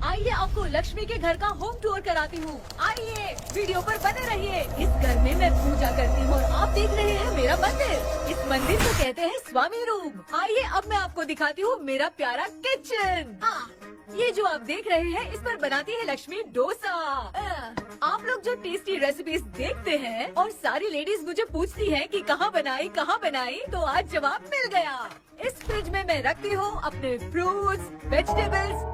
आइए आपको लक्ष्मी के घर का होम टूर कराती हूँ। आइए वीडियो पर बने रहिए। इस घर में मैं पूजा करती हूँ और आप देख रहे हैं मेरा मंदिर। इस मंदिर को कहते हैं स्वामी रूम। आइए अब मैं आपको दिखाती हूँ मेरा प्यारा किचन। ये जो आप देख रहे हैं इस पर बनाती है लक्ष्मी डोसा। आप लोग जो टेस्टी रेसिपीज देखते हैं और सारी लेडीज मुझे पूछती हैं कि कहाँ बनाई, तो आज जवाब मिल गया। इस फ्रिज में मैं रखती हूँ अपने फ्रूट्स, वेजिटेबल्स।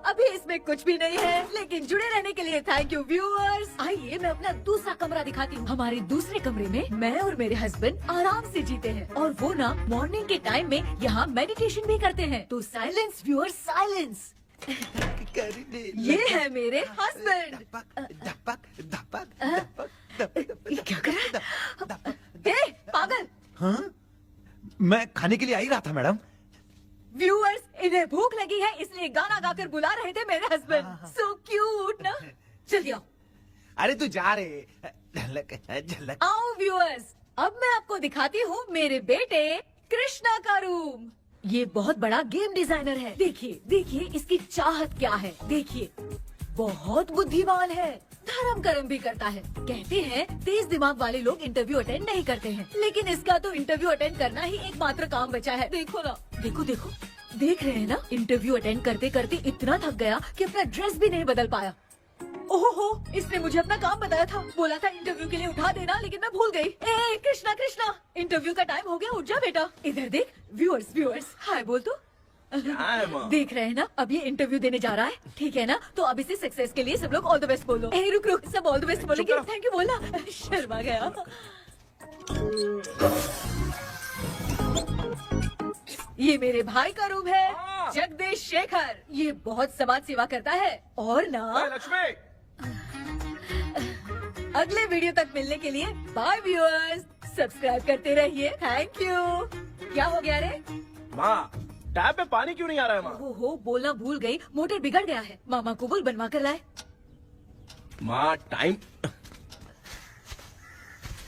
अभी इसमें कुछ भी नहीं है, लेकिन जुड़े रहने के लिए थैंक यू व्यूअर्स। आइए मैं अपना दूसरा कमरा दिखाती हूँ। हमारे दूसरे कमरे में मैं और मेरे हस्बैंड आराम से जीते हैं और वो ना मॉर्निंग के टाइम में यहाँ मेडिटेशन भी करते हैं। तो साइलेंस व्यूअर्स, साइलेंस। ये है मेरे हस्बैंड। ये क्या कर रहा है? ए, पागल। हाँ? मैं खाने के लिए आ ही रहा था मैडम। व्यूअर्स, इन्हें भूख लगी है इसलिए गाना गाकर बुला रहे थे मेरे हस्बैंड। सो क्यूट ना। जल्दी आओ। अरे तू जा रे। झलक झलक। आओ व्यूअर्स, अब मैं आपको दिखाती हूँ मेरे बेटे कृष्णा का रूम। ये बहुत बड़ा गेम डिजाइनर है। देखिए देखिए इसकी चाहत क्या है। देखिए बहुत बुद्धिमान है, धर्म कर्म भी करता है। कहते हैं तेज दिमाग वाले लोग इंटरव्यू अटेंड नहीं करते हैं, लेकिन इसका तो इंटरव्यू अटेंड करना ही एकमात्र काम बचा है। देखो ना, देखो देखो, देख रहे हैं ना, इंटरव्यू अटेंड करते करते इतना थक गया कि अपना ड्रेस भी नहीं बदल पाया। ओहो, इसने मुझे अपना काम बताया था, बोला था इंटरव्यू के लिए उठा देना, लेकिन मैं भूल गई। ए कृष्णा कृष्णा, इंटरव्यू का टाइम हो गया, उठ जा बेटा। इधर देख। व्यूअर्स व्यूअर्स हाय बोल तो। देख रहे हैं ना, अब ये इंटरव्यू देने जा रहा है, ठीक है ना? तो अब इसे सक्सेस के लिए सब लोग ऑल द बेस्ट बोलो। ए रुक रुक, सब ऑल द बेस्ट बोलेंगे। थैंक यू बोलना। शर्मा गया। ये मेरे भाई का रूम है, जगदीश शेखर। ये बहुत समाज सेवा करता है और ना लक्ष्मी। अगले वीडियो तक मिलने के लिए बाय व्यूअर्स। सब्सक्राइब करते रहिए। Thank you. क्या हो गया रे? माँ, टैप में पानी क्यों नहीं आ रहा है माँ? हो बोलना भूल गई, मोटर बिगड़ गया है। मामा को बोल बनवा कर लाए। माँ टाइम।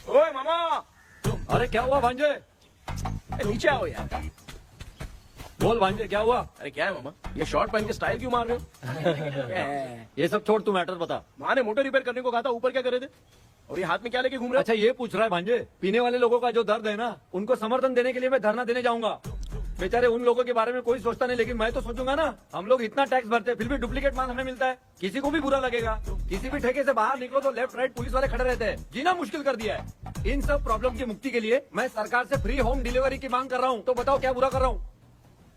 ओए मामा। अरे क्या हुआ भांजे? नीचे आओ यार। बोल भांजे क्या हुआ? अरे क्या है मामा, ये शॉर्ट पहन के स्टाइल क्यों मार रहे हो? ये सब छोड़, तू मैटर बता। माँ ने मोटर रिपेयर करने को कहा था, ऊपर क्या करे थे? और ये हाथ में क्या लेके घूम रहे हो? अच्छा ये पूछ रहा है भांजे, पीने वाले लोगों का जो दर्द है ना, उनको समर्थन देने के लिए मैं धरना देने जाऊंगा। बेचारे उन लोगों के बारे में कोई सोचता नहीं, लेकिन मैं तो सोचूंगा ना। हम लोग इतना टैक्स भरते हैं, फिर भी डुप्लीकेट माल हमें मिलता है। किसी को भी बुरा लगेगा। किसी भी ठेके से बाहर निकलो तो लेफ्ट राइट पुलिस वाले खड़े रहते हैं। जीना मुश्किल कर दिया है। इन सब प्रॉब्लम की मुक्ति के लिए मैं सरकार से फ्री होम डिलीवरी की मांग कर रहा हूँ। तो बताओ क्या बुरा कर रहा हूँ?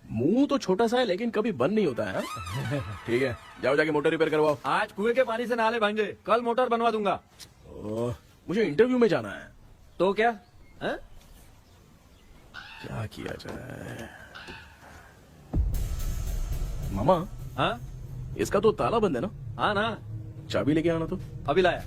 मुंह तो छोटा सा है लेकिन कभी बंद नहीं होता है। ठीक है, जाओ जाके मोटर रिपेयर करवाओ। आज कुएं के पानी से नहा ले भांजे, कल मोटर बनवा दूंगा। मुझे इंटरव्यू में जाना है। तो क्या है? क्या किया जाए? मामा, हाँ इसका तो ताला बंद है ना? हाँ ना, चाबी लेके आना तो। अभी लाया।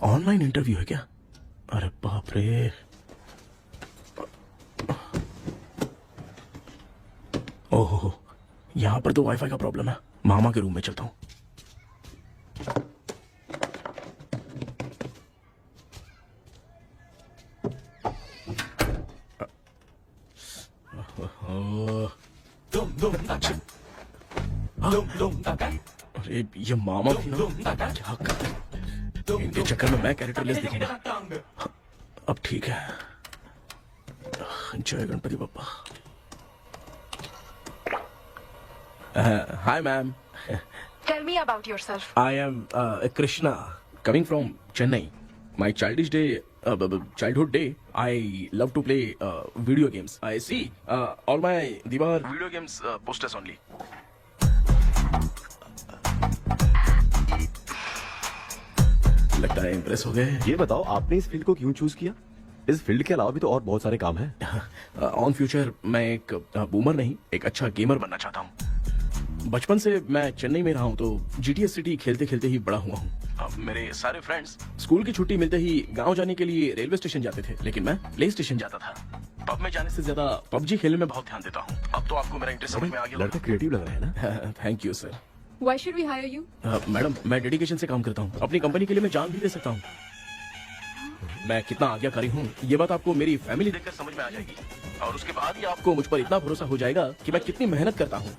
ऑनलाइन इंटरव्यू है क्या? अरे बाप रे। ओहो, यहाँ पर तो वाईफाई का प्रॉब्लम है। मामा के रूम में चलता हूँ। अरे ये मामा भी ना क्या करते, इनके चक्कर में मैं कैरेक्टर लेस दिखूंगा। अब ठीक है, जय Ganpati Bappa. Hi ma'am, Tell me about yourself. I am Krishna, coming from Chennai. My childhood day, I love to play video games. I see all my Diwar video games posters only. लगता है impress हो गए। ये बताओ आपने इस field को क्यों चूज किया? इस फील्ड के अलावा भी तो और बहुत सारे काम हैं। ऑन फ्यूचर मैं एक बूमर नहीं, एक अच्छा गेमर बनना चाहता हूँ। बचपन से मैं चेन्नई में रहा हूँ तो जीटीएस सिटी खेलते खेलते ही बड़ा हुआ हूँ। अब मेरे सारे फ्रेंड्स स्कूल की छुट्टी मिलते ही गांव जाने के लिए रेलवे स्टेशन जाते थे, लेकिन मैं प्ले स्टेशन जाता था। पब में जाने से ज्यादा पबजी खेलने में बहुत ध्यान देता हूँ। अब तो आपको मेरा इंटरेस्ट समझ में आ गया। लड़का क्रिएटिव लग रहा है ना। Thank you sir. Why should we hire you? Madam मैं डेडिकेशन से काम करता हूँ, अपनी कंपनी के लिए मैं जान भी दे सकता हूँ। मैं कितना आज्ञाकारी हूँ ये बात आपको मेरी फैमिली देखकर समझ में आ जाएगी, और उसके बाद ही आपको मुझ पर इतना भरोसा हो जाएगा कि मैं कितनी मेहनत करता हूँ।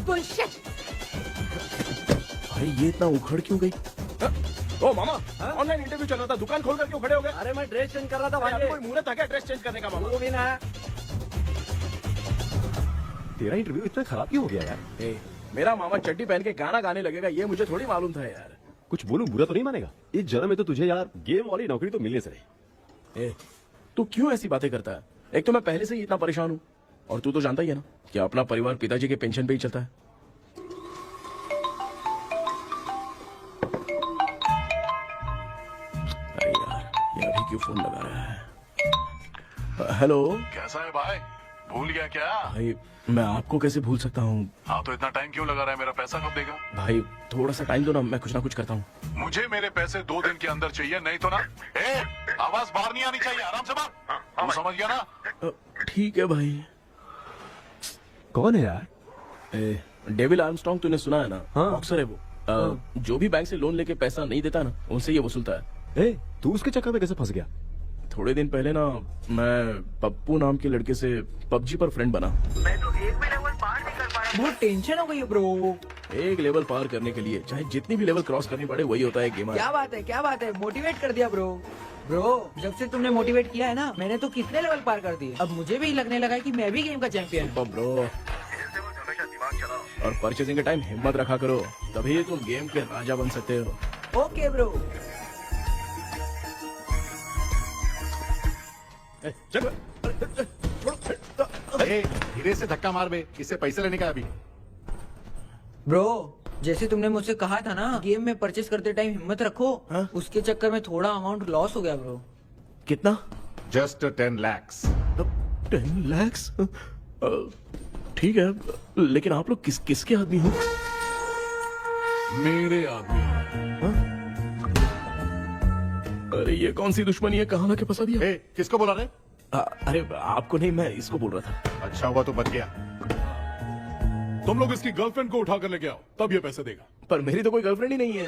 Bullshit! अरे ये इतना उखड़ क्यों गई? ओ मामा, ऑनलाइन इंटरव्यू चल रहा था, दुकान खोलकर क्यों खड़े हो गए? अरे मैं ड्रेस चेंज कर रहा था भाई भाई। कोई मुहूर्त आ गया ड्रेस चेंज करने का मामा? वो भी ना। तेरा इंटरव्यू इतना खराब क्यों हो गया यार? ए, मेरा मामा चड्डी पहन के गाना गाने लगेगा ये मुझे थोड़ी मालूम था यार। कुछ बोलूं बुरा तो नहीं मानेगा? इस जन्म में तो तुझे यार गेम वाली नौकरी तो मिलने से रही। ए, तू क्यों ऐसी बातें करता है? एक तो मैं पहले से ही इतना परेशान हूँ, और तू तो जानता ही है ना कि अपना परिवार पिताजी के पेंशन पे ही चलता है। अरे यार ये अभी क्यों फोन लगा रहा है? हेलो कैसा है भाई? भूल गया क्या? भाई, मैं आपको कैसे भूल सकता हूँ? हाँ तो इतना टाइम क्यों लगा रहा है? मेरा पैसा कब देगा? भाई थोड़ा सा टाइम दो ना, मैं कुछ ना कुछ करता हूँ। मुझे मेरे पैसे 2 दिन के अंदर चाहिए, नहीं तो ना आवाज बाहर नहीं आनी चाहिए। आराम से बात, तू समझ गया ना? ठीक है भाई। कौन है यार? डेविल आर्मस्ट्रॉन्ग तूने सुना है ना? हाँ। बॉक्सर है वो। जो भी बैंक से लोन लेके पैसा नहीं देता ना, उनसे ये वसूलता है। ए, तू उसके चक्कर में कैसे फंस गया? थोड़े दिन पहले ना मैं पप्पू नाम के लड़के से पबजी पर फ्रेंड बना। बहुत टेंशन हो गई ब्रो। एक लेवल पार करने के लिए चाहे जितनी भी लेवल क्रॉस करनी पड़े वही होता है गेमर। क्या बात है, मोटिवेट कर दिया ब्रो। ब्रो जब से तुमने मोटिवेट किया है ना, मैंने तो कितने लेवल पार कर दिए। अब मुझे भी लगने लगा है कि मैं भी गेम का चैंपियन हूँ। ब्रो, और परचेसिंग के टाइम हिम्मत रखा करो, तभी तुम गेम के राजा बन सकते हो। Okay bro. धीरे से धक्का मार बे, इससे पैसे लेने का अभी। ब्रो जैसे तुमने मुझसे कहा था ना गेम में परचेस करते टाइम हिम्मत रखो, उसके चक्कर में थोड़ा अमाउंट लॉस हो गया ब्रो। कितना? Just 10 lakhs। 10 lakhs? ठीक है, लेकिन आप लोग किसके आदमी हो? मेरे आदमी। अरे ये कौन सी दुश्मनी है, कहाँ लाके फंसा दिया? किसको बोला रे? अरे आपको नहीं, मैं इसको बोल रहा था। अच्छा हुआ तो बच गया। तुम लोग इसकी गर्लफ्रेंड को उठा कर लेके आओ, तब ये पैसे देगा। पर मेरी तो कोई गर्लफ्रेंड ही नहीं है।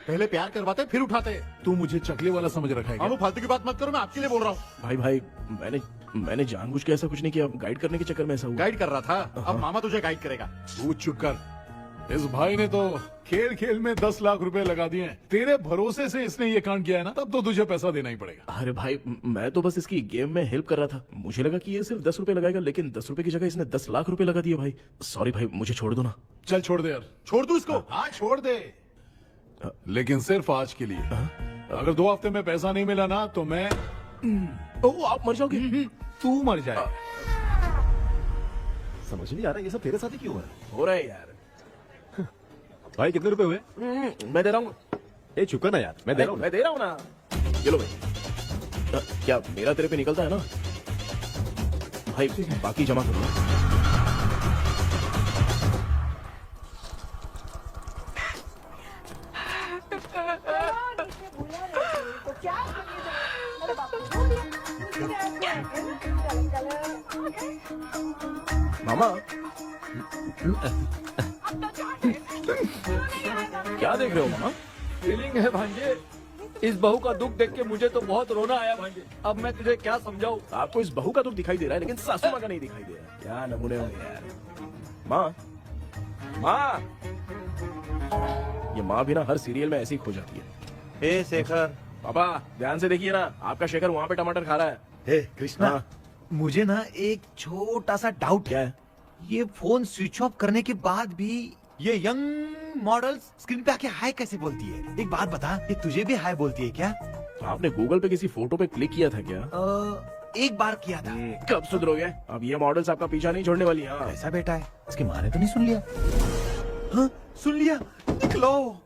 पहले प्यार करवाते फिर उठाते। तू मुझे चकले वाला समझ रखा है क्या? अब फालतू की बात मत करो, मैं आपके लिए बोल रहा हूँ। भाई मैंने जानबूझ के ऐसा कुछ नहीं किया, गाइड करने के चक्कर में ऐसा हुआ। गाइड कर रहा था, अब मामा तुझे गाइड करेगा। तू चुप कर। इस भाई ने तो खेल खेल में 10 लाख रुपए लगा दिए हैं। तेरे भरोसे से इसने ये कांड किया है ना, तब तो तुझे पैसा देना ही पड़ेगा। अरे भाई मैं तो बस इसकी गेम में हेल्प कर रहा था, मुझे लगा कि ये सिर्फ 10 रुपए लगाएगा, लेकिन 10 रुपए की जगह इसने 10 लाख रुपए लगा दिए। भाई सॉरी भाई, मुझे छोड़ दो ना। चल छोड़ दे यार। छोड़ दू इसको? हाँ छोड़ दे, लेकिन सिर्फ आज के लिए। अगर 2 हफ्ते में पैसा नहीं मिला ना तो मैं ओ आप मर जाओगे। तू मर जाए। समझ नहीं आ रहा ये सब तेरे साथ ही क्यों हो रहा है? हो रहा है यार। भाई कितने रुपए हुए? मैं दे रहा हूँ। ए चुका ना यार, मैं दे रहा हूँ। मैं दे रहा हूँ ना। ये लो भाई। क्या मेरा तेरे पे निकलता है ना भाई? बाकी जमा करो। मामा क्या देख रहे हो मामा? फीलिंग है भांजे। इस बहू का दुख देख के मुझे तो बहुत रोना आया भाई। अब मैं तुझे क्या समझाऊं? आपको इस बहू का दुख दिखाई दे रहा है लेकिन सासू माँ का नहीं दिखाई दे रहा है। क्या नमूने होंगे यार। माँ, माँ, ये माँ भी ना हर सीरियल में ऐसी ही खो जाती है। ए शेखर। पापा ध्यान से देखिए ना, आपका शेखर वहाँ पे टमाटर खा रहा है। हे कृष्णा, हाँ। मुझे ना एक छोटा सा डाउट क्या है? ये फोन स्विच ऑफ करने के बाद भी ये यंग मॉडल्स स्क्रीन पे आके हाय कैसे बोलती है? एक बात बता, ये तुझे भी हाय बोलती है क्या? तो आपने गूगल पे किसी फोटो पे क्लिक किया था क्या? एक बार किया था। कब सुधरोगे? अब ये मॉडल्स आपका पीछा नहीं छोड़ने वाली। हाँ। कैसा बेटा है? इसकी माँ ने तो नहीं सुन लिया? हाँ, सुन लिया। निकलो।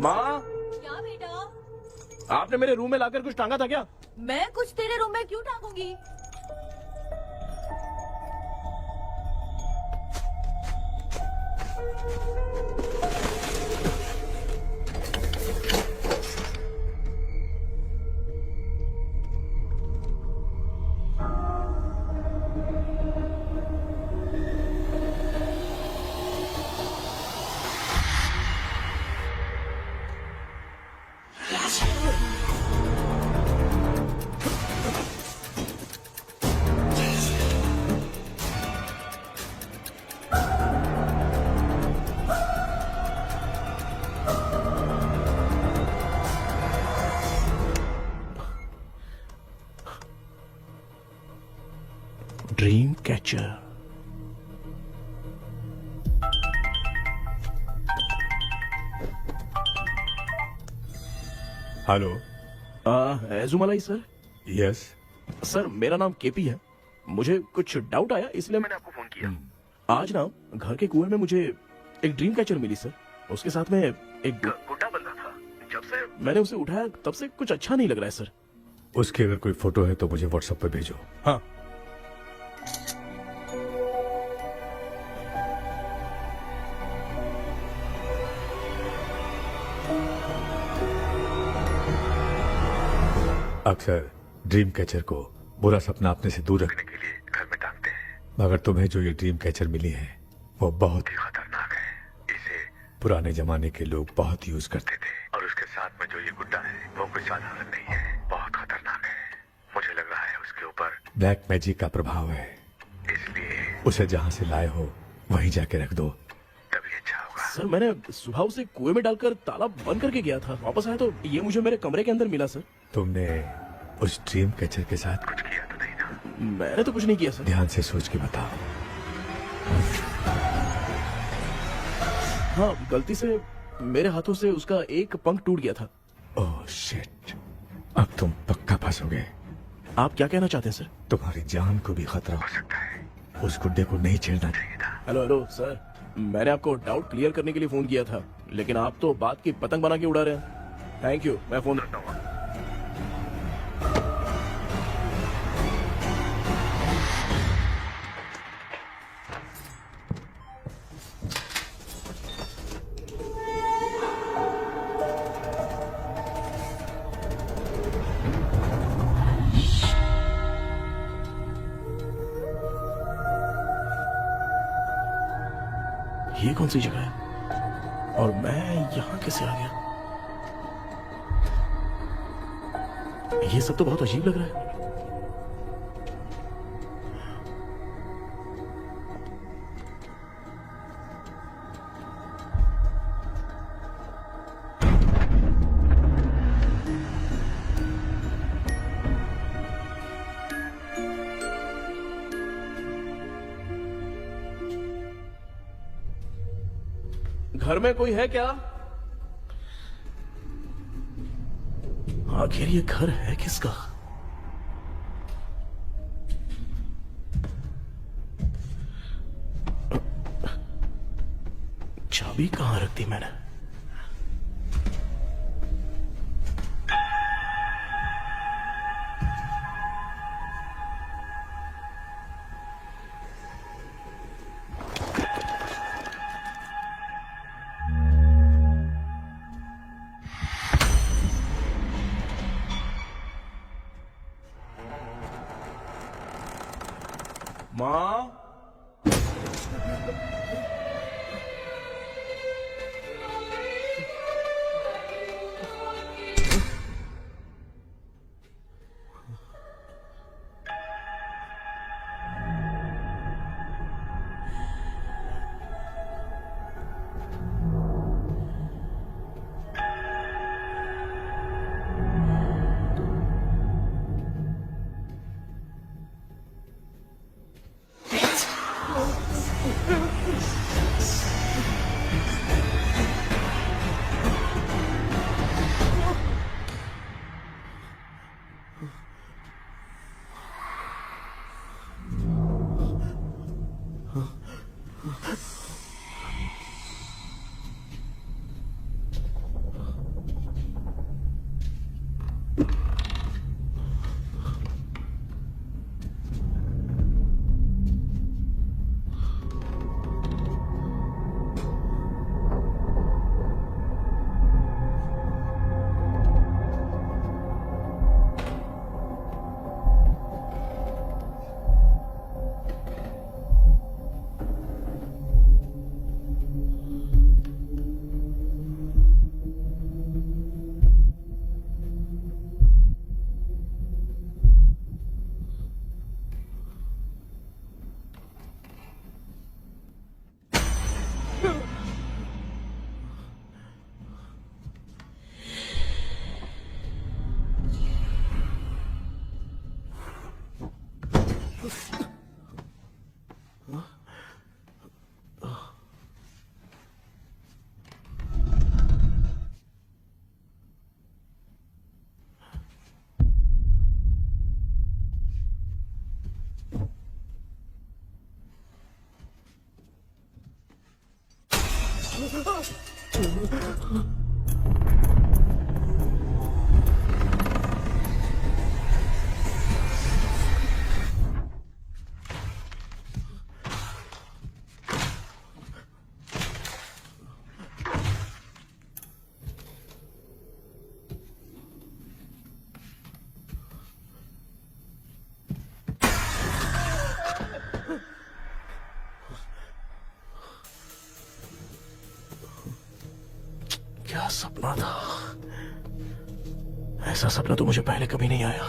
माँ, क्या बेटा? आपने मेरे रूम में लाकर कुछ टांगा था क्या? मैं कुछ तेरे रूम में क्यों टांगूंगी? Dream catcher. Hello. Ezhumalai sir. Yes. Sir मेरा नाम केपी है। मुझे कुछ डाउट आया इसलिए मैंने आपको फोन किया। आज ना घर के कुएं में मुझे एक ड्रीम कैचर मिली सर। उसके साथ में एक गुड्डा बंधा था। जब से मैंने उसे उठाया तब से कुछ अच्छा नहीं लग रहा है सर। उसकी अगर कोई फोटो है तो मुझे व्हाट्सएप पे भेजो। हाँ। अक्सर ड्रीम कैचर को बुरा सपना अपने से दूर रखने के लिए घर में टांगते हैं, मगर तुम्हें जो ये ड्रीम कैचर मिली है वो बहुत ही खतरनाक है। इसे पुराने जमाने के लोग बहुत यूज करते थे, और उसके साथ में जो ये गुड्डा है वो कोई साधारण नहीं है, बहुत खतरनाक है। मुझे लग रहा है उसके ऊपर ब्लैक मैजिक का प्रभाव है, इसलिए उसे जहाँ से लाए हो वहीं जाके रख दो, तभी अच्छा होगा। सर मैंने सुबह उसे कुएं में डालकर ताला बंद करके गया था। वापस आया तो ये मुझे मेरे कमरे के अंदर मिला सर। तुमने उस ड्रीम कैचर के साथ कुछ किया तो नहीं ना? मैंने तो कुछ नहीं किया सर। ध्यान से सोच के बताओ। हाँ, गलती से मेरे हाथों से उसका एक पंख टूट गया था। ओह शिट, अब तुम पक्का फंसोगे। आप क्या कहना चाहते हैं सर? तुम्हारी जान को भी खतरा हो सकता है। उस गुड्डे को नहीं छेड़ना चाहिए था। हेलो हेलो सर, मैंने आपको डाउट क्लियर करने के लिए फोन किया था, लेकिन आप तो बात की पतंग बना के उड़ा रहे हैं। थैंक यू, मैं फोन रखता हूँ। ये कौन सी जगह है और मैं यहाँ कैसे आ गया? ये सब तो बहुत अजीब लग रहा है। घर में कोई है क्या? आखिर ये घर है किसका? चाबी कहां रख दी मैंने? माँ। क्या सपना था? ऐसा सपना तो मुझे पहले कभी नहीं आया।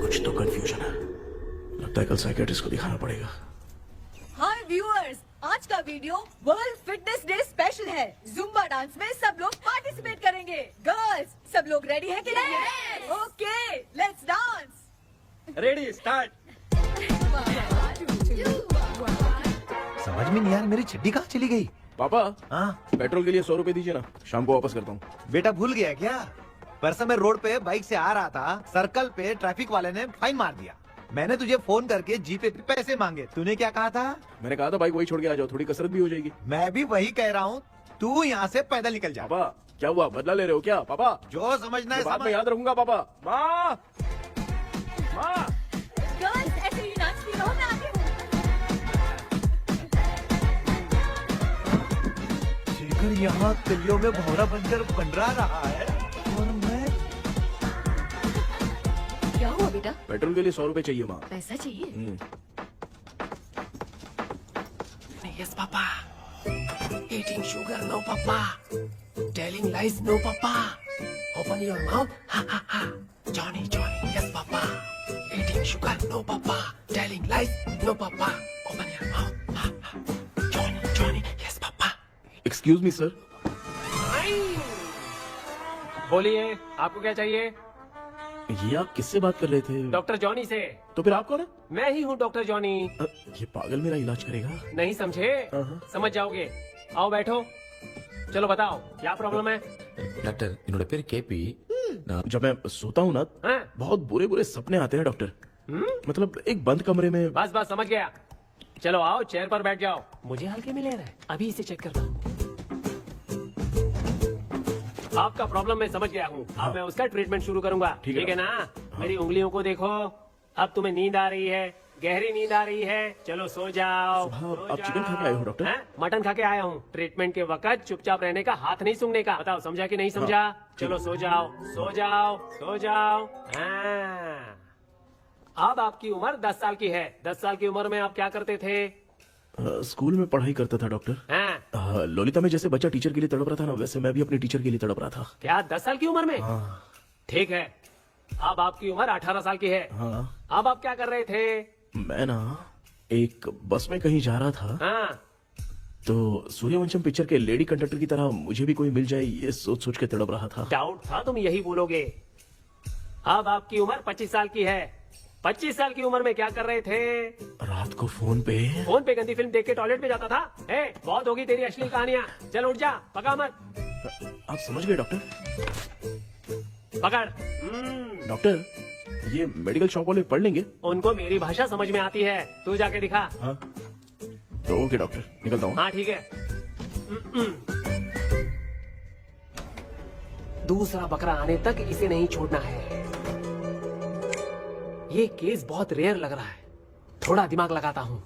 कुछ तो कंफ्यूजन है। लगता है कल साइकियाट्रिस्ट को दिखाना पड़ेगा। हाय व्यूअर्स, आज का video world fitness day special है। जुम्बा डांस में सब लोग पार्टिसिपेट करेंगे। गर्ल्स, सब लोग रेडी है कि नहीं? Okay, let's dance. Ready, start. समझ में नहीं यार, मेरी चड्डी कहाँ चली गई? पापा, हाँ पेट्रोल के लिए 100 रुपए दीजिए ना, शाम को वापस करता हूँ। बेटा भूल गया क्या? परसों मैं रोड पे बाइक से आ रहा था, सर्कल पे ट्रैफिक वाले ने फाइन मार दिया। मैंने तुझे फोन करके जीपे पे पैसे मांगे, तूने क्या कहा था? मैंने कहा था बाइक वही छोड़ के आ जाओ, थोड़ी कसरत भी हो जाएगी। मैं भी वही कह रहा हूँ, तू यहाँ से पैदल निकल जा। पापा क्या हुआ, बदला ले रहे हो क्या? पापा जो समझना है बाद में समझ। याद रखूंगा। पापा, माँ, माँ। गर्ल्स, ऐसे ही नाचती रहो, मैं आती हूँ। शेखर यहाँ गलियों में भौरा बनकर बंडरा रहा है और मैं क्या हुआ बेटा? पेट्रोल के लिए 100 रुपए चाहिए माँ। पैसा चाहिए? Yes, Papa. Eating sugar, no, Papa. Telling lies, no, Papa. Open your mouth, ha ha ha. Johnny, Johnny, yes, Papa. Eating sugar, no, Papa. Telling lies, no, Papa. Open your mouth, ha ha. Johnny, Johnny, yes, Papa. Excuse me sir. बोलिए, आपको क्या चाहिए? ये आप किससे बात कर रहे थे? डॉक्टर जॉनी से। तो फिर आप कौन है? मैं ही हूँ डॉक्टर जॉनी। ये पागल मेरा इलाज करेगा? नहीं समझे? समझ जाओगे। आओ बैठो। चलो बताओ क्या प्रॉब्लम है? டாக்டர் என்னோட பேர் கேபி जब मैं सोता हूँ ना, हाँ? बहुत बुरे बुरे सपने आते हैं डॉक्टर। मतलब एक बंद कमरे में। बस बस समझ गया। चलो आओ, चेयर पर बैठ जाओ। मुझे हल्के में ले रहा है, अभी इसे चेक करता हूँ। आपका प्रॉब्लम मैं समझ गया हूँ। अब मैं उसका ट्रीटमेंट शुरू करूंगा। ठीक है ना? मेरी उंगलियों को देखो। अब तुम्हें नींद आ रही है, गहरी नींद आ रही है। चलो सो जाओ। आप चिकन खा के आए हो डॉक्टर? हैं? मटन खा के आया हूँ। ट्रीटमेंट के वक्त चुपचाप रहने का, हाथ नहीं सूंघने का। बताओ समझा कि नहीं समझा? चलो सो जाओ, सो जाओ, सो जाओ। हाँ। अब आपकी उम्र 10 साल की है। 10 साल की उम्र में आप क्या करते थे? स्कूल में पढ़ाई करता था डॉक्टर। हाँ। लोलिता में जैसे बच्चा टीचर के लिए तड़प रहा था ना, वैसे मैं भी अपने टीचर के लिए तड़प रहा था। क्या 10 साल की उम्र में? ठीक है। अब आपकी उम्र 18 साल की है। हाँ। अब आप क्या कर रहे थे? मैं ना एक बस में कहीं जा रहा था। हाँ। तो सूर्यवंशम पिक्चर के लेडी कंडक्टर की तरह मुझे भी कोई मिल जाए, ये सोच सोच के तड़प रहा था। डाउट था तुम यही बोलोगे। अब आपकी उम्र 25 साल की है। 25 साल की उम्र में क्या कर रहे थे? रात को फोन पे गंदी फिल्म देख के टॉयलेट में जाता था। बहुत होगी तेरी अश्लील कहानियां। चल उठ जा, पका मत। आप समझ गए डॉक्टर? पकड़। डॉक्टर, ये मेडिकल शॉप वाले पढ़ लेंगे? उनको मेरी भाषा समझ में आती है। तू जाके दिखा। हाँ। तो ओके डॉक्टर, निकलता हूँ। हाँ ठीक है। दूसरा बकरा आने तक इसे नहीं छोड़ना है। ये केस बहुत रेयर लग रहा है, थोड़ा दिमाग लगाता हूँ।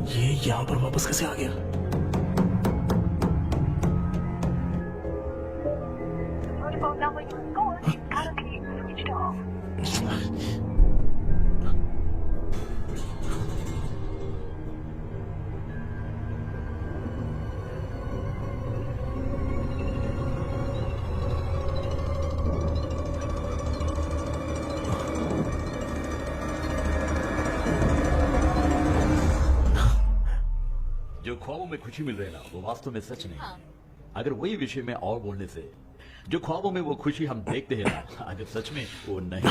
ये यहाँ पर वापस कैसे आ गया? जो ख्वाबों में खुशी मिल रही है ना, वो वास्तव में सच नहीं। अगर वही विषय में और बोलने से, जो ख्वाबों में वो खुशी हम देखते हैं ना, अगर सच में वो नहीं।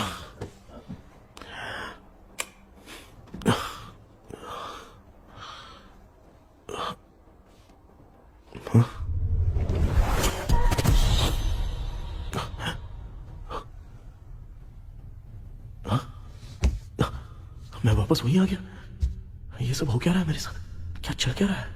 मैं वापस वहीं आ गया। ये सब हो क्या रहा है मेरे साथ? क्या चल क्या रहा है?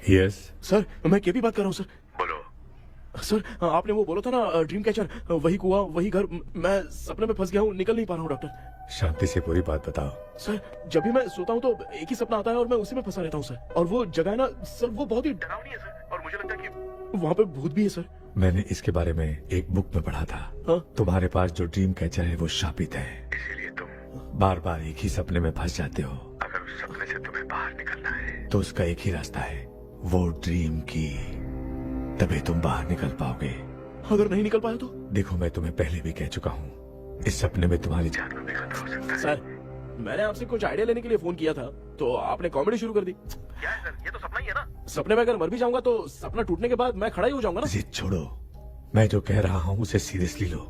यस सर मैं केपी बात कर रहा हूँ सर। बोलो सर, आपने वो बोला था ना ड्रीम कैचर, वही कुआं वही घर, मैं सपने में फंस गया हूँ, निकल नहीं पा रहा हूँ डॉक्टर। शांति से पूरी बात बताओ। सर जब भी मैं सोता हूँ तो एक ही सपना आता है और मैं उसी में फंसा रहता हूँ सर। और वो जगह है ना सर, वो बहुत ही डरावनी है सर, और मुझे लगता है कि वहाँ पे भूत भी है सर। मैंने इसके बारे में एक बुक में पढ़ा था। हाँ? तुम्हारे पास जो ड्रीम कैचर है वो शापित है, इसीलिए तुम बार बार एक ही सपने में फंस जाते हो। अगर उस सपने से तुम्हें बाहर निकलना है तो उसका एक ही रास्ता है, वो ड्रीम की, तभी तुम बाहर निकल पाओगे। अगर नहीं निकल पाया तो? देखो मैं तुम्हें पहले भी कह चुका हूँ, इस सपने में तुम्हारी जान को भी खतरा हो सकता है। सर मैंने आपसे कुछ आइडिया लेने के लिए फोन किया था तो आपने कॉमेडी शुरू कर दी। क्या है सर, ये तो सपना ही है ना। सपने में अगर मर भी जाऊंगा तो सपना टूटने के बाद मैं खड़ा ही हो जाऊंगा ना। जिद छोड़ो, मैं जो कह रहा हूँ उसे सीरियसली लो।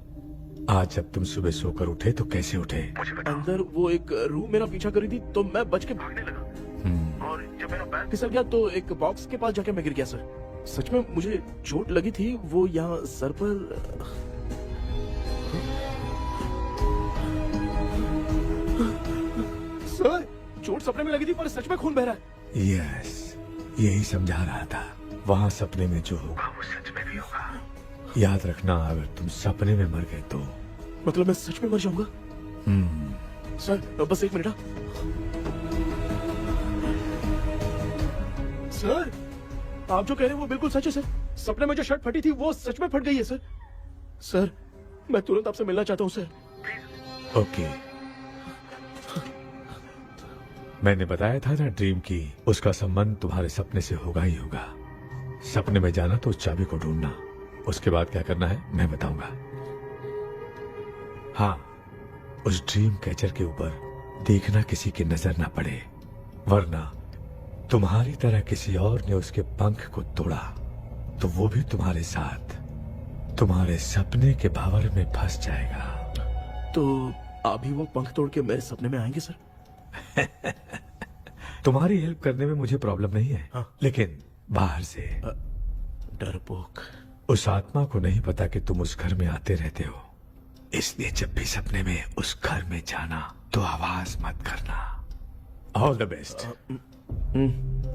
आज जब तुम सुबह सोकर उठे तो कैसे उठे? अंदर वो एक रूह मेरा पीछा करी थी तो मैं बच के भागने लगा, और जब मेरा पैर फिसल गया तो एक बॉक्स के पास जाके मैं गिर गया सर। सच में मुझे चोट लगी थी, वो यहाँ सर पर। सर चोट सपने में लगी थी पर सच में खून बह रहा है। यस, यही समझा रहा था, वहाँ सपने में जो होगा वो सच में भी होगा। याद रखना, अगर तुम सपने में मर गए तो मतलब मैं सच में मर जाऊंगा? सर बस एक मिनट। सर आप जो कह रहे हैं वो बिल्कुल सच है सर। सपने में जो शर्ट फटी थी वो सच में फट गई है सर। सर मैं तुरंत आपसे मिलना चाहता हूँ सर। ओके, मैंने बताया था ना ड्रीम की, उसका संबंध तुम्हारे सपने से होगा ही होगा। सपने में जाना तो उस चाबी को ढूंढना, उसके बाद क्या करना है मैं बताऊंगा। हाँ, उस ड्रीम कैचर के ऊपर देखना किसी की नजर ना पड़े, वरना तुम्हारी तरह किसी और ने उसके पंख को तोड़ा तो वो भी तुम्हारे साथ तुम्हारे सपने के भावर में फंस जाएगा। तो अभी वो पंख तोड़ के मेरे सपने में आएंगे सर? तुम्हारी हेल्प करने में मुझे प्रॉब्लम नहीं है। हाँ? लेकिन बाहर से डरपोक। उस आत्मा को नहीं पता कि तुम उस घर में आते रहते हो, इसलिए जब भी सपने में उस घर में जाना तो आवाज मत करना। All the best.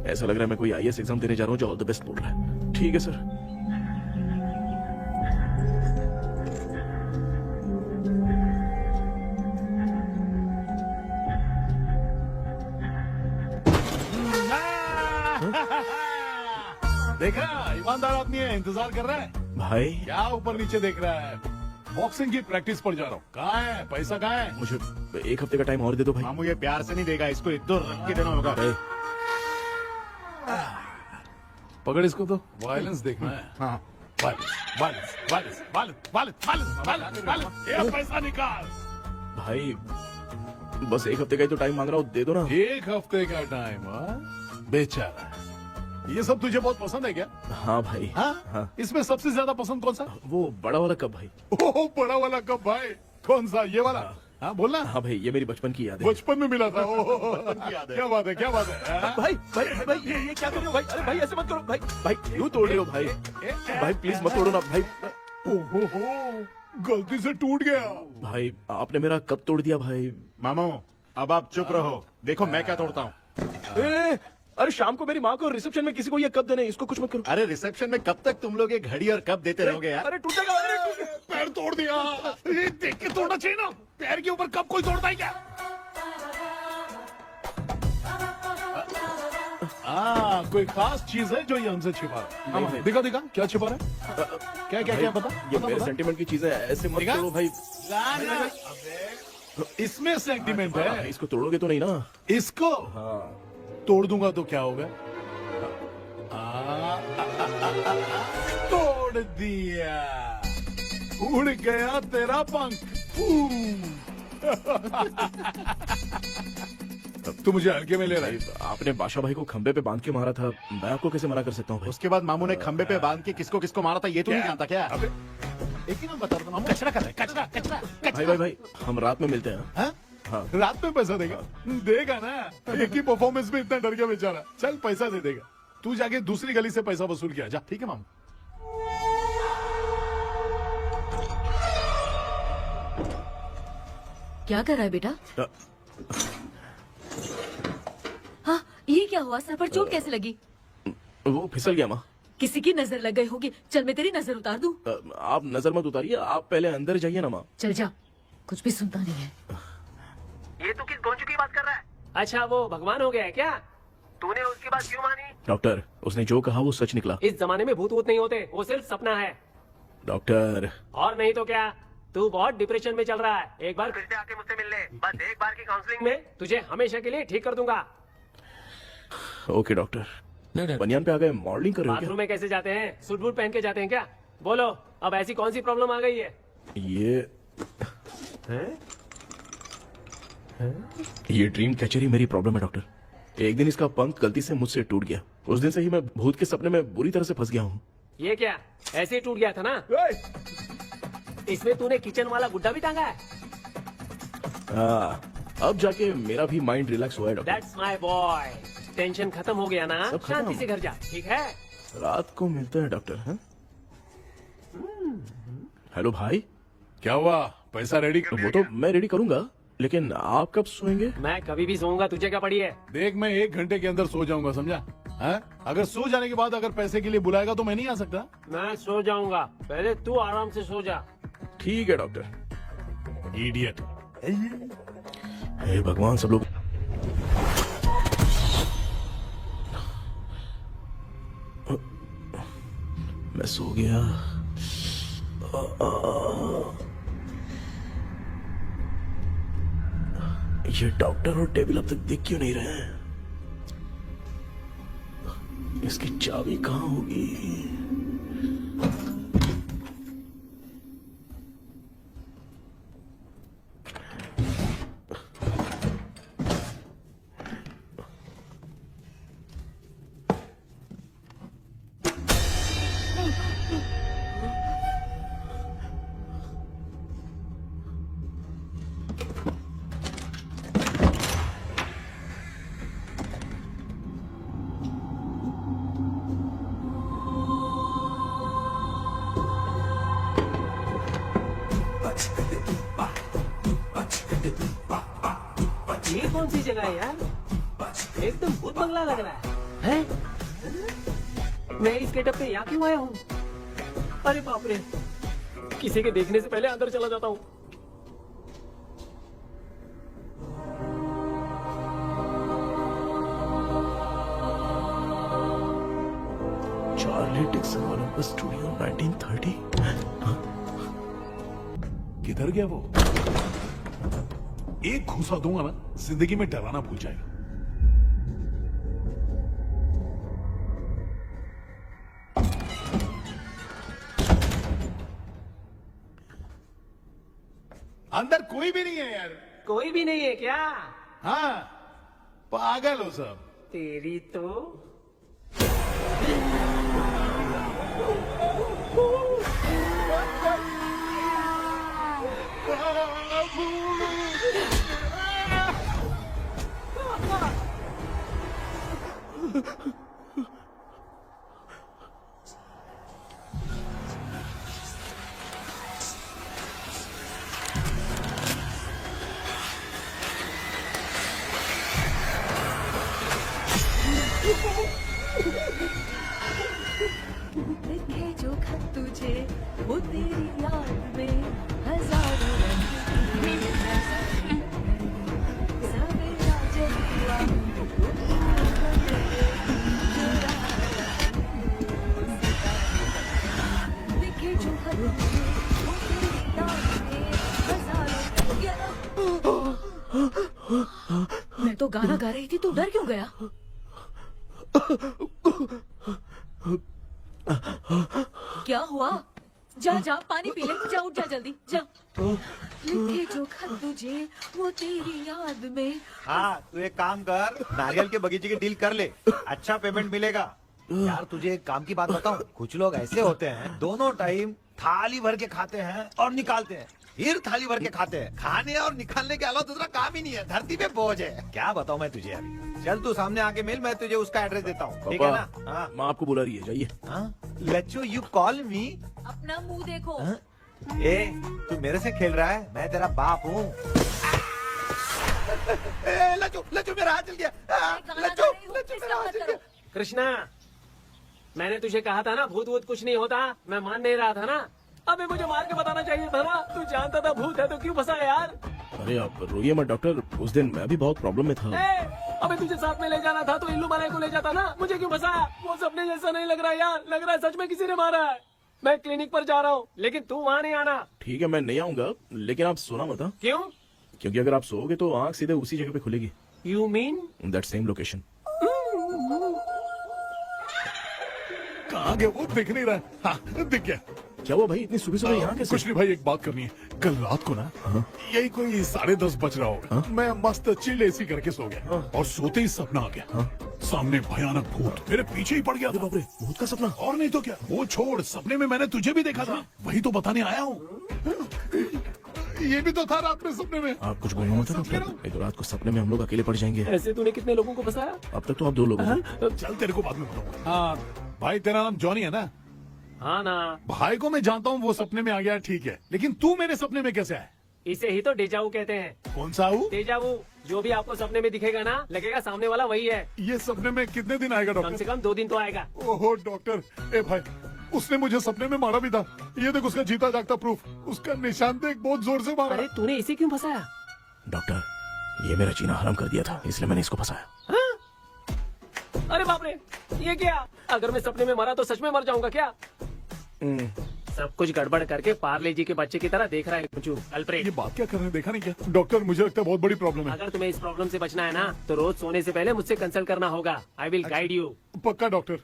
ऐसा लग रहा है मैं कोई आईएएस एग्जाम देने जा रहा हूँ जो ऑल द बेस्ट बोल रहा है। ठीक है सर। देखा, ईमानदार आदमी है, इंतजार कर रहा है। भाई क्या ऊपर नीचे देख रहा है? बॉक्सिंग की प्रैक्टिस पर जा रहा हूँ। कहाँ है पैसा, कहाँ है? मुझे एक हफ्ते का टाइम और दे दो भाई। मामू ये प्यार से नहीं देगा, इसको एक दो रख के देना होगा। पकड़ इसको, तो वायलेंस देखना है। हाँ, वायलेंस, ये पैसा निकाल। भाई बस एक हफ्ते का ही तो टाइम मांग रहा हूँ, दे दो ना। एक हफ्ते का टाइम? बेचारा, ये सब तुझे बहुत पसंद है क्या? हाँ भाई। हाँ? इसमें सबसे ज्यादा पसंद कौन सा? वो बड़ा वाला कप भाई। ओह, बड़ा वाला कप भाई? कौन सा, ये वाला? हाँ बोलना। हाँ भाई, ये मेरी बचपन की याद है। बचपन में मिला था। क्या बात है, क्या बात है। भाई भाई भाई ये क्या कर रहे हो भाई? अरे भाई ऐसे मत करो भाई। भाई क्यों तोड़ रहे हो भाई? भाई प्लीज मत तोड़ो ना भाई। ओहो, गलती से टूट गया। भाई आपने मेरा कप तोड़ दिया भाई। मामू अब आप चुप रहो, देखो मैं क्या तोड़ता हूँ। अरे शाम को मेरी माँ को रिसेप्शन में किसी को ये कप देने, इसको कुछ मत करो। अरे रिसेप्शन में कब तक तुम लोग ये घड़ी और कप देते रहोगे यार? अरे टूट जाएगा। पैर तोड़ दिया। ये देख के तोड़ना चाहिए ना, पैर के ऊपर कप कोई तोड़ता है क्या? कोई खास चीज है जो ये हमसे छिपा रहा है? दिखा दिखा, क्या छिपा रहा है? क्या क्या क्या? बता। ये मेरे सेंटिमेंट की चीजें ऐसे मत करो भाई। इसमें सेंटिमेंट है। इसको तोड़ोगे तो नहीं ना? इसको तोड़ दूंगा तो क्या होगा? तोड़ दिया। उड़ गया तेरा पंख। तू मुझे हल्के में ले रहा है। आपने बादशाह भाई को खंबे पे बांध के मारा था, मैं आपको कैसे मना कर सकता हूँ भाई? उसके बाद मामू ने खंबे पे बांध के किसको किसको मारा था ये तू नहीं जानता क्या? अबे एक ही नाम बता रहा था मामू। कचरा कर रहा है, कचरा कचरा भाई भाई भाई, हम रात में मिलते हैं। हाँ? हाँ। रात में पैसा देगा? देगा ना, एक ही परफॉर्मेंस में इतना डर गया बेचारा। चल पैसा दे देगा, तू जाके दूसरी गली से पैसा वसूल किया जा। ठीक है मामू। क्या कर रहा है बेटा? हाँ, ये क्या हुआ? सर पर चोट कैसे लगी? वो फिसल गया माँ। किसी की नजर लग गई होगी। चल मैं तेरी नजर उतार दूं। आप नजर मत उतारिए, आप पहले अंदर जाइए ना माँ। चल जा, कुछ भी सुनता नहीं है। ये तो किस गोंचू की बात कर रहा है? अच्छा वो भगवान हो गया है क्या? तूने उसकी बात क्यों मानी? डॉक्टर, उसने जो कहा वो सच निकला। इस जमाने में भूत वूत नहीं होते, वो सिर्फ सपना है। डॉक्टर, और नहीं तो क्या, तू बहुत डिप्रेशन में चल रहा है। एक बार फिर से आके मुझसे मिल ले, बस एक बार की काउंसलिंग में तुझे हमेशा के लिए ठीक कर दूंगा। Okay doctor. बनियान पे आ गए, मॉडलिंग कर रहे हो बाथरूम में कैसे जाते हैं? सूट बूट पहन के जाते हैं क्या? बोलो, अब ऐसी कौन सी प्रॉब्लम आ गई है? ये ड्रीम कैचर ही मेरी प्रॉब्लम है डॉक्टर। एक दिन इसका पंख गलती से मुझसे टूट गया। उस दिन से ही मैं भूत के सपने में बुरी तरह से फंस गया हूँ। ये क्या ऐसे ही टूट गया था ना? इसमें तूने किचन वाला गुड्डा भी टांगा है? अब जाके मेरा भी माइंड रिलैक्स हुआ है doctor. That's my boy. Tension खत्म हो गया ना? सब खत्म। शांति से घर जा, ठीक है? रात को मिलते हैं डॉक्टर। हाँ? हेलो भाई, क्या हुआ? पैसा रेडी कर? वो तो मैं रेडी करूंगा, लेकिन आप कब सोएंगे? मैं कभी भी सोऊंगा, तुझे क्या पड़ी है? देख, मैं 1 घंटे के अंदर सो जाऊंगा, समझा? हाँ? अगर सो जाने के बाद अगर पैसे के लिए बुलाएगा तो मैं नहीं आ सकता। मैं सो जाऊंगा, पहले तू आराम से सो जा। ठीक है डॉक्टर। इडियट। हे भगवान, सब लोग मैं सो गया। ये डॉक्टर और टेबल अब तक दिख क्यों नहीं रहे हैं? इसकी चाबी कहाँ होगी? ये कौन सी जगह है यार? एकदम भूत बंगला लग रहा है। मैं इस गेटअप पे यहाँ क्यों आया हूँ? अरे बाप रे, किसी के देखने से पहले अंदर चला जाता हूँ। Charlie Dixon Olympus studio 1930। किधर गया वो? एक घूसा दूंगा ना, जिंदगी में डराना भूल जाएगा। अंदर कोई भी नहीं है यार। कोई भी नहीं है क्या? हाँ, पागल हो सब। तेरी तो लिखे जो खत तुझे वो तेरी याद में हजारों रंग की सवेरा जब हुआ लिखे जो खत तुझे वो तेरी याद में हजारों मैं तो गाना गा रही थी, तू डर क्यों गया? क्या हुआ? जा जा पानी पी ले, जा उठ जा जल्दी जा। लिखे जो खत तुझे वो तेरी याद में। हाँ तू एक काम कर, नारियल के बगीचे की डील कर ले, अच्छा पेमेंट मिलेगा। यार तुझे एक काम की बात बताऊं, कुछ लोग ऐसे होते हैं दोनों टाइम थाली भर के खाते हैं और निकालते हैं, फिर थाली भर के खाते हैं। खाने और निकालने के अलावा दूसरा काम ही नहीं है, धरती पे बोझ है। क्या बताऊं मैं तुझे अभी। चल तू सामने आके मिल, मैं तुझे उसका एड्रेस देता हूँ, ठीक है ना। हाँ माँ आपको बुला रही है, जाइए। लच्चू यू कॉल मी। अपना मुंह देखो। ए तू मेरे से खेल रहा है, मैं तेरा बाप हूँ। लच्चू लच्चू मेरा हाथ जल गया। लच्चू लच्चू मेरा हाथ जल गया। कृष्णा, मैंने तुझे कहा था ना भूत वूत कुछ नहीं होता, मैं मान नहीं रहा था ना। अबे मुझे मार के बताना चाहिए था ना, तू जानता था भूत है तो क्यों फंसा यार। अरे आप रोइए मत डॉक्टर, उस दिन मैं भी बहुत प्रॉब्लम में था। अबे तुझे साथ में ले जाना था तो इल्लू मारे को ले जाता ना, मुझे क्यों फंसाया। वो सपने जैसा नहीं लग रहा यार, लग रहा है सच में किसी ने मारा है। मैं क्लिनिक पर जा रहा हूँ, लेकिन तू वहाँ नहीं आना। ठीक है मैं नहीं आऊंगा, लेकिन आप सोना मत। क्यों? क्योंकि अगर आप सोओगे तो आंख सीधे उसी जगह पे खुलेगी। You mean that same location. कहाँ गया वो, दिख नहीं रहा है। हाँ दिख गया। क्या हुआ भाई, इतनी सुबह सुबह यहाँ कैसे? कुछ नहीं भाई, एक बात करनी है। कल रात को ना यही कोई 10:30 बज रहा होगा, मैं मस्त चिल एसी करके सो गया और सोते ही सपना आ गया। सामने भयानक भूत मेरे पीछे ही पड़ गया। बाप रे, भूत का सपना? और नहीं तो क्या, वो छोड़, सपने में मैंने तुझे भी देखा था, वही तो बताने आया हूँ। ये भी तो था रात में सपने में। आप कुछ बोलो मत डॉक्टर, एक रात को सपने में हम लोग अकेले पड़ जाएंगे। ऐसे तूने कितने लोगों को फंसाया? अब तक तो आप 2 लोग हैं। चल तेरे को बाद में बताऊंगा। हाँ भाई, तेरा नाम जॉनी है ना? हाँ ना। भाई को मैं जानता हूँ, वो सपने में आ गया ठीक है, लेकिन तू मेरे सपने में कैसे आया? इसे ही तो डेजावू कहते हैं। कौन सा हूँ? डेजावू, जो भी आपको सपने में दिखेगा ना, लगेगा सामने वाला वही है। ये सपने में कितने दिन आएगा कम डॉक्टर? से कम 2 दिन तो आएगा। ओहो डॉक्टर, ए भाई उसने मुझे सपने में मारा भी था, ये देख उसका जीता जागता प्रूफ, उसका निशान देख, बहुत जोर से मारा। अरे तूने इसे क्यों फंसाया? डॉक्टर, ये मेरा जीना हराम कर दिया था, इसलिए मैंने इसको फंसाया। अरे बाप रे, ये क्या? अगर मैं सपने में मरा तो सच में मर जाऊंगा क्या? सब कुछ गड़बड़ करके पार्ले जी के बच्चे की तरह देख रहा है कुछ अल्फ्रेड। ये बात क्या कर रहे हैं, देखा नहीं क्या? डॉक्टर मुझे लगता है बहुत बड़ी प्रॉब्लम है। अगर तुम्हें इस प्रॉब्लम से बचना है ना, तो रोज सोने से पहले मुझसे कंसल्ट करना होगा। I will guide you. पक्का डॉक्टर,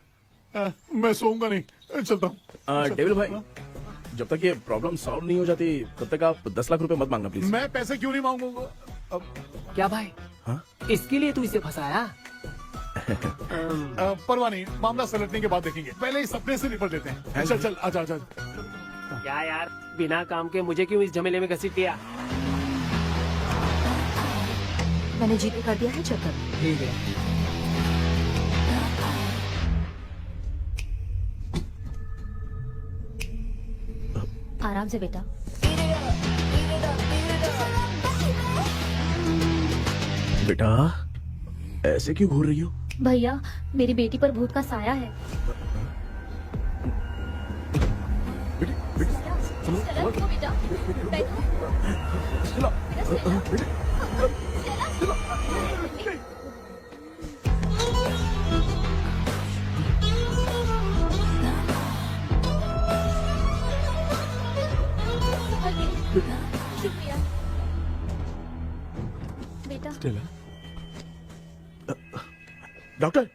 मैं सोऊंगा नहीं, चलता हूँ। डेविल भाई, जब तक ये प्रॉब्लम सॉल्व नहीं हो जाती तब तक आप 10 लाख रुपए मत मांगना प्लीज। मैं पैसे क्यों नहीं मांगूंगा? अब क्या भाई? हाँ? इसके लिए तू इसे फंसाया? परवाह नहीं, मामला सलटने के बाद देखेंगे, पहले इस सपने से निपट लेते हैं। चल चल, आजा आजा। क्या यार, बिना काम के मुझे क्यों इस झमेले में घसीट दिया? मैंने जीपे कर दिया है, चेक कर। ठीक है। आराम से बेटा। बेटा ऐसे क्यों घूर रही हो? भैया, मेरी बेटी पर भूत का साया है। चलो बेटा, शुक्रिया बेटा। डॉक्टर,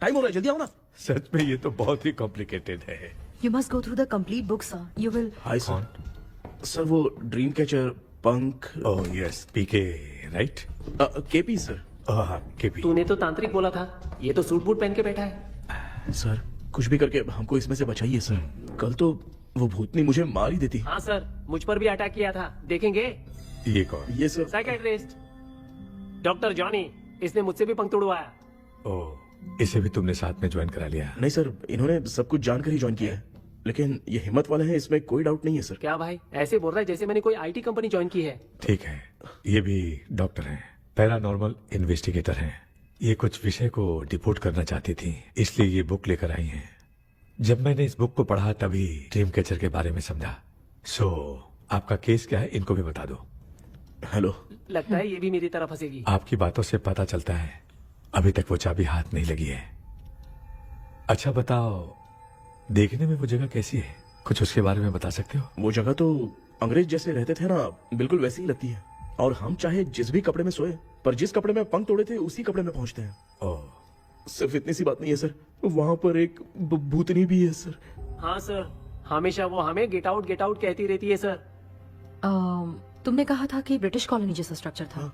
टाइम हो रहा है, जल्दी आओ ना। सच में ये तो बहुत ही कॉम्प्लिकेटेड है। You must go through the complete book, sir. You will. Hi sir. Sir वो ड्रीम कैचर, पंख। ओह यस, पीके राइट? KP sir. हाँ केपी। तूने तो तांत्रिक बोला था, ये तो सूट बूट पहन के बैठा है। सर कुछ भी करके हमको इसमें से बचाइए सर, कल तो वो भूतनी मुझे मार ही देती। हाँ सर, मुझ पर भी अटैक किया था, देखेंगे? ये कौन? ये सर साइकियाट्रिस्ट डॉक्टर जॉनी, इसने मुझसे भी पंख तोड़वाया। ओह, इसे भी तुमने साथ में ज्वाइन करा लिया? नहीं सर, इन्होंने सब कुछ जानकर ही ज्वाइन किया है, लेकिन ये हिम्मत वाले हैं, इसमें कोई डाउट नहीं है सर। क्या भाई, ऐसे बोल रहा है जैसे मैंने कोई आईटी कंपनी ज्वाइन की है। ठीक है, ये भी डॉक्टर हैं, पैरानॉर्मल इन्वेस्टिगेटर हैं। ये कुछ विषय को डिपोर्ट करना चाहती थी, इसलिए ये बुक लेकर आई हैं। जब मैंने इस बुक को पढ़ा तभी ड्रीम कैचर के बारे में समझा। सो आपका केस क्या है, इनको भी बता दो। हेलो। लगता है ये भी मेरी तरफ फंसेगी। आपकी बातों से पता चलता है अभी तक वो चाबी हाथ नहीं लगी है। अच्छा बताओ, देखने में वो जगह कैसी है, कुछ उसके बारे में बता सकते हो? वो जगह तो अंग्रेज जैसे रहते थे ना, बिल्कुल वैसी ही लगती है। और हम चाहे जिस भी कपड़े में सोए, पर जिस कपड़े में पंख तोड़े थे उसी कपड़े में पहुंचते हैं। ओह, सिर्फ इतनी सी बात नहीं है सर, वहाँ पर एक भूतनी भी है सर। हाँ सर, हमेशा वो हमें गेट आउट कहती रहती है सर। तुमने कहा था कि ब्रिटिश कॉलोनी जैसा स्ट्रक्चर था,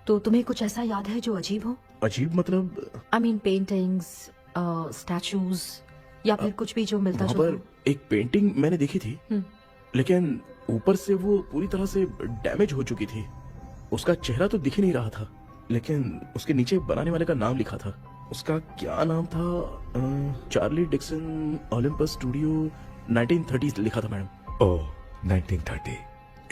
तो तुम्हें कुछ ऐसा याद है जो अजीब हो? अजीब मतलब? आई मीन पेंटिंग्स, स्टैचूज या फिर कुछ भी जो मिलता वहाँ जुलता पर एक पेंटिंग मैंने देखी थी, लेकिन ऊपर से वो पूरी तरह से डैमेज हो चुकी थी। उसका चेहरा तो दिख ही नहीं रहा था, लेकिन उसके नीचे बनाने वाले का नाम लिखा था। उसका क्या नाम था? चार्ली डिक्सन ओलंपस स्टूडियो 1930 लिखा था मैडम। ओह, 1930।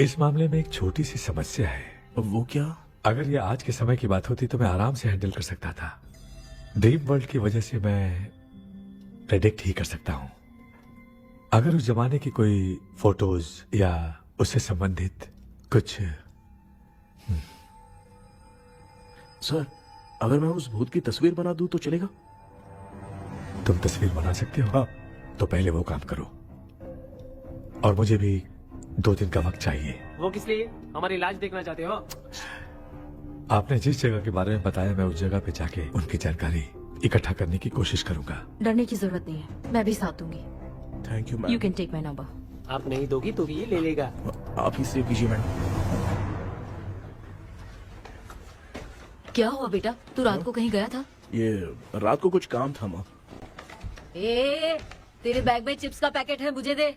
इस मामले में एक छोटी सी समस्या है। वो क्या? अगर ये आज के समय की बात होती तो मैं आराम से हैंडल कर सकता था। ड्रीम वर्ल्ड की वजह से मैं प्रेडिक्ट ही कर सकता हूँ। अगर उस जमाने की कोई फोटोज या उससे संबंधित कुछ। सर, अगर मैं उस भूत की तस्वीर बना दूं तो चलेगा? तुम तस्वीर बना सकते हो? हाँ। तो पहले वो काम करो, और मुझे भी 2 दिन का वक्त चाहिए। वो किस लिए? हमारी इलाज देखना चाहते हो? आपने जिस जगह के बारे में बताया, मैं उस जगह पे जाके उनकी जानकारी इकट्ठा करने की कोशिश करूंगा। डरने की जरूरत नहीं है, मैं भी साथ दूंगी। Thank you you ma'am. Can take my number. आप नहीं दोगी तो ये ले लेगा। आप ही सेव कीजिए मैडम। क्या हुआ बेटा, तू रात को कहीं गया था? ये रात को कुछ काम था माँ। ए, तेरे बैग में चिप्स का पैकेट है, मुझे दे।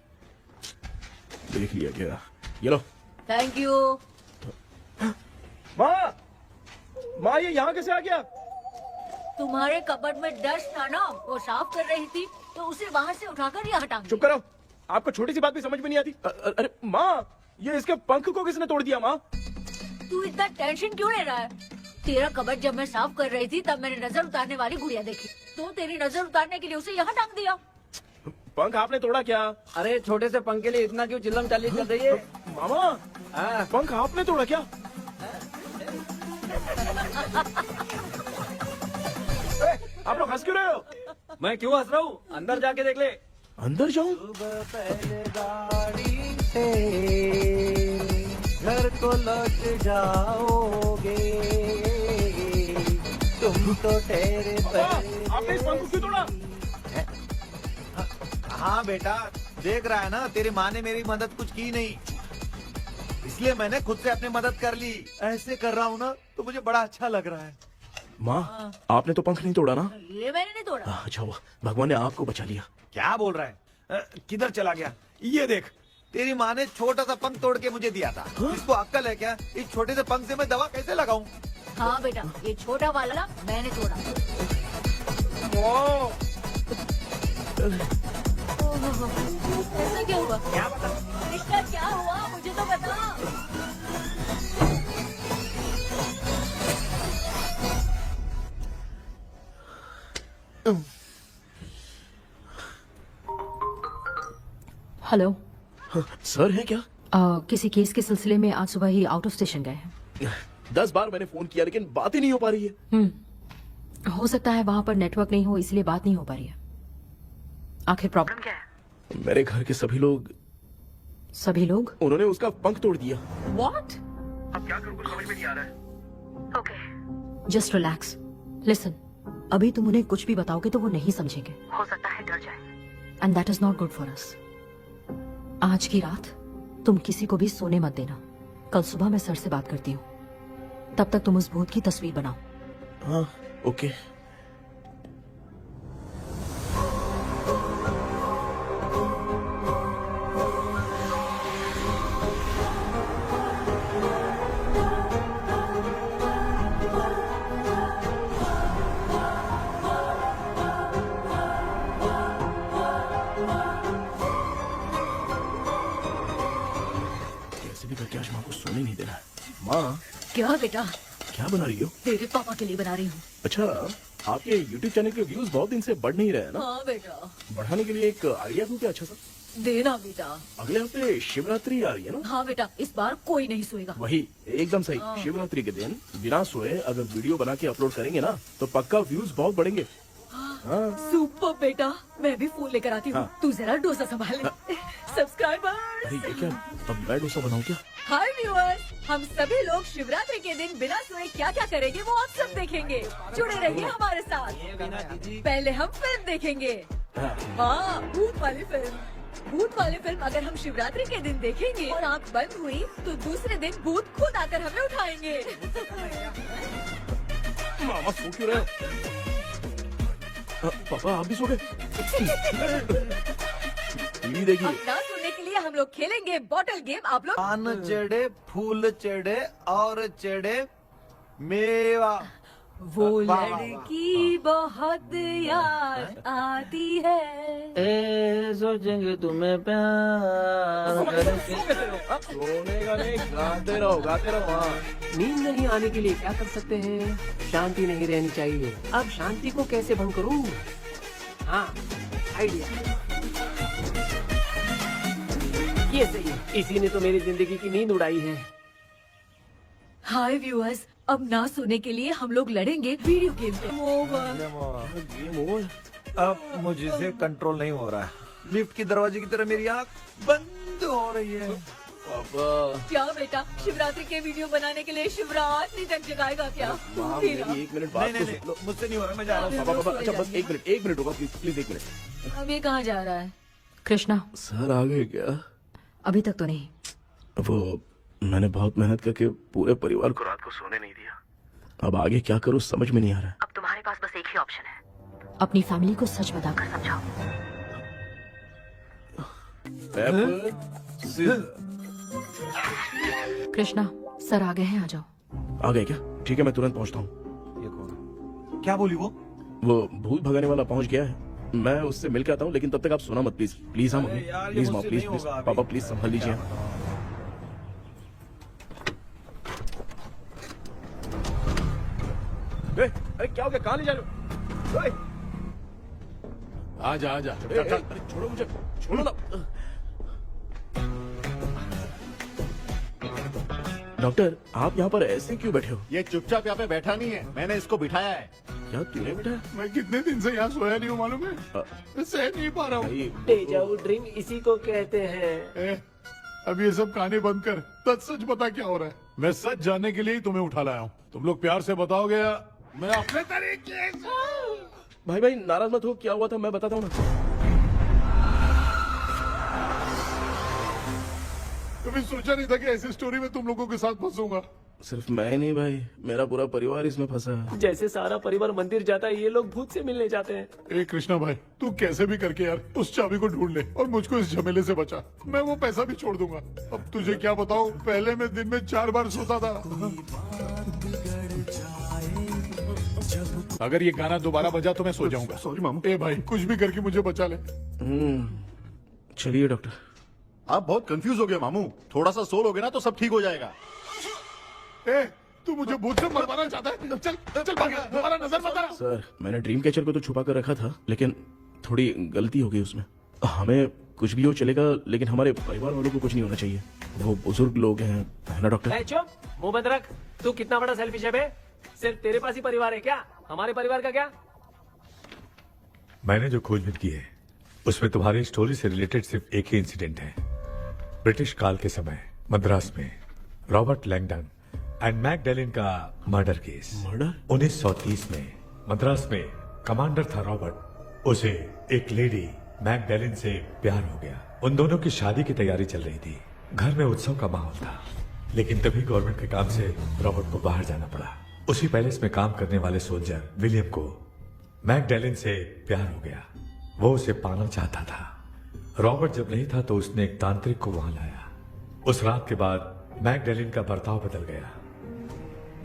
देख लिया क्या? ये लो। Thank you. माँ ये यहाँ कैसे आ गया? तुम्हारे कबर्ड में डस्ट था ना, वो साफ कर रही थी तो उसे वहाँ से उठाकर यहाँ टांग चुप करो, आपको छोटी सी बात भी समझ में नहीं आती। अरे माँ, ये इसके पंख को किसने तोड़ दिया माँ? तू इतना टेंशन क्यों ले रहा है? तेरा कबर्ड जब मैं साफ कर रही थी तब मैंने नजर उतारने वाली गुड़िया देखी, तो तेरी नजर उतारने के लिए उसे यहाँ टांग दिया। पंख आपने तोड़ा क्या? अरे छोटे से पंख के लिए इतना क्यों चिल्लम चाली कर रही है? मामा, पंख आपने तोड़ा क्या? आप लोग हंस क्यों रहे हो? मैं क्यों हंस रहा हूँ? अंदर जाके देख ले। अंदर जाऊं? घर को लौट जाओगे तुम तो ठहरे। आपने इस पंख को क्यों तोड़ा? हाँ बेटा, देख रहा है ना, तेरी माँ ने मेरी मदद कुछ की नहीं, इसलिए मैंने खुद से अपनी मदद कर ली। ऐसे कर रहा हूँ ना तो मुझे बड़ा अच्छा लग रहा है। माँ, आपने तो पंख नहीं तोड़ा ना? ये मैंने नहीं तोड़ा। अच्छा हुआ, भगवान ने आपको बचा लिया। क्या बोल रहा है? किधर चला गया? ये देख, तेरी माँ ने छोटा सा पंख तोड़ के मुझे दिया था। इसको अक्कल है क्या? इस छोटे से पंख से मैं दवा कैसे लगाऊं? हाँ बेटा, ये छोटा वाला मैंने तोड़ा। ऐसा क्या हुआ? क्या पता? रिश्ता क्या हुआ, मुझे तो बता। हेलो। सर है क्या? किसी केस के सिलसिले में आज सुबह ही आउट ऑफ स्टेशन गए हैं। 10 बार मैंने फोन किया लेकिन बात ही नहीं हो पा रही है। हो सकता है वहाँ पर नेटवर्क नहीं हो, इसलिए बात नहीं हो पा रही है। आखिर प्रॉब्लम क्या है? मेरे घर के सभी लोग उन्होंने उसका पंख तोड़ दिया। व्हाट? अब क्या करूं, कुछ समझ में नहीं आ रहा है। Okay, just relax. लिसन, अभी तुम उन्हें कुछ भी बताओगे तो वो नहीं समझेंगे, हो सकता है डर जाए। And that is not good for us. आज की रात तुम किसी को भी सोने मत देना। कल सुबह मैं सर से बात करती हूँ, तब तक तुम उस भूत की तस्वीर बनाओ। हाँ, ओके। कैसे भी करके आज माँ को सोने नहीं देना। माँ, क्या बेटा? क्या बना रही हो? तेरे पापा के लिए बना रही हूँ। अच्छा, आपके YouTube चैनल के व्यूज बहुत दिन से बढ़ नहीं रहे हैं ना? हाँ बेटा। बढ़ाने के लिए एक आइडिया दूं क्या अच्छा सा? देना बेटा। अगले हफ्ते शिवरात्रि आ रही है ना? हाँ बेटा, इस बार कोई नहीं सोएगा। वही, एकदम सही। शिवरात्रि के दिन बिना सोए अगर वीडियो बना के अपलोड करेंगे ना तो पक्का व्यूज बहुत बढ़ेंगे। हाँ। सुपर बेटा, मैं भी फोन लेकर आती हूँ। हाँ। तू जरा डोसा संभाल ले। सब्सक्राइबर। अरे ये क्या, अब मैं डोसा बनाऊं क्या? हाय व्यूअर्स, हम सभी लोग शिवरात्रि के दिन बिना सोए क्या क्या करेंगे वो आप सब देखेंगे। जुड़े रहिए हमारे साथ। पहले हम फिल्म देखेंगे। हाँ, भूत वाली फिल्म। भूत वाली फिल्म अगर हम शिवरात्रि के दिन देखेंगे और आँख बंद हुई तो दूसरे दिन भूत खुद आकर हमें उठाएंगे। मामा सो क्यों रहे हो? पापा आप भी सो गए? टीवी देखिए। अब ना सुनने के लिए हम लोग खेलेंगे बॉटल गेम। आप लोग पान चढ़े, फूल चढ़े और चढ़े मेवा। वो वाह, वाह, वाह। लड़की बहुत याद आती है। ए सोचेंगे तुम्हें प्यार करके। सोने का नहीं, गाते रहो हाँ। नींद नहीं आने के लिए क्या कर सकते हैं? शांति नहीं रहनी चाहिए। अब शांति को कैसे भंग करूं? हाँ, आइडिया। ये सही है। इसी ने तो मेरी जिंदगी की नींद उड़ाई है। हाय व्यूअर्स, अब ना सोने के लिए हम लोग लड़ेंगे वीडियो गेम पे। अब मुझसे कंट्रोल नहीं हो रहा है। लिफ्ट के दरवाजे की तरह मेरी आँख बंद हो रही है। पापा क्या बेटा, शिवरात्रि के वीडियो बनाने के लिए शिवरात्रि तक जगाएगा क्या? मेरा। एक मिनट बात नहीं, तो नहीं, सुन लो। मुझसे नहीं हो रहा, मैं जा रहा हूँ। पापा अच्छा बस एक मिनट होगा प्लीज एक मिनट। अब ये कहाँ जा रहा है? कृष्णा, सर आ गए क्या? अभी तक तो नहीं। वो मैंने बहुत मेहनत करके पूरे परिवार को रात को सोने नहीं दिया। अब आगे क्या करूँ समझ में नहीं आ रहा है। अब तुम्हारे पास बस एक ही ऑप्शन है। अपनी फैमिली को सच बताकर समझाओ। कृष्णा, सर आ गए हैं, आ जाओ। आ गए क्या? ठीक है मैं तुरंत पहुंचता हूँ। ये कौन? क्या बोली वो? वो भूत भगाने वाला पहुंच गया है, मैं उससे मिल के आता हूँ, लेकिन तब तक आप सोना मत प्लीज। हाँ मम्मी यार, ये प्लीज माँ मुझसे प्लीज नहीं प्लीज होगा अभी। पापा प्लीज संभाल लीजिए। अरे क्या हो गया? कहाँ ले जा रहे हो? आजा आजा। अरे छोड़ो मुझे, छोड़ो ना। डॉक्टर आप यहाँ पर ऐसे क्यों बैठे हो? ये चुपचाप यहाँ पे बैठा नहीं है, मैंने इसको बिठाया है। क्या तूने बैठा? मैं कितने दिन से यहाँ सोया नहीं हूँ मालूम है? मैं सह नहीं पा रहा हूँ। डेजाऊ ड्रीम इसी को कहते हैं। ए, अब ये सब कहानी बंद कर, सच बता क्या हो रहा है। मैं सच जानने के लिए ही तुम्हें उठा लाया हूँ। तुम लोग प्यार से बताओगे या मैं अपने तरीके से? भाई नाराज मत हो, क्या हुआ था मैं बताता हूँ ना। कभी सोचा नहीं था कि ऐसी स्टोरी में तुम लोगों के साथ फंसूंगा। सिर्फ मैं ही नहीं भाई, मेरा पूरा परिवार इसमें फंसा है। जैसे सारा परिवार मंदिर जाता है, ये लोग भूत से मिलने जाते हैं। ए कृष्णा भाई, तू कैसे भी करके यार उस चाबी को ढूंढ ले और मुझको इस झमेले से बचा। मैं वो पैसा भी छोड़ दूंगा। अब तुझे क्या बताऊं, पहले मैं दिन में 4 बार सोता था। अगर ये गाना दोबारा बजा तो मैं सो जाऊंगा। सॉरी मामू। ए भाई कुछ भी करके मुझे बचा ले। चलिए डॉक्टर। आप बहुत कंफ्यूज हो गए मामू, थोड़ा सा सो लोगे ना तो सब ठीक हो जाएगा। ए तू मुझे भूत से मरवाना चाहता है? चल चल भाग, दोबारा नजर मत आना। सर मैंने ड्रीम कैचर को तो छुपा कर रखा था, लेकिन थोड़ी गलती हो गई उसमें। हमें कुछ भी हो चलेगा, लेकिन हमारे परिवार वालों को कुछ नहीं होना चाहिए। वो बुजुर्ग लोग हैं, है ना डॉक्टर? चुप, मुंह बंद रख। तू कितना बड़ा सेल्फिश है बे? सिर्फ तेरे पास ही परिवार है क्या? हमारे परिवार का क्या? मैंने जो खोजबीन की है उसमें तुम्हारी स्टोरी से रिलेटेड सिर्फ एक ही इंसिडेंट है। ब्रिटिश काल के समय मद्रास में रॉबर्ट लैंगडन एंड मैकडेलिन का मर्डर केस। मर्डर? 1930 में मद्रास में कमांडर था रॉबर्ट, उसे एक लेडी मैकडेलिन से प्यार हो गया। उन दोनों की शादी की तैयारी चल रही थी, घर में उत्सव का माहौल था, लेकिन तभी गवर्नमेंट के काम से रॉबर्ट को बाहर जाना पड़ा। उसी पैलेस में काम करने वाले सोल्जर विलियम को मैकडेलिन से प्यार हो गया, वो उसे पाना चाहता था। रॉबर्ट जब नहीं था तो उसने एक तांत्रिक को वहां लाया। उस रात के बाद मैकडेलिन का बर्ताव बदल गया।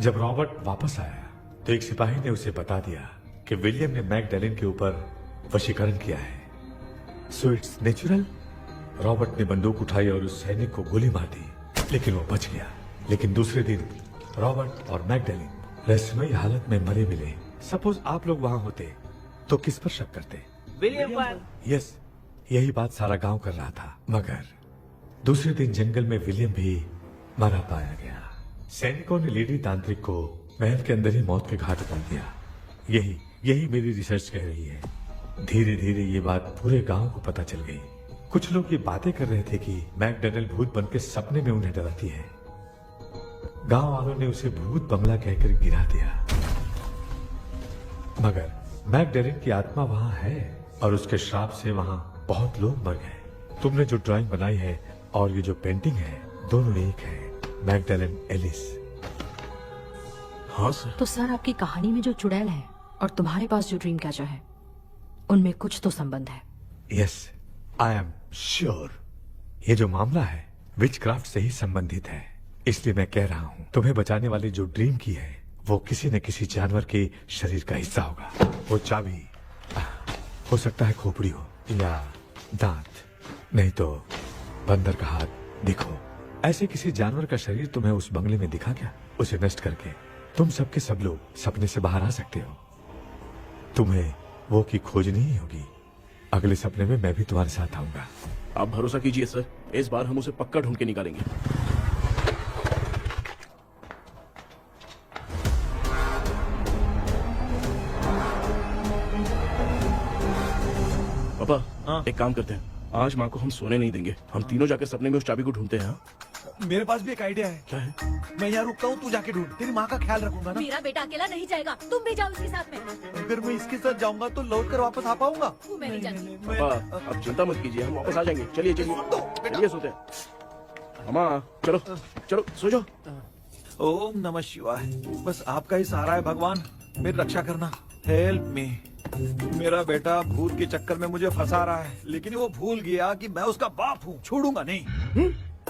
जब रॉबर्ट वापस आया तो एक सिपाही ने उसे बता दिया कि विलियम ने मैकडेलिन के ऊपर वशीकरण किया है। So it's natural. रॉबर्ट ने बंदूक उठाई और उस सैनिक को गोली मार दी, लेकिन वो बच गया। लेकिन दूसरे दिन रॉबर्ट और मैकडेलिन रहस्यमयी हालत में मरे मिले। सपोज आप लोग वहां होते तो किस पर शक करते? विलियम पर। यस, यही बात सारा गांव कर रहा था। मगर दूसरे दिन जंगल में विलियम भी मरा पाया गया। सैनिकों ने लेडी तांत्रिक को महल के अंदर ही मौत के घाट उतार दिया। यही मेरी रिसर्च कह रही है। धीरे धीरे ये बात पूरे गांव को पता चल गई। कुछ लोग ये बातें कर रहे थे कि मैकडर्नल भूत बनके सपने में उन्हें डराती है। गांव वालों ने उसे भूत बंगला कहकर गिरा दिया। मगर मैकडर्नल की आत्मा वहां है और उसके श्राप से वहां बहुत लोग मर गए। तुमने जो ड्राइंग बनाई है और ये जो पेंटिंग है, दोनों एक है। मैगडेलन एलिस। हाँ सर। तो सर आपकी कहानी में जो चुड़ैल है और तुम्हारे पास जो ड्रीम कैचर है, उनमें कुछ तो संबंध है। Yes, I am sure. ये जो मामला है विचक्राफ्ट से ही संबंधित है। इसलिए मैं कह रहा हूँ, तुम्हें बचाने वाली जो ड्रीम की है वो किसी न किसी जानवर के शरीर का हिस्सा होगा। वो चाबी हो सकता है खोपड़ी हो या दांत, नहीं तो बंदर का हाथ। देखो, ऐसे किसी जानवर का शरीर तुम्हें उस बंगले में दिखा क्या? उसे नष्ट करके तुम सबके सब लोग सपने से बाहर आ सकते हो। तुम्हें वो की खोजनी ही होगी। अगले सपने में मैं भी तुम्हारे साथ आऊंगा। आप भरोसा कीजिए सर, इस बार हम उसे पक्का ढूंढ के निकालेंगे। पापा, एक काम करते हैं, आज माँ को हम सोने नहीं देंगे। हम तीनों जाकर सपने में उस चाबी को ढूंढते हैं। मेरे पास भी एक आइडिया है। क्या है? मैं यहाँ रुकता हूँ, तू जाके ढूंढ। तेरी माँ का ख्याल रखूंगा ना। मेरा बेटा अकेला नहीं जाएगा, तुम भी जाओ उसके साथ में। अगर मैं इसके साथ जाऊंगा तो लौट कर वापस आ पाऊंगा? वो मैं नहीं जानती। पापा, अब चिंता मत कीजिए, हम वापस आ जाएंगे। चलिए चलिए चलिए, सोते हैं। मामा चलो चलो सो जाओ। ओम नमः शिवाय। बस आपका ही सहारा है भगवान, मेरी रक्षा करना। Help me. मेरा बेटा भूत के चक्कर में मुझे फंसा रहा है, लेकिन वो भूल गया कि मैं उसका बाप हूँ। छोड़ूंगा नहीं।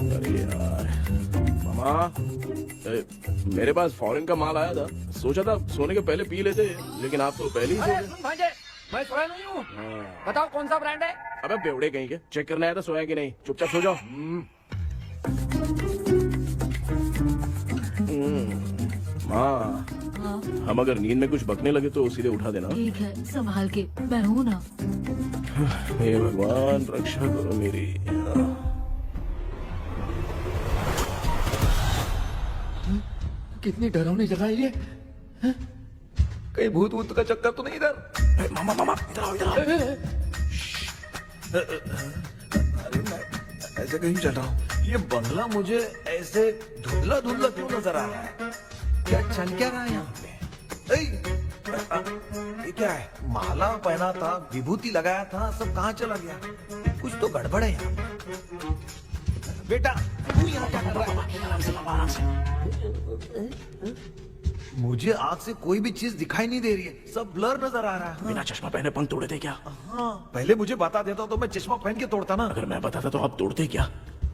अरे यार मामा, मेरे पास फॉरेन का माल आया था, सोचा था सोने के पहले पी लेते, लेकिन आप तो पहले ही सो अरे गए। सुन भांजे, मैं सोया नहीं हूँ। बताओ कौन सा ब्रांड है? अबे बेवड़े कहीं के, चेक करना आया था सोया कि नहीं। चुपचाप सो जाओ। माँ, हम अगर नींद में कुछ बकने लगे तो सीधे उठा देना। ठीक है, संभाल के, मैं हूँ ना। हे भगवान, रक्षा करो मेरी। कितनी डरावनी जगह है ये। हैं? कहीं भूत वूत का चक्कर तो नहीं इधर? मामा मामा, इधर आओ, इधर आओ। अरे मैं ऐसे कहीं चल रहा हूँ। ये बंगला मुझे ऐसे धुंधला धुंधला क्यों नजर आ रहा है? क्या चल क्या रहा है यहाँ पे? ये क्या है? माला पहना था, विभूति लगाया था, सब कहाँ चला गया? कुछ तो गड़बड़ है यहाँ पे। बेटा, तू यहाँ क्या कर रहा है? मुझे आग से कोई भी चीज दिखाई नहीं दे रही है, सब ब्लर नजर आ रहा है। बिना चश्मा पहने पंख तोड़े थे क्या? हाँ, पहले मुझे बता देता तो मैं चश्मा पहन के तोड़ता ना। अगर मैं बताता तो आप तोड़ते क्या?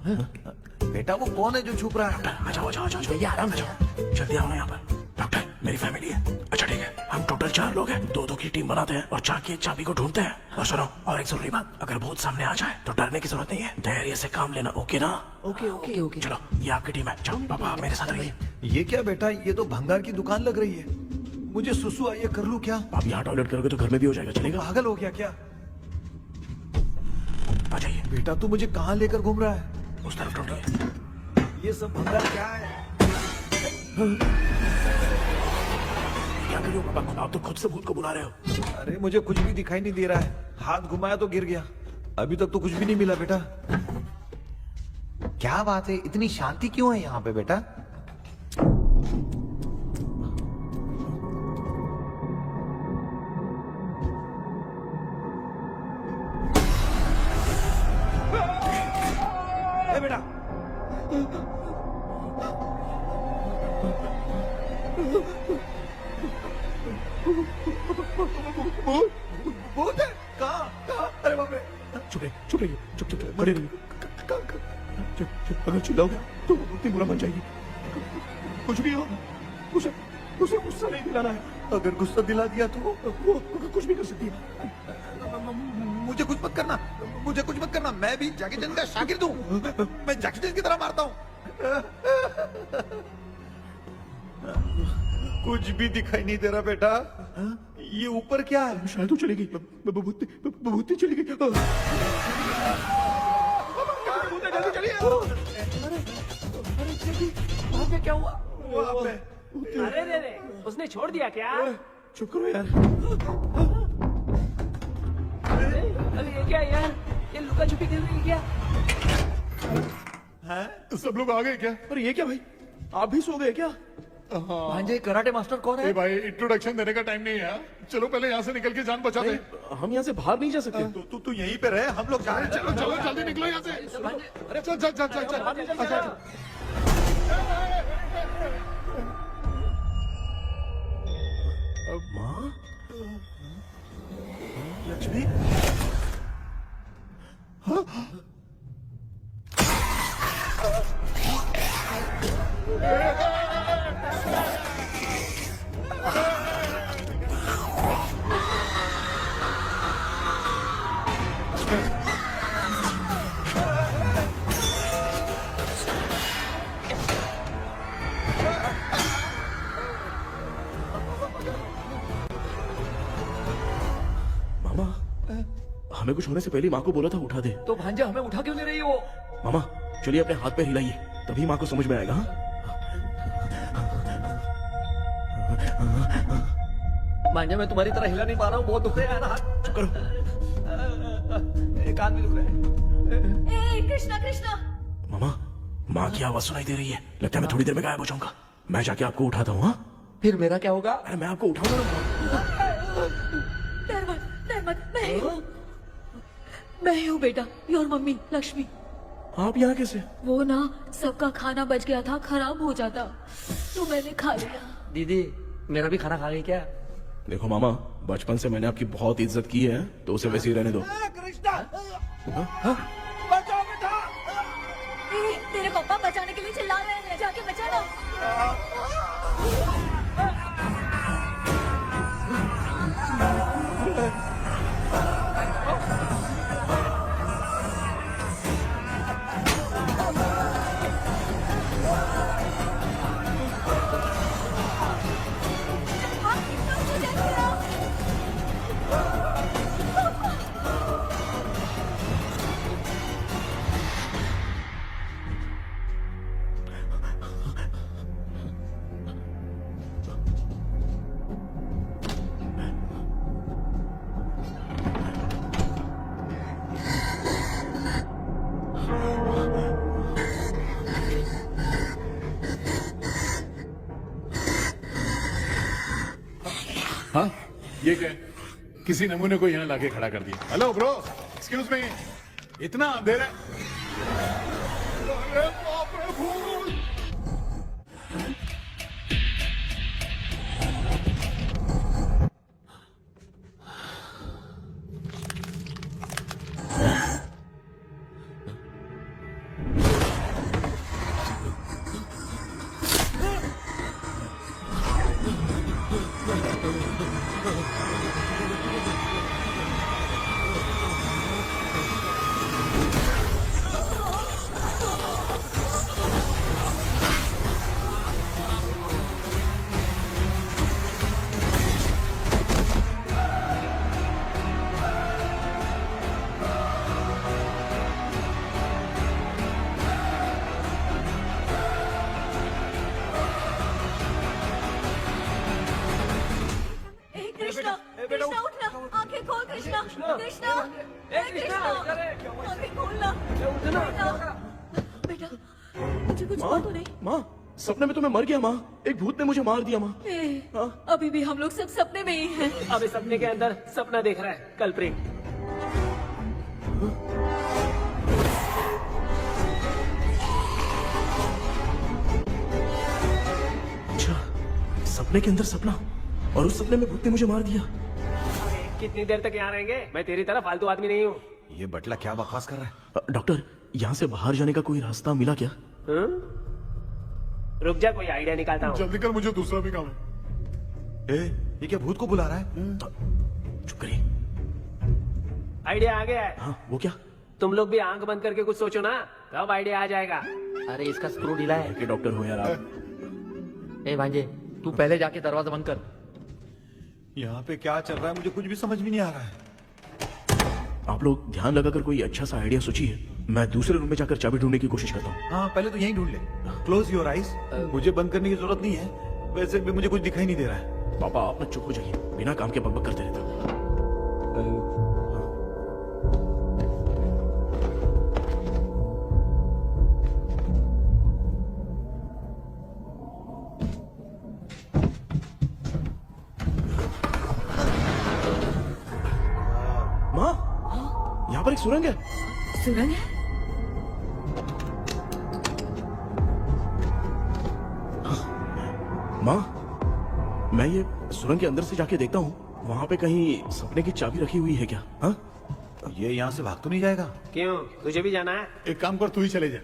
बेटा, वो कौन है जो छुप रहा है? आ जाओ, आ जाओ, आ जाओ, भैया आराम से जाओ। जल्दी आओ ना यहाँ पर। डॉक्टर, मेरी फैमिली है। अच्छा ठीक है, हम टोटल 4 लोग हैं। 2-2 की टीम बनाते हैं और जाके चाबी को ढूंढते हैं। और सुनो, और एक जरूरी बात, अगर भूत सामने आ जाए तो डरने की जरूरत नहीं है, धैर्य से काम लेना। ओके ना? Okay okay okay. चलो, ये आपकी टीम है। चलो पापा, आप मेरे साथ रहिए। ये क्या बेटा, ये तो भंगार की दुकान लग रही है। मुझे सुसु आई है, कर लूं क्या? आप यहाँ टॉयलेट करोगे तो घर में भी हो जाएगा, चलेगा? पागल हो गया क्या? आ जाइए। बेटा, तू मुझे कहाँ लेकर घूम रहा है? उस तरफ ढूंढिए। ये सब भंगार क्या है? क्या कर रहे हो पापा? आप तो खुद से भूत को बुला रहे हो। अरे मुझे कुछ भी दिखाई नहीं दे रहा है। हाथ घुमाया तो गिर गया। अभी तक तो कुछ भी नहीं मिला बेटा। क्या बात है, इतनी शांति क्यों है यहाँ पे बेटा? बेटा, भूत है? कहाँ? अरे बाप रे! चुप रहिए, चुप रहिए, चुप चुप चुप, खड़े रहिए। चुप चुप, अगर चिल्लाओगे तो इतनी बुरा बन जाएगी। कुछ भी हो, उसे गुस्सा नहीं दिलाना है। अगर गुस्सा दिला दिया तो वो कुछ भी कर सकती है। मुझे कुछ मत करना, मुझे कुछ मत करना। मैं भी जैकी चैन का शागिर्द हूँ। मैं जैकी चैन की तरह मारता हूँ। कुछ भी दिखाई नहीं दे रहा बेटा। ये ऊपर क्या है? शायद वो चली गई, भूत चली गई। जल्दी चलिए। वहाँ पे क्या हुआ? अरे रे रे, उसने छोड़ दिया क्या? चुप करो यार। अरे ये क्या यार? ये लुका छुपी खेल रही है क्या? सब लोग आ गए क्या? अरे ये क्या भाई, आप भी सो गए क्या? भांजे कराटे मास्टर कौन है? ए भाई इंट्रोडक्शन देने का टाइम नहीं है। चलो पहले यहाँ से निकल के जान बचा दे। हम यहाँ से बाहर नहीं जा सकते। तू यहीं पे रहे, हम लोग जा रहे हैं। चलो चलो जल्दी निकलो यहाँ से। अरे चल चल चल चल चल। अच्छा माँ, लक्ष्मी, मामा, हमें कुछ होने से पहले माँ को बोला था उठा दे। तो भांजे हमें उठा क्यों ले रही है वो? मामा चलिए अपने हाथ पैर हिलाइए, तभी माँ को समझ में आएगा। हाँ? भांजे मैं तुम्हारी तरह हिला नहीं पा रहा हूँ, बहुत दुख रहा है यार हाथ। चुप करो। एक हाथ भी दुख रहा है। ए कृष्णा कृष्णा, मामा, माँ की आवाज सुनाई दे रही है, लगता है मैं थोड़ी देर में गायब हो जाऊंगा। मैं जाके आपको उठाता हूँ। हाँ फिर मेरा क्या होगा? अरे मैं आपको उठाऊंगा। डर मत, मैं ही हूँ बेटा, योर मम्मी लक्ष्मी। आप यहाँ कैसे? वो ना सबका खाना बच गया था, खराब हो जाता तो मैंने खा लिया। दीदी मेरा भी खाना खा गई क्या? देखो मामा, बचपन से मैंने आपकी बहुत इज्जत की है, तो उसे वैसे ही रहने दो। तेरे पापा बचाने के लिए चिल्ला रहे हैं, जाके बचा लो। हाँ ये क्या है? किसी नमूने को यहाँ लाके खड़ा कर दिया। हेलो ब्रो, एक्सक्यूज मी, इतना अंधेरा है। अरे बाप रे भूत! कृष्णा कृष्णा उठना, आंखें खोल कृष्णा कृष्णा कृष्णा, आंखें खोलना बेटा, मुझे कुछ हुआ तो नहीं? माँ, सपने में तो मैं मर गया। माँ, एक भूत ने मुझे मार दिया। माँ अभी भी हम लोग सब सपने में ही हैं। अभी सपने के अंदर सपना देख रहा है कल्प्रिट। अच्छा, सपने के अंदर सपना, और उस सपने में भूत ने मुझे मार दिया। कितनी देर तक यहाँ रहेंगे? मैं तेरी तरह फालतू आदमी नहीं हूँ। ये बटला क्या बकवास कर रहा है? डॉक्टर, यहाँ से बाहर जाने का कोई रास्ता मिला क्या? रुक जा, कोई आइडिया निकालता हूँ। जल्दी कर, मुझे दूसरा भी काम है। ये क्या भूत को बुला रहा है? चुप करिए। आइडिया आ गया है। हाँ, वो क्या? तुम लोग भी आंख बंद करके कुछ सोचो ना, तब आइडिया आ जाएगा। अरे इसका स्क्रू ढीला है। कि डॉक्टर हो यार आप। ए भांजे, तू पहले जाके दरवाजा बंद कर। यहाँ पे क्या चल रहा है मुझे कुछ भी समझ में नहीं आ रहा है। आप लोग ध्यान लगाकर कोई अच्छा सा आइडिया सोचिए, मैं दूसरे रूम में जाकर चाबी ढूंढने की कोशिश करता हूँ। हाँ, पहले तो यहीं ढूंढ ले। Close your eyes. मुझे बंद करने की जरूरत नहीं है, वैसे भी मुझे कुछ दिखाई नहीं दे रहा है। पापा, आप ना चुप हो जाइए, बिना काम के बकबक करते रहते हो। एक सुरंग है। सुरंग है? माँ, मैं ये सुरंग के अंदर से जाके देखता हूँ, वहाँ पे कहीं सपने की चाबी रखी हुई है क्या? हाँ? ये यहाँ से भाग तो नहीं जाएगा? क्यों, तुझे भी जाना है? एक काम कर, तू ही चले जा।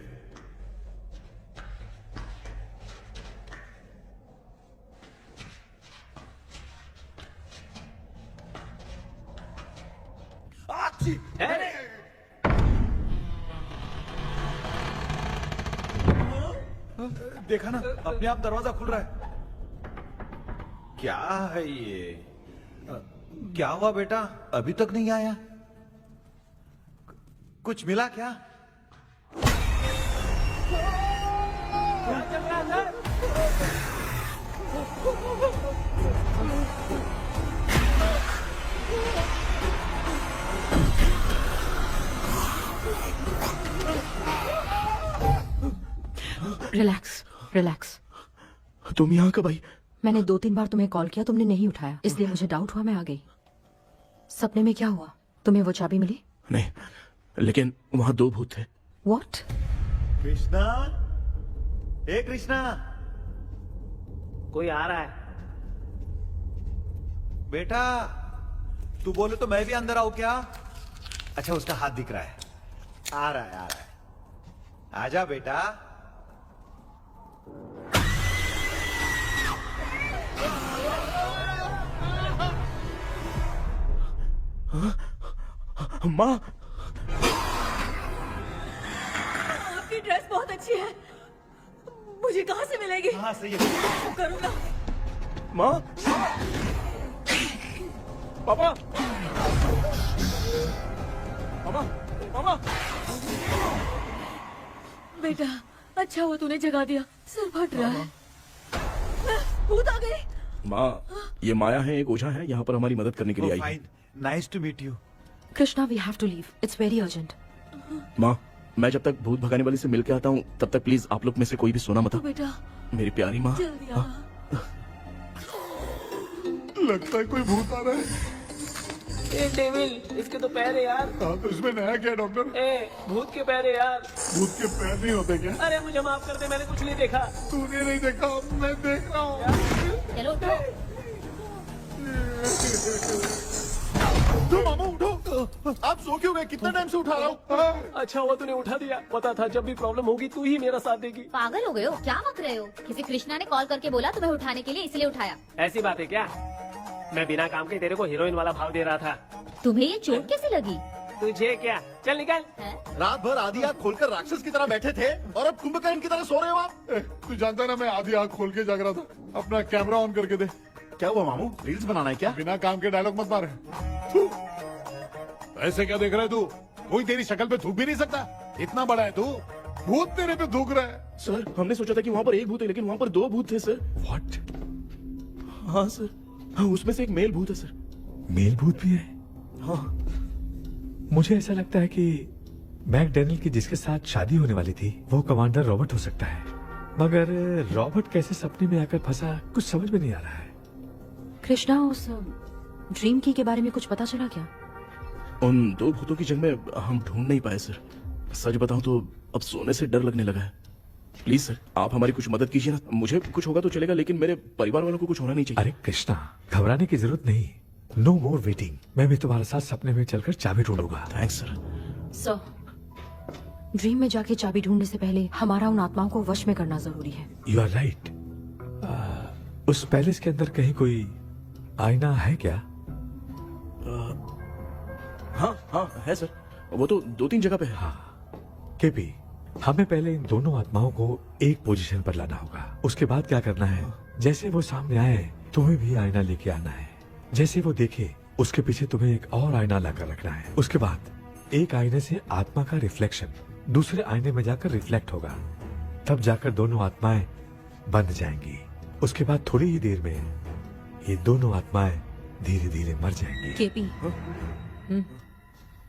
देखा ना, अपने आप दरवाजा खुल रहा है। क्या है ये? क्या हुआ बेटा, अभी तक नहीं आया? कुछ मिला क्या? Relax relax. तुम यहाँ कब आई? मैंने 2-3 बार तुम्हें कॉल किया, तुमने नहीं उठाया, इसलिए मुझे डाउट हुआ, मैं आ गई। सपने में क्या हुआ? तुम्हें वो चाबी मिली? नहीं, लेकिन वहाँ 2 भूत थे। व्हाट? कृष्णा, ए कृष्णा, कोई आ रहा है। बेटा तू बोले तो मैं भी अंदर आऊं क्या? अच्छा, उसका हाथ दिख रहा है, आ रहा है, आ रहा है। आजा बेटा। माँ, आपकी ड्रेस बहुत अच्छी है, मुझे कहाँ से मिलेगी? हाँ सही है। करूँगा। माँ, पापा, मामा, मामा। बेटा अच्छा हुआ तूने जगा दिया, सिर फट रहा है। भूत आ गई। माँ, ये माया है, एक ओझा है, यहाँ पर हमारी मदद करने के लिए आई है। Nice to meet you. Krishna, we have to leave, it's very urgent. माँ, मैं जब तक भूत भगाने वाली से मिल के आता हूँ, तब तक प्लीज आप लोग में से कोई भी सोना मत। बेटा मेरी प्यारी माँ। जल्दी आना। लगता है कोई भूत आ रहा है। ए डेविल, इसके तो पैर है यार। हाँ, तो इसमें नया क्या डॉक्टर? ए भूत के पैर है यार। भूत के पैर नहीं होते क्या? अरे मुझे माफ कर दे, मैंने कुछ नहीं देखा। तूने नहीं देखा, मैं देख रहा हूँ। चलो उठो। उठो मामा, उठो। आप सो क्यों गए? कितना टाइम से उठा रहा हूँ। अच्छा हुआ तूने उठा दिया, पता था जब भी प्रॉब्लम होगी तू ही मेरा साथ देगी। पागल हो गए हो क्या? बक रहे हो? किसी कृष्णा ने कॉल करके बोला तुम्हें उठाने के लिए, इसलिए उठाया। ऐसी बात है क्या? मैं बिना काम के तेरे को हीरोइन वाला भाव दे रहा था। तुम्हें ये चोट कैसे लगी? तुझे क्या, चल निकल। रात भर आधी आंख खोलकर राक्षस की तरह बैठे थे और अब कुंभकर्ण की तरह सो रहे हो आप। तू जानता ना, मैं आधी आंख खोल के जाग रहा था। अपना कैमरा ऑन करके दे। क्या हुआ मामू, रील्स बनाना है क्या? बिना काम के डायलॉग मत मार। ऐसे क्या देख रहा है तू? कोई तेरी शक्ल पे थूक भी नहीं सकता, इतना बड़ा है तू। भूत तेरे पे थूक रहा है। सर, हमने सोचा था कि वहाँ पर एक भूत है, लेकिन वहाँ पर 2 भूत थे सर। व्हाट? हाँ सर, हाँ, उसमें से एक मेल भूत है सर। मेल भूत भी है? हाँ। मुझे ऐसा लगता है कि मैकडैनियल की जिसके साथ शादी होने वाली थी वो कमांडर रॉबर्ट हो सकता है, मगर रॉबर्ट कैसे सपने में आकर फंसा, कुछ समझ में नहीं आ रहा है। कृष्णा, उस ड्रीम की के बारे में कुछ पता चला क्या? उन 2 भूतों की जंग में हम ढूंढ नहीं पाए सर। सच बताऊं तो अब सोने से डर लगने लगा है। प्लीज सर, आप हमारी कुछ मदद कीजिए ना। मुझे कुछ होगा तो चलेगा, लेकिन मेरे परिवार वालों को कुछ होना नहीं चाहिए। अरे कृष्णा, घबराने की जरूरत नहीं, नो मोर वेटिंग। मैं भी तुम्हारे साथ सपने में चलकर चाबी ढूंढूंगा। Thanks sir. सर, ड्रीम में जाके चाबी ढूंढने से पहले हमारा उन आत्माओं को वश में करना जरूरी है। You are right. उस पैलेस के अंदर कहीं कोई आईना है क्या? हाँ हाँ है सर, वो तो 2-3 जगह पे है। हाँ केपी, हमें पहले इन दोनों आत्माओं को एक पोजीशन पर लाना होगा। उसके बाद क्या करना है, जैसे वो सामने आए तुम्हें भी आईना लेके आना है। जैसे वो देखे उसके पीछे तुम्हें एक और आईना लाकर रखना है। उसके बाद एक आईने से आत्मा का रिफ्लेक्शन दूसरे आईने में जाकर रिफ्लेक्ट होगा, तब जाकर दोनों आत्माएं बंद जाएंगी। उसके बाद थोड़ी ही देर में ये दोनों आत्माएं धीरे धीरे मर जाएंगी। KP,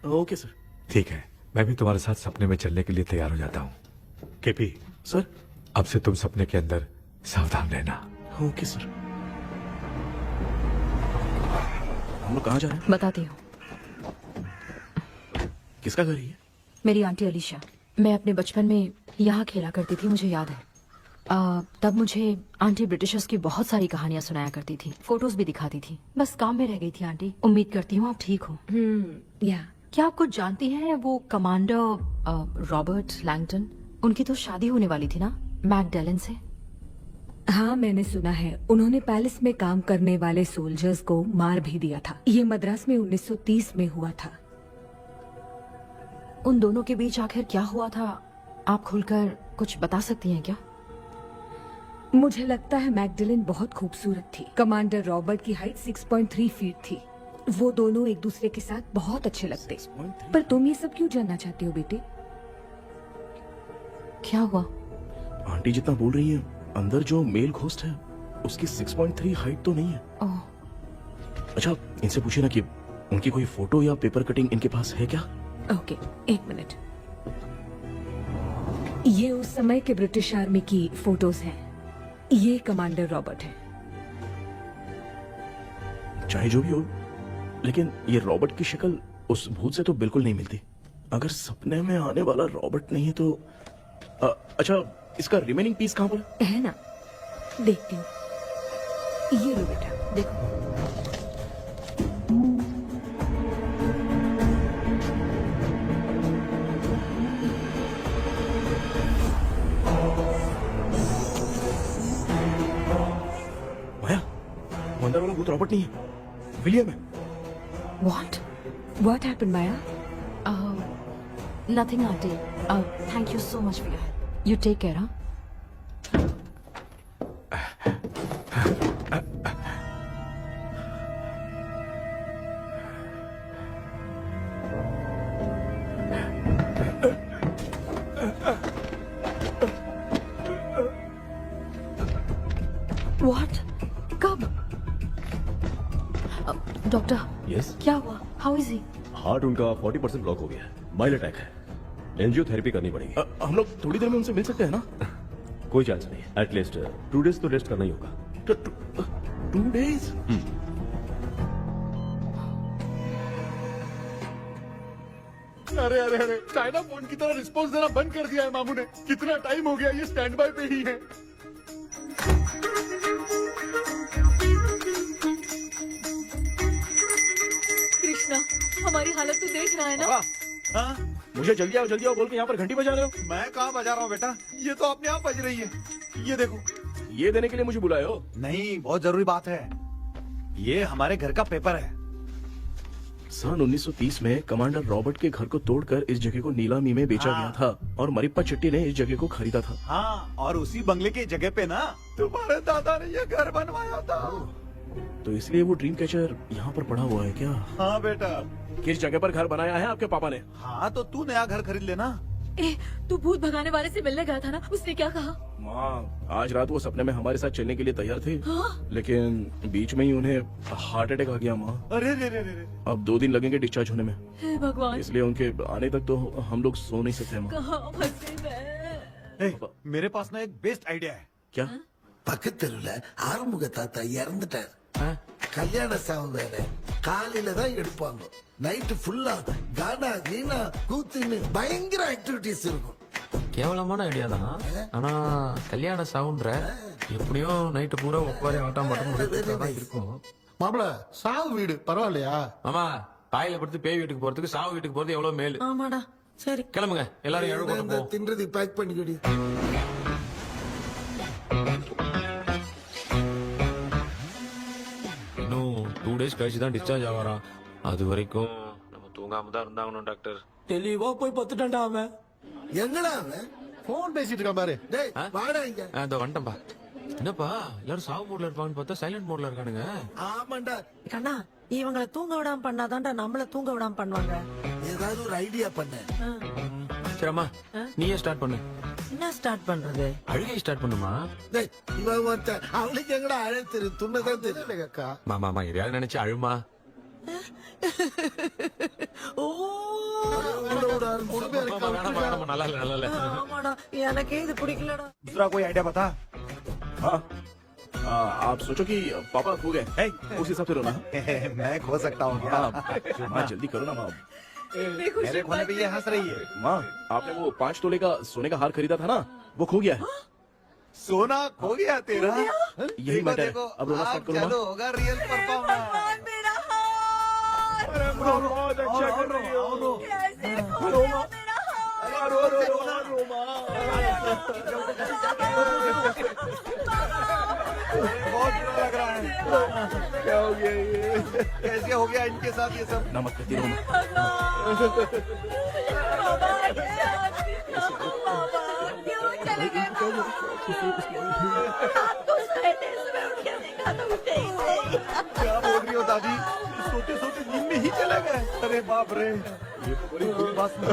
okay sir. ठीक है, मैं भी तुम्हारे साथ सपने में चलने के लिए तैयार हो जाता हूँ। केपी सर, अब से तुम सपने के अंदर सावधान रहना। Okay sir. हम लोग कहाँ जा रहे हैं? बताती हूँ। किसका घर है ये? मेरी आंटी अलीशा। मैं अपने बचपन में यहाँ खेला करती थी, मुझे याद है। तब मुझे आंटी ब्रिटिशर्स की बहुत सारी कहानियां सुनाया करती थी, फोटोज भी दिखाती थी। बस काम में रह गई थी आंटी। उम्मीद करती हूँ आप ठीक हो। या क्या आप कुछ जानती हैं वो कमांडर रॉबर्ट लैंगटन? उनकी तो शादी होने वाली थी ना मैकडैलन से। हाँ, मैंने सुना है उन्होंने पैलेस में काम करने वाले सोल्जर्स को मार भी दिया था। ये मद्रास में 1930 में हुआ था। उन दोनों के बीच आखिर क्या हुआ था, आप खुलकर कुछ बता सकती हैं क्या? मुझे लगता है मैकडैलन बहुत खूबसूरत थी। कमांडर रॉबर्ट की हाइट 6.3 फीट थी। वो दोनों एक दूसरे के साथ बहुत अच्छे लगते। पर तुम ये सब क्यों जानना चाहते हो बेटे? क्या हुआ? आंटी जितना बोल रही है, अंदर जो मेल घोस्ट है उसकी 6.3 हाइट तो नहीं है। ओह। अच्छा, इनसे पूछिए ना कि उनकी कोई फोटो या पेपर कटिंग इनके पास है क्या? ओके, एक मिनट। ये उस समय के ब्रिटिश आर्मी की फोटोज हैं। ये कमांडर रॉबर्ट है। चाहे जो भी हो, लेकिन ये रॉबर्ट की शक्ल उस भूत से तो बिल्कुल नहीं मिलती। अगर सपने में आने वाला रॉबर्ट नहीं है तो अच्छा, इसका रिमेनिंग पीस कहाँ पर है ना? देखती हूँ। ये लो बेटा, देखो। माया, वो अंदर वाला भूत रॉबर्ट नहीं है, विलियम है। What happened, Maya? Nothing, auntie. Thank you so much for your help. You take care, huh? What? कब? डॉक्टर, यस, क्या हुआ? How is he? हार्ट उनका 40% ब्लॉक हो गया है। माइल्ड अटैक है। एंजियोथेरेपी करनी पड़ेगी। हम लोग थोड़ी देर में उनसे मिल सकते हैं ना? कोई चांस नहीं। एटलीस्ट 2 डेज तो रेस्ट करना ही होगा। 2 days? अरे अरे अरे, चाइना फोन की तरह रिस्पॉन्स देना बंद कर दिया है मामू ने। कितना टाइम हो गया, ये स्टैंड बाय पे ही है। कृष्णा, हमारी हालत तो देख रहा है ना। हाँ? मुझे जल्दी आओ बोल के यहाँ पर घंटी बजा रहे हो। मैं कहाँ बजा रहा हूँ बेटा, ये तो अपने आप बज रही है। ये देखो। ये देने के लिए मुझे बुलाए हो? नहीं, बहुत जरूरी बात है। ये हमारे घर का पेपर है। सन 1930 में कमांडर रॉबर्ट के घर को तोड़कर इस जगह को नीलामी में बेचा गया था और मरिप्पा चिट्टी ने इस जगह को खरीदा था। हाँ, और उसी बंगले की जगह पे ना तुम्हारे दादा ने ये घर बनवाया था। तो इसलिए वो ड्रीम कैचर यहाँ पर पड़ा हुआ है क्या? हाँ बेटा। किस जगह पर घर बनाया है आपके पापा ने? हाँ, तो तू नया घर खरीद लेना। तू भूत भगाने वाले से मिलने गया था ना, उसने क्या कहा? माँ, आज रात वो सपने में हमारे साथ चलने के लिए तैयार थे। हाँ? लेकिन बीच में ही उन्हें हार्ट अटैक आ गया माँ। अरे रे रे रे। अब 2 दिन लगेंगे डिस्चार्ज होने में। हे भगवान, इसलिए उनके आने तक तो हम लोग सो नहीं सकते माँ। कहाँ फंसे मैं? मेरे पास ना एक बेस्ट आइडिया है। क्या? பக்கத்தெருவுல ஆறுமுக தாத்தா இறந்துட்டார். கல்யாண சாவு வேற. காலையில தான் எடுப்பாங்க. நைட்டு ஃபுல்லா கானா கீனா கூத்துன்னு பயங்கர ஆக்டிவிட்டிஸ் இருக்கும். கேவலமான ஐடியா தான். ஆனா கல்யாண சாவுன்ற எப்படியும் நைட்டு பூரா உட்காரி ஆட்டம் பாட்டம் இருக்கும். மாப்பிள, சாவு வீடு பரவாயில்லையா? மாமா, பாயில படுத்து பேய் வீட்டுக்கு போறதுக்கு சாவு வீட்டுக்கு போறது எவ்வளவு மேல். ஆமாடா, சரி கிளம்புங்க, எல்லாரும் எழு இந்த தின்றதை பேக் பண்ணிக்கடி. இன்னும் 2 days கழிச்சு தான் டிஸ்சார்ஜ் ஆவாராம். அது வரைக்கும் நம்ம தூங்காம தான் இருந்தாகணும் டாக்டர். தெளிவா போய் பத்துட்டான்டா அவன். எங்கடா அவன்? போன் பேசிட்டு இருக்கான் பாரு. டேய், வாடா இங்க. இதோ வந்துட்டேன்பா. என்னப்பா எல்லாரும் சாவு மோட்ல இருப்பாங்கன்னு பார்த்தா சைலண்ட் மோட்ல இருக்கானுங்க. ஆமாண்டா. கண்ணா, இவங்களை தூங்க விடாம பண்ணாதான்டா நம்மள தூங்க விடாம பண்ணுவாங்க. ஏதாவது ஒரு ஐடியா பண்ண. சரிம்மா, நீயே ஸ்டார்ட் பண்ணு. என்ன ஸ்டார்ட் பண்றது? அழுகை ஸ்டார்ட் பண்ணுமா? டேய், இவன் ஒருத்தன். அவளுக்கு எங்கடா அழ தெரியும்? துண்ணதான் தெரியல அக்கா. மாமா எதையாவது நினைச்சு அழுமா. ஓ, நல்லா இல்ல. ஆமாடா, எனக்கே இது பிடிக்கலடா. दूसरा कोई आइडिया बता। हाँ, आप सोचो कि पापा खो गए, उस हिसाब से रोना। मैं खो सकता हूँ क्या? माँ, जल्दी करो ना माँ। मेरे खोने पे ये हंस रही है। माँ, आपने वो 5 तोले का सोने का हार खरीदा था ना, वो खो गया है। सोना खो गया तेरा? यही मैटर है। देखो, अब रोना स्टार्ट करो चालू माँ। होगा रियल परफॉर्मेंस। मेरा हाथ बहुत अच्छा कर रही हो। कैसे खो गया मेरा हाथ? बहुत बुरा लग रहा है। क्या हो गया ये? कैसे हो गया इनके साथ ये सब? नमक करती रहो माँ। क्यों चले गए रात को सोए थे, सुबह उठ के देखा तो उठे ही नहीं। क्या बोल रही हो दादी? सोते सोते नींद में ही चले गए? अरे बाप रे, ये तो बड़ी बुरी बात सुना।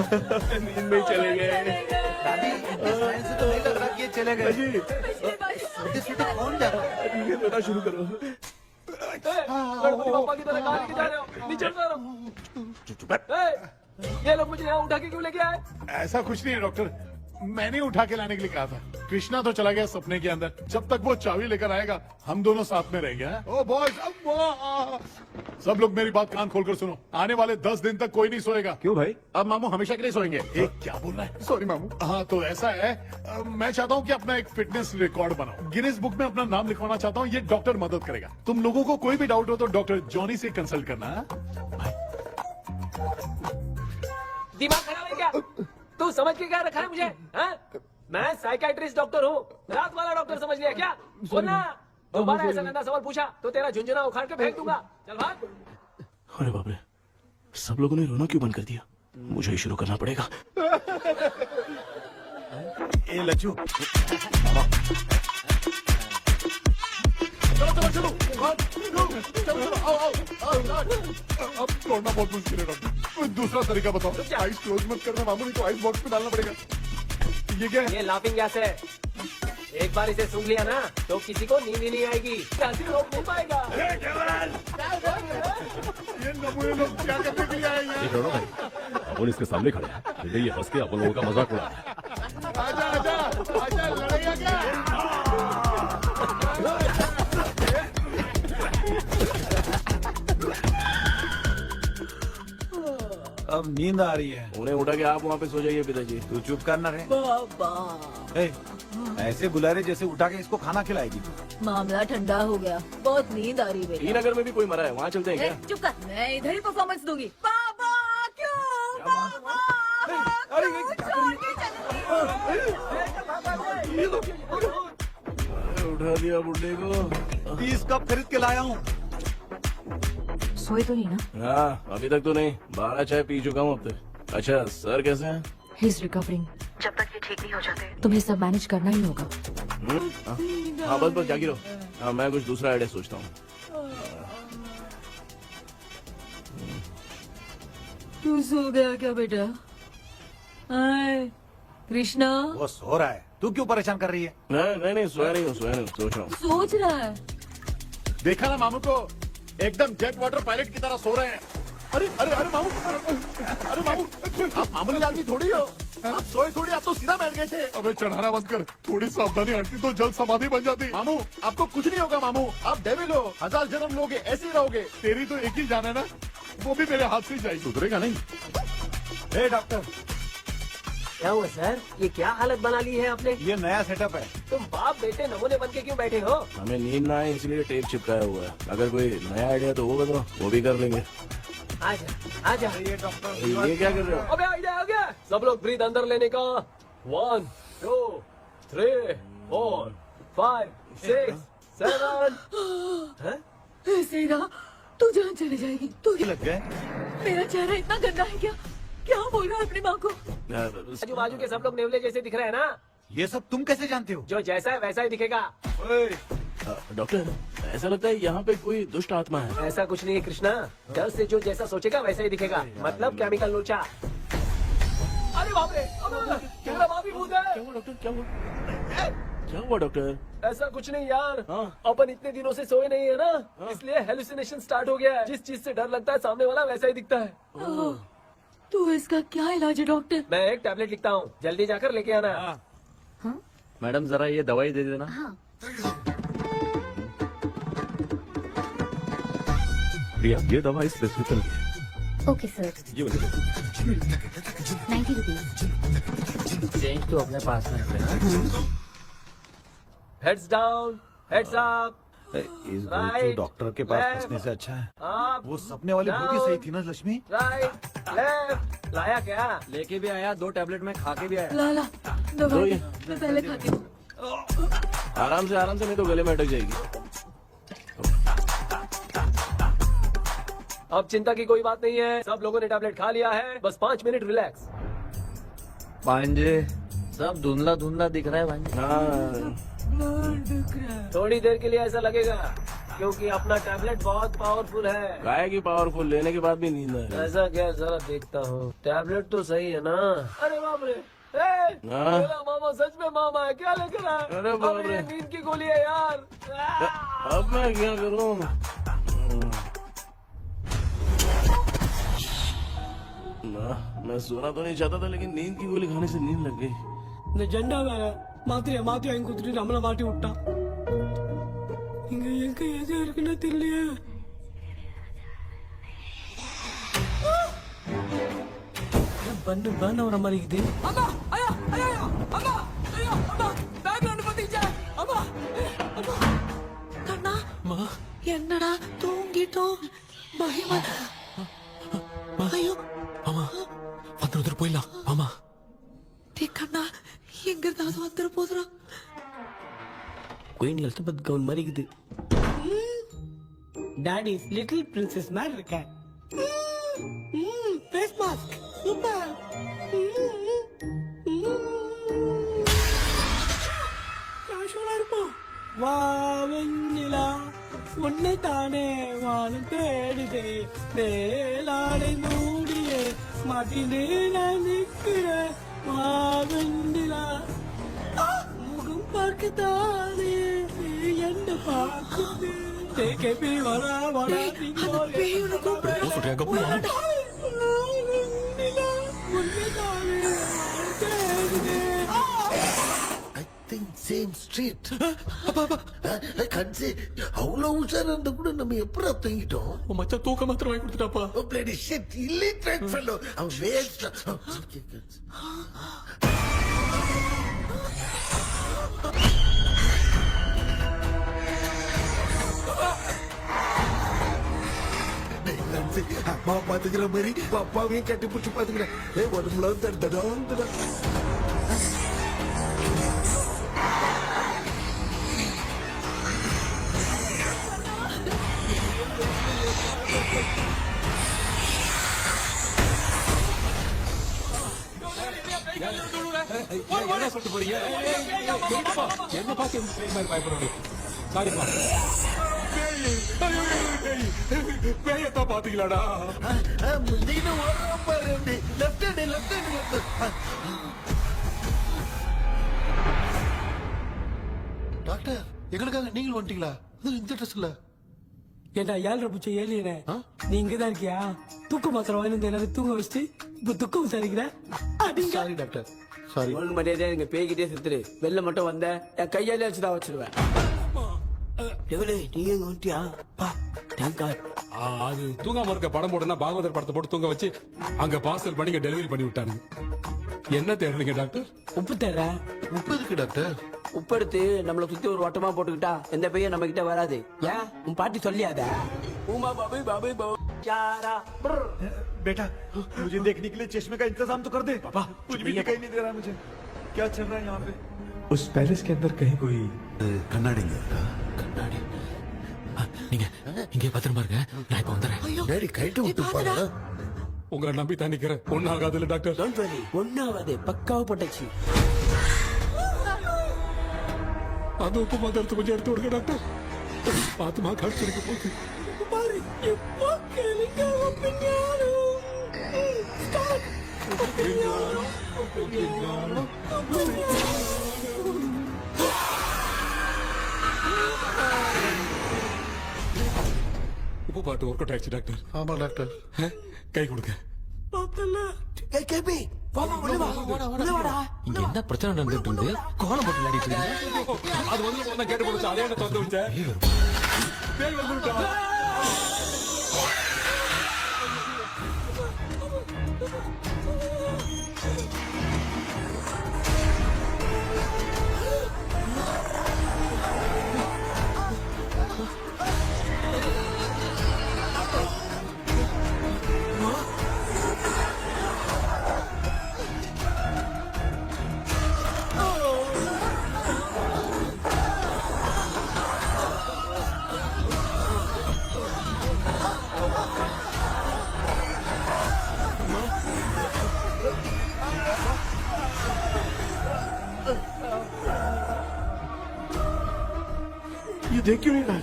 नींद में ही चले गए। दादी, इतने साइंस से तो नहीं लग रहा कि ये चले गए। सोते सोते कौन जा रहा है? ये रोना शुरू करो। गणपति पापा की तरह कहाँ लेके जा रहे हो? नीचे उतारो। ये लोग मुझे यहाँ उठा के क्यों लेके आए? ऐसा कुछ नहीं है डॉक्टर, मैंने उठा के लाने के लिए कहा था। कृष्णा तो चला गया सपने के अंदर, जब तक वो चाबी लेकर आएगा हम दोनों साथ में रहेंगे। ओ बॉयज, सब लोग मेरी बात कान खोलकर सुनो, आने वाले 10 दिन तक कोई नहीं सोएगा। क्यों भाई? अब मामू हमेशा के लिए सोएंगे। क्या बोल रहा है? सॉरी मामू। हाँ तो ऐसा है, मैं चाहता हूँ कि अपना एक फिटनेस रिकॉर्ड बनाओ, गिनीज बुक में अपना नाम लिखवाना चाहता हूँ। ये डॉक्टर मदद करेगा। तुम लोगों को कोई भी डाउट हो तो डॉक्टर जॉनी से कंसल्ट करना। दिमाग खराब है क्या? तू समझ के क्या रखा है मुझे? हाँ? मैं साइकाइट्रिस्ट डॉक्टर हूँ, रात वाला डॉक्टर समझ लिया क्या? सुनना, दोबारा ऐसा गंदा सवाल पूछा तो तेरा झुंझुना उखाड़ के फेंक दूंगा। चल भाग। अरे बाप रे, सब लोगों ने रोना क्यों बंद कर दिया? मुझे ही शुरू करना पड़ेगा। ए लज्जू, अब तोड़ना बहुत मुश्किल है डॉक्टर, दूसरा तरीका बताओ। आइस क्लोज मत करना मामू, नहीं तो आइस बॉक्स में डालना पड़ेगा। ये क्या है? ये लाफिंग गैस है, एक बार इसे सूंघ लिया ना तो किसी को नींद ही नहीं आएगी, हंसी रोक नहीं पाएगा। ये नमूने लोग क्या करने के लिए आए हैं? देख रहे हो ना भाई, अपन इसके सामने खड़े हैं, फिर ये हंस के अपन लोगों का मजाक उड़ा रहा है। आजा आजा आजा, लड़ाइया क्या? अब नींद आ रही है। उन्हें उठा के आप वहाँ पे सो जाइए पिताजी। तू चुप करना रे। ए, ऐसे बुला रहे जैसे उठा के इसको खाना खिलाएगी। मामला ठंडा हो गया, बहुत नींद आ रही है। टी नगर में भी कोई मरा है, वहाँ चलते हैं क्या? चुप कर, मैं इधर ही परफॉर्मेंस दूंगी। पापा क्यों? पापा उठा दिया बुड्ढे को। 30 कप खरीद के लाया हूँ। सोए तो नहीं ना? हाँ, अभी तक तो नहीं, 12 चाय पी चुका हूँ अब तक। अच्छा, सर कैसे हैं? He is recovering. जब तक ये ठीक नहीं हो जाते तुम्हें सब मैनेज करना ही होगा। हाँ बस जागी रहो। हाँ, मैं कुछ दूसरा आइडिया सोचता हूँ। तू सो गया क्या बेटा? कृष्णा वो सो रहा है, तू क्यों परेशान कर रही है? नहीं सोया नहीं हूँ, सोच रहा हूँ। सोच रहा है। देखा ना मामू को, एकदम जेट वाटर पायलट की तरह सो रहे हैं। अरे अरे अरे मामू, अरे मामू, आप मामूली आदमी थोड़ी हो, आप सोए थोड़ी, आप तो सीधा बैठ गए थे। अबे चढ़ाना बंद कर, थोड़ी सावधानी हटती तो जल्द समाधि बन जाती। मामू आपको कुछ नहीं होगा मामू, आप डेविल हो, 1000 जन्म लोगे, ऐसे ही रहोगे। तेरी तो एक ही जान है ना, वो भी मेरे हाथ से ही जाएगी। सुधरेगा नहीं। ए डॉक्टर, क्या हुआ सर? ये क्या हालत बना ली है आपने? ये नया सेटअप है। तुम बाप बेटे नमूने बन के क्यों बैठे हो? हमें नींद ना आए इसलिए टेप चिपकाया हुआ है। अगर कोई नया आइडिया तो वो बताओ, वो भी कर लेंगे। आजा आजा। ये डॉक्टर, ये क्या कर रहे हो? अबे आइडिया आ गया। सब लोग ब्रीथ अंदर लेने का। 1 2 3 4 5 6 7। ऐसे ही रहा तू जहाँ चले जाएगी। तू लग गए। मेरा चेहरा इतना गंदा है क्या? क्या बोल रहा है अपनी माँ को? आजू बाजू के सब लोग नेवले जैसे दिख रहे हैं ना? ये सब तुम कैसे जानते हो? जो जैसा है वैसा ही दिखेगा। डॉक्टर, ऐसा लगता है यहाँ पे कोई दुष्ट आत्मा है। ऐसा कुछ नहीं है कृष्णा, डर से जो जैसा सोचेगा वैसा ही दिखेगा, मतलब केमिकल लोचा। अरे बाप रे, मेरा बाप ही भूत है। क्या हुआ डॉक्टर, क्या हुआ? क्या हुआ डॉक्टर? ऐसा कुछ नहीं यार, हाँ। अपन इतने दिनों से सोए नहीं है ना, इसलिए हेलुसिनेशन स्टार्ट हो गया है। जिस चीज से डर लगता है सामने वाला वैसा ही दिखता है। तो इसका क्या इलाज है डॉक्टर? मैं एक टैबलेट लिखता हूँ, जल्दी जाकर लेके आना। मैडम जरा ये दवाई दे देना। प्रिया, ये दवा इस प्रिस्क्रिप्शन की है। ओके सर, ये वाली 90 रुपीज। चेंज तो अपने पास में रखना। Heads down, heads up. इस गोचू डॉक्टर के पास फंसने से अच्छा है वो सपने वाली भूखी सही थी ना लक्ष्मी। Right, left. लाया क्या? लेके भी आया, 2 टैबलेट में खा के भी आया। लाला दवाई मैं पहले खाती हूँ। आराम से नहीं तो गले में अटक जाएगी। अब चिंता की कोई बात नहीं है, सब लोगों ने टैबलेट खा लिया है, बस 5 मिनट रिलैक्स। भांजे सब धुंधला धुंधला दिख रहा है भांजे। थोड़ी देर के लिए ऐसा लगेगा क्योंकि अपना टैबलेट बहुत पावरफुल है। गाय की पावरफुल लेने के बाद भी नींद है। ऐसा क्या, जरा देखता हूँ। टैबलेट तो सही है ना? अरे बाप रे, मेरा मामा सच में मामा है, क्या लेकर आया? अरे बाप रे, नींद की गोली है यार। अब मैं क्या करूँ? मैं सोना तो नहीं चाहता था लेकिन नींद की गोली खाने से नींद लग गई। நிஜண்டா வேற மாத்திரையா மாத்தி வாங்கி கொடுத்துட்டு நம்மள மாட்டி விட்டான். இங்க எங்க எது இருக்குன்னு தெரியலையே. பண்ண வர மாதிரி இருக்குது. அம்மா ஐயா ஐயா அம்மா ஐயா அம்மா பேக்ரவுண்ட் பத்திச்சா அம்மா அம்மா கண்ணா அம்மா என்னடா தூங்கிட்டோம் பயமா ஐயோ அம்மா வந்து போயிடலாம் அம்மா. கண்ணா எங்க ஏதாவது வந்துட போதுரா. குயின் எலிசபெத் கவுன் மாதிரி இருக்குது. டாடி லிட்டில் பிரின்சஸ் மாதிரி இருக்கேன். Face mask super. கேஷுவலா இருப்போம். வா வெண்ணிலா உன்னை தானே வானம் தேடுதே வேளாடை மூடியே மாட்டினே நான் நிற்கிறேன். வெண்ணிலா முகம் பார்க்கத்தானே என்ன பார்க்குது தேக்கி வரா வரா சேம் ஸ்ட்ரீட் கன்சி அவ்வளவு உஷாரா இருந்தா கூட நம்ம எப்படா தூங்கிட்டோம்? மச்சான் தூக்க மாத்திரம் வாங்கி கொடுத்துட்டாப்பா. பிளடி ஷிட் இல்லிட்ரேட் ஃபெல்லோ அவன் வேஸ்ட். அம்மா பாத்துக்கிற மாதிரி அப்பாவையும் கட்டி பிடிச்சி பாத்துக்கிறேன். உடம்புல தடா என்ன சொல்லிட்டு போறீங்க? என்ன பார்த்து பயப்படுறீங்க? சாரிப்பா. பேயத்தான் பாத்தீங்களாடா? டாக்டர் எங்களுக்காக நீங்கள் வந்துட்டீங்களா? இந்த ட்ரெஸ்ல ஏண்டா 7:30 பூச்சி ஏலியனே, நீ இங்கதான் இருக்கியா? தூக்க மாத்திரம் வாங்கி எல்லாரும் தூங்க வச்சுட்டு இப்ப துக்கம் விசாரிக்கிற. Sorry doctor, sorry. ஒழுங்கு மரியாதையா நீங்க பேய்கிட்டே செத்துரு. வெளில மட்டும் வந்த என் கையாலே வச்சுதான் வச்சிருவேன். எவ்வளவு நீ எங்க வந்துட்டியா? அது தூங்காம இருக்க படம் போடுனா பாகவதர் படத்தை போட்டு தூங்க வச்சு அங்க பார்சல் பண்ணி டெலிவரி பண்ணி விட்டானுங்க. என்ன தேடுறீங்க டாக்டர்? உப்பு தேட. உப்பு இருக்கு டாக்டர். உப்பு எடுத்து நம்மள சுத்தி ஒரு வட்டமா போட்டுக்கிட்டா எந்த பையன் நம்ம கிட்ட வராது. ஏன் உன் பாட்டி சொல்லியாத? உமா பாபு பாபு பாபு चारा बेटा मुझे देखने के लिए चश्मे का इंतजाम तो कर दे। पापा कुछ भी दिखाई नहीं दे रहा मुझे, क्या चल रहा है यहाँ पे? उस पैलेस के अंदर कहीं कोई கண்ணாடி கண்ணாடி நீங்க இங்கே பத்திரமா இருங்க, நான் இப்ப வந்துடுறேன். டேடி கைட்டு விட்டு பாரு. உங்களை நம்பி தான் நிக்கிறேன். ஒன்னும் ஆகாதுல்ல டாக்டர்? டோன்ட் வரி, ஒன்னாவது பக்காவ போட்டாச்சு. அந்த உப்பு மாத்திரத்தை கொஞ்சம் எடுத்து விடுங்க டாக்டர். பாத்துமா காசு எடுக்க போகுது. உப்பு பாட்டு ஒர்க் அவுட் ஆயிடுச்சு டாக்டர். ஆமா டாக்டர். கை கொடுங்க. இங்க என்ன பிரச்சனை நடந்துட்டு இருந்து கோலம் போட்டு விளையாடிட்டு இருக்கீங்க? அது வந்து கேட்டு போச்சு. அதே என்ன திறந்து வச்சேன். பேய் வந்துட்டா. ये देख क्यों नहीं रहा है?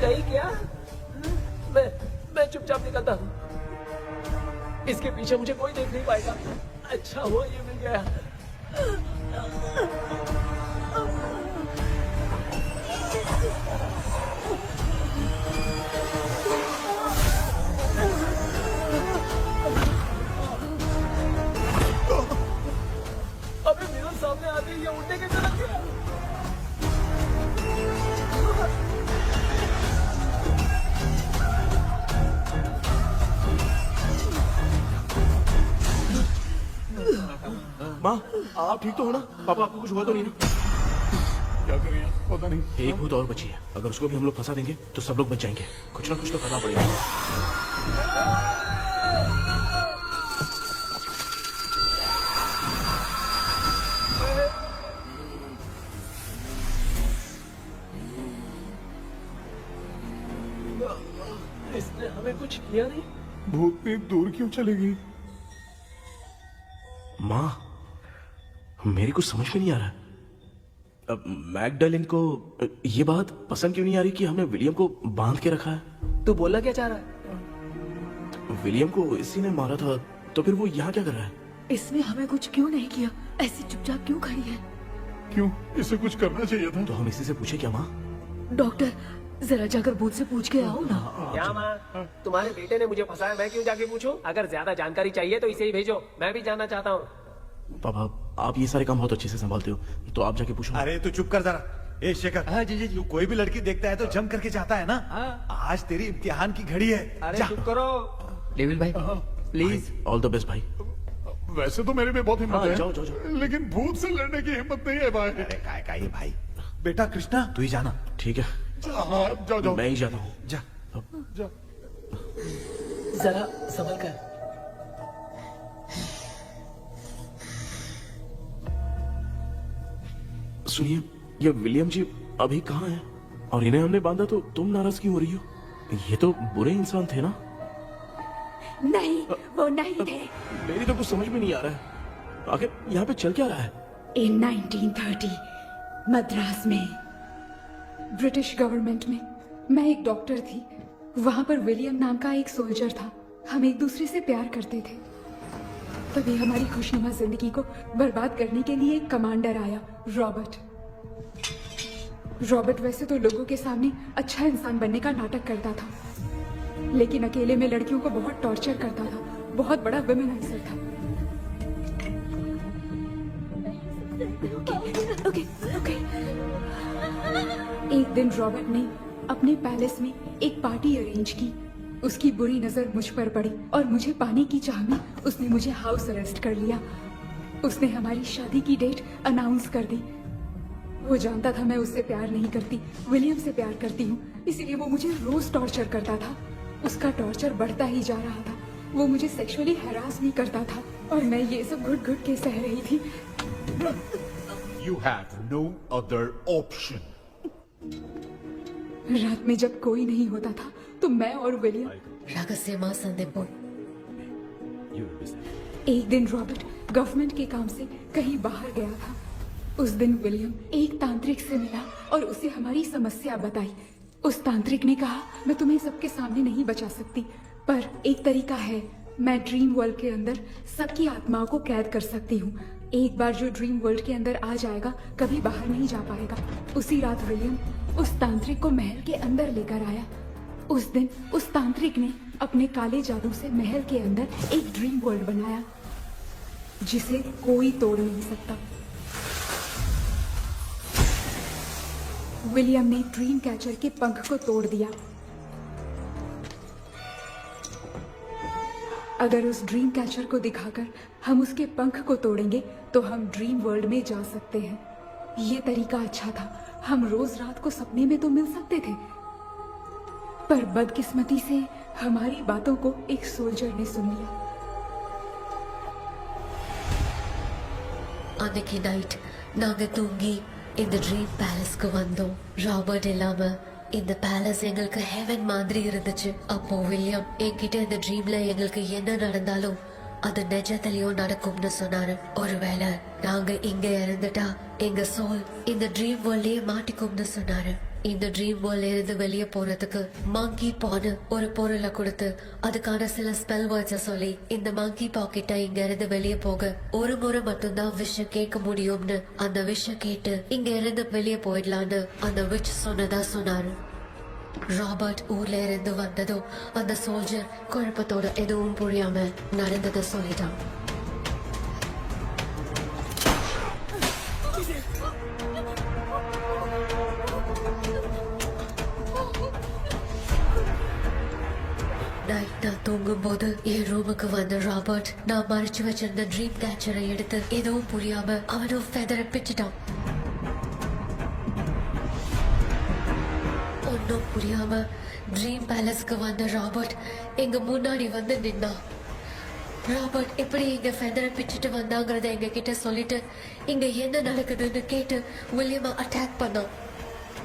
नहीं क्या? मैं चुपचाप निकलता हूँ। इसके पीछे मुझे कोई देख नहीं पाएगा। अच्छा हुआ ये मिल गया। अबे मेरे सामने आते ही ये उड़ने के चला गया। माँ, आप ठीक तो हो ना? पापा आपको कुछ हुआ तो नहीं ना? क्या करें यार, पता नहीं। एक भूत और बची है, अगर उसको भी हम लोग फंसा देंगे तो सब लोग बच जाएंगे। कुछ ना कुछ तो करना पड़ेगा। इसने हमें कुछ किया नहीं। भूतनी दूर क्यों चली गई? माँ, मेरी कुछ समझ में नहीं आ रहा। अब मैगडालिन को ये बात पसंद क्यों नहीं आ रही कि हमने विलियम को बांध के रखा है? तू बोलना क्या चाह रहा है? विलियम को इसी ने मारा था, तो फिर वो यहाँ क्या कर रहा है? इसने हमें कुछ क्यों नहीं किया? ऐसी चुपचाप क्यों खड़ी है? क्यों? इसे कुछ करना चाहिए था। तो हम इसी से पूछे क्या माँ? डॉक्टर, जरा जाकर भूत से पूछ के आओ ना। क्या माँ? तुम्हारे बेटे ने मुझे फंसाया, मैं क्यों जाके पूछूं? अगर ज्यादा जानकारी चाहिए तो इसे ही भेजो, मैं भी जानना चाहता हूँ। पापा, आप ये सारे काम बहुत अच्छे से संभालते हो, तो आप जाके पूछो। अरे तू चुप कर जरा। ए शेखर, हाँ जी जी जी। तू कोई भी लड़की देखता है तो जम करके चाहता है ना? आज तेरी इम्तिहान की घड़ी है। अरे जा। चुप करो। डेविल भाई प्लीज। ऑल द बेस्ट भाई। वैसे तो मेरे में बहुत हिम्मत हाँ, है, जाओ, जाओ, जाओ। लेकिन भूत से लड़ने की हिम्मत नहीं है भाई। अरे काय का ये भाई। बेटा कृष्णा, तू ही जाना। ठीक है, हाँ, जाओ जाओ। मैं ही जाता हूँ। जा। जा। जरा संभल कर। सुनिए, ये विलियम जी अभी कहाँ हैं? और इन्हें हमने बांधा तो तुम नाराज क्यों हो रही हो? ये तो बुरे इंसान थे ना? नहीं, वो नहीं थे। मेरी तो कुछ समझ में नहीं आ रहा है। आखिर यहाँ पे चल क्या रहा है? इन 1930 मद्रास में ब्रिटिश गवर्नमेंट में मैं एक डॉक्टर थी। वहां पर विलियम नाम का एक सोल्जर था। हम एक दूसरे से प्यार करते थे। तभी हमारी खुशनुमा जिंदगी को बर्बाद करने के लिए एक कमांडर आया, रॉबर्ट। रॉबर्ट वैसे तो लोगों के सामने अच्छा इंसान बनने का नाटक करता था, लेकिन अकेले में लड़कियों को बहुत टॉर्चर करता था। बहुत बड़ा वुमेनाइजर था। Okay, okay. एक दिन रॉबर्ट ने अपने पैलेस में एक पार्टी अरेंज की। उसकी बुरी नजर मुझ पर पड़ी और मुझे पाने की चाह में उसने मुझे हाउस अरेस्ट कर लिया। उसने हमारी शादी की डेट अनाउंस कर दी। वो जानता था मैं उससे प्यार नहीं करती, विलियम से प्यार करती हूँ, इसीलिए वो मुझे रोज टॉर्चर करता था। उसका टॉर्चर बढ़ता ही जा रहा था। वो मुझे सेक्सुअली हैरास भी करता था और मैं ये सब घुट घुट के सह रही थी। You have no other option. रात में जब कोई नहीं होता था तो मैं और विलियम रहस्यमा संदेपुर। एक दिन रॉबर्ट गवर्नमेंट के काम से कहीं बाहर गया था। उस दिन विलियम एक तांत्रिक से मिला और उसे हमारी समस्या बताई। उस तांत्रिक ने कहा, मैं तुम्हें सबके सामने नहीं बचा सकती, पर एक तरीका है। मैं ड्रीम वर्ल्ड के अंदर सबकी आत्माओं को कैद कर सकती हूँ। एक बार जो ड्रीम वर्ल्ड के अंदर आ जाएगा कभी बाहर नहीं जा पाएगा। उसी रात विलियम उस तांत्रिक को महल के अंदर लेकर आया। उस दिन उस तांत्रिक ने अपने काले जादू से महल के अंदर एक ड्रीम वर्ल्ड बनाया जिसे कोई तोड़ नहीं सकता। विलियम ने ड्रीम कैचर के पंख को तोड़ दिया। अगर उस ड्रीम कैचर को दिखाकर हम उसके पंख को तोड़ेंगे तो हम ड्रीम वर्ल्ड में जा सकते हैं। ये तरीका अच्छा था। हम रोज रात को सपने में तो मिल सकते थे, पर बदकिस्मती से हमारी बातों को एक सोल्जर ने सुन लिया। அன்னைக்கு நைட் நாங்க தூங்கி இந்த ட்ரீம் பேலஸ்க்கு வந்தோம். ராபர்ட் இல்லாம இந்த பேலஸ் எங்களுக்கு ஹெவன் மாதிரி இருந்துச்சு. அப்போ வில்லியம் என்கிட்ட இந்த ட்ரீம்ல எங்களுக்கு என்ன நடந்தாலும் அது நிஜத்திலயும் நடக்கும்னு சொன்னாரு. ஒருவேளை நாங்க இங்க இருந்துட்டா எங்க சோல் இந்த ட்ரீம் வேர்ல்ட்லயே மாட்டிக்கும்னு சொன்னாரு. இந்த ட்ரீம் வேர்ல்ட்ல இருந்து வெளியே போறதுக்கு மங்கி பான்னு ஒரு பொருளை கொடுத்து அதுக்கான சில ஸ்பெல் வேர்ட்ஸை சொல்லி இந்த மங்கி பாக்கெட்டை இங்க இருந்து வெளியே போக ஒரு முறை மட்டும்தான் விஷயம் கேட்க முடியும்னு அந்த விஷயம் கேட்டு இங்க இருந்து வெளியே போயிடலான்னு அந்த விச் சொன்னதா சொன்னாரு. ராபர்ட் ஊர்ல இருந்து வந்ததும் அந்த சோல்ஜர் குழப்பத்தோட எதுவும் புரியாம நடந்ததை சொல்லிட்டான். நைட் நான் தூங்கும் போது என் ரூமுக்கு வந்த ராபர்ட் நான் மறைச்சு வச்சிருந்த ட்ரீம் கேச்சரை எடுத்து எதுவும் புரியாம அவனும் ஃபெதரை பிச்சுட்டான். ஒன்னும் புரியாம ட்ரீம் பேலஸ்க்கு வந்த ராபர்ட் எங்க முன்னாடி வந்து நின்னான். ராபர்ட் எப்படி இங்க ஃபெதரை பிச்சுட்டு வந்தாங்கறத எங்க கிட்ட சொல்லிட்டு இங்க என்ன நடக்குதுன்னு கேட்டு வில்லியமை அட்டாக் பண்ணான்.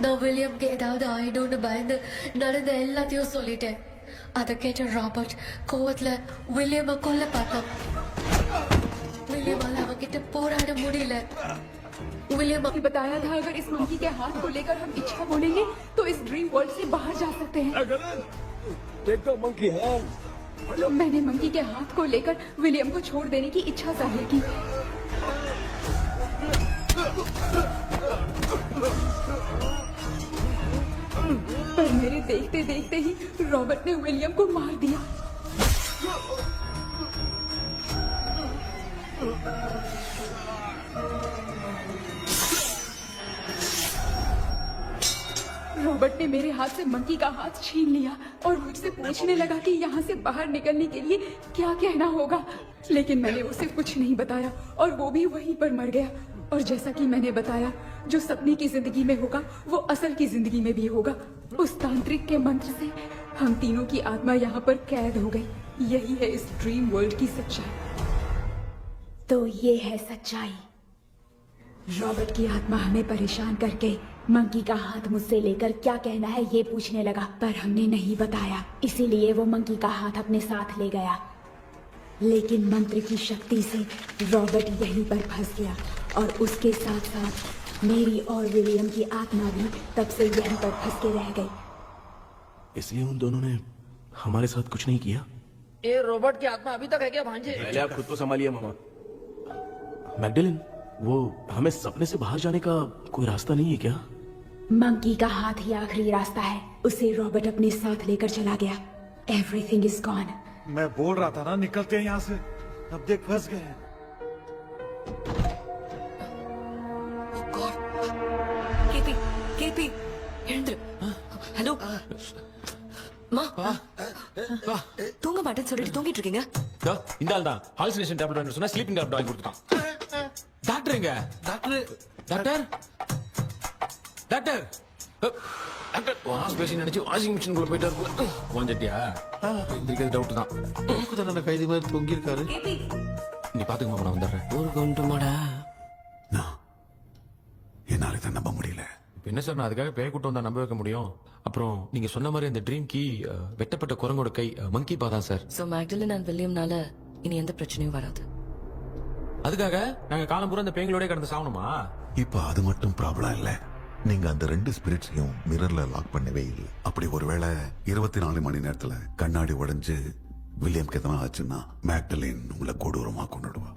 நான் வில்லியம்க்கு ஏதாவது ஆயிடும்னு பயந்து நடந்த எல்லாத்தையும் சொல்லிட்டேன். அதை கேட்ட ராபர்ட் கோவத்துல வில்லியமை கொல்ல பார்த்தான். विलियम அவங்கிட்ட போராட முடியல. विलियम ने बताया था अगर इस मंकी के हाथ को लेकर हम इच्छा बोलेंगे तो इस ड्रीम वर्ल्ड से बाहर जा सकते हैं. मैंने मंकी के हाथ को लेकर विलियम को छोड़ देने की इच्छा जाहिर की. पर मेरे देखते देखते ही रॉबर्ट ने विलियम को मार दिया. रॉबर्ट ने मेरे हाथ से मंकी का हाथ छीन लिया और मुझसे पूछने लगा कि यहाँ से बाहर निकलने के लिए क्या कहना होगा. लेकिन मैंने उसे कुछ नहीं बताया और वो भी वहीं पर मर गया. और जैसा कि मैंने बताया, जो सपने की जिंदगी में होगा वो असल की जिंदगी में भी होगा. उस तांत्रिक के मंत्र से हम तीनों की आत्मा यहाँ पर कैद हो गई. यही है इस ड्रीम वर्ल्ड की सच्चाई. तो ये है सच्चाई. रॉबर्ट की आत्मा हमें परेशान करके मंकी का हाथ मुझसे लेकर क्या कहना है ये पूछने लगा, पर हमने नहीं बताया. इसीलिए वो मंकी का हाथ अपने साथ ले गया. लेकिन मंत्र की शक्ति से रॉबर्ट यहीं पर फंस गया और उसके साथ साथ मेरी और विलियम की आत्मा भी तब से यहीं पर फंस के रह गई. इसलिए उन दोनों ने हमारे साथ कुछ नहीं किया. ये रॉबर्ट की आत्मा अभी तक है क्या भांजे? पहले आप खुद को संभालिए मामा. मैगडेलिन, वो हमें सपने से बाहर जाने का कोई रास्ता नहीं है क्या? मंकी का हाथ ही आखिरी रास्ता है. उसे रॉबर्ट अपने साथ लेकर चला गया. Everything is gone. मैं बोल रहा था ना निकलते हैं यहाँ से. अब देख फंस गए. கேபி எழுந்துரு. ஹலோ மா, தூங்க மாட்டேன்னு சொல்லிட்டு தூங்கிட்டு இருக்கீங்க. இந்த ஆள் தான் ஹாலுசினேஷன் டேப்லெட் வாங்கி சொன்னா ஸ்லீப்பிங் டேப்லெட் வாங்கி கொடுத்துட்டான். டாக்டர் எங்க? Doctor doctor doctor doctor wash பேசி நினைச்சு வாஷிங் மிஷின் குள்ள போயிட்டாரு. வாஞ்சட்டியா? இதுக்கு டவுட் தான். தான கைதி மாதிரி தொங்கி இருக்காரு. நீ பாத்துக்க மாமா, நான் வந்துடுறேன். ஊருக்கு வந்துட்டோமாடா. என்னால இதை நம்ப முடியல. என்ன சார், நான் அதுக்காக பேய் கூட்டம் தான் நம்ப வைக்க முடியும். அப்புறம் நீங்க சொன்ன மாதிரி அந்த ட்ரீம் கீ வெட்டப்பட்ட குரங்கோட கை மங்கி பா தான் சார். சோ மேக்டலின் அண்ட் வில்லியம்னால இனி எந்த பிரச்சனையும் வராது. அதுக்காக நாங்க காலம் பூரா அந்த பேய்களோட கடந்து சாவணுமா? இப்ப அது மட்டும் ப்ராப்ளம் இல்ல. நீங்க அந்த ரெண்டு ஸ்பிரிட்ஸையும் மிரர்ல லாக் பண்ணவே இல்லை. அப்படி ஒருவேளை 24 மணி நேரத்துல கண்ணாடி உடைஞ்சு வில்லியம்க்கு எதனா ஆச்சுன்னா மேக்டலின் உங்களை கொடூரமா கொண்டுடுவா.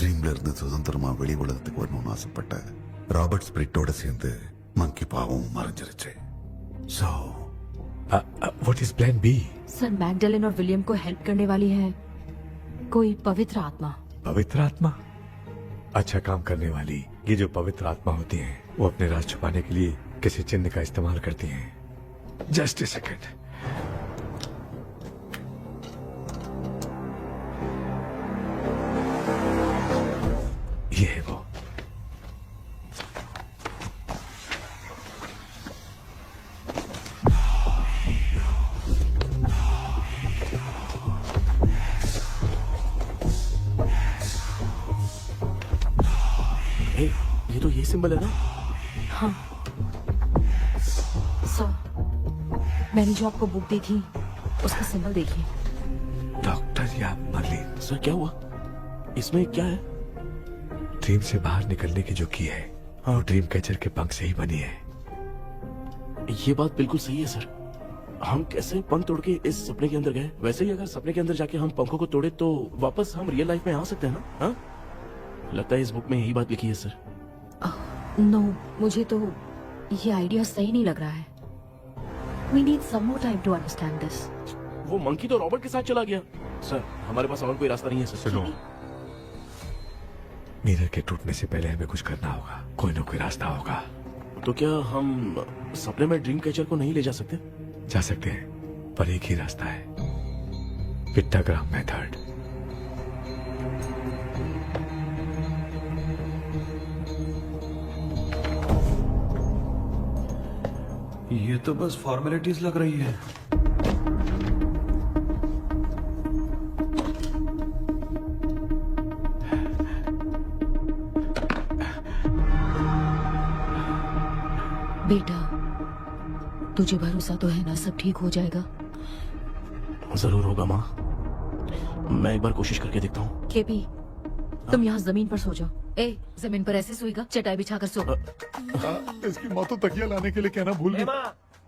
ட்ரீம்ல இருந்து சுதந்திரமா வெளி உலகத்துக்கு வரணும்னு ஆசைப்பட்ட ராபர்ட் ஸ்பிரிட்டோட சேர்ந்து மங்கி பாவம் மறைஞ்சிருச்சு. So, what is plan B? Sir Magdalene और विलियम को हेल्प करने वाली है कोई पवित्र आत्मा. पवित्र आत्मा? अच्छा काम करने वाली ये जो पवित्र आत्मा होती हैं, वो अपने राज छुपाने के लिए किसी चिन्ह का इस्तेमाल करती हैं. Just a second. ये है वो. ये तो ये सिंबल है ना? हाँ. सर मैंने जो आपको बुक दी थी उसका सिंबल देखिए. डॉक्टर या मर्लिन. सर क्या हुआ? इसमें क्या है? ड्रीम से बाहर निकलने की जो की है वो ड्रीम कैचर के पंख से ही बनी है। ये बात बिल्कुल सही है सर। हम कैसे पंख तोड़ के इस सपने के अंदर गए, वैसे ही अगर सपने के अंदर जाके हम पंखों को तोड़े तो वापस हम रियल लाइफ में आ सकते हैं ना? हाँ, लगता है इस बुक में यही बात लिखी है सर। नो, मुझे तो ये आइडिया सही नहीं लग रहा है। We need some more time to understand this. वो मंकी तो रॉबर्ट के साथ चला गया सर। हमारे पास और कोई रास्ता नहीं है सर। सुनो, मिरर के टूटने से पहले हमें कुछ करना होगा। कोई ना कोई रास्ता होगा। तो क्या हम सपने में ड्रीम कैचर को नहीं ले जा सकते? जा सकते हैं, पर एक ही रास्ता है, पिट्टाग्राम मेथड। ये तो बस फॉर्मेलिटीज लग रही है। बेटा, तुझे भरोसा तो है ना सब ठीक हो जाएगा? जरूर होगा माँ, मैं एक बार कोशिश करके देखता हूँ। केपी, तुम यहाँ जमीन पर सो जाओ। ए, जमीन पर ऐसे सोएगा? चटाई बिछाकर सो। इसकी माँ तो तकिया लाने के लिए कहना भूल गई।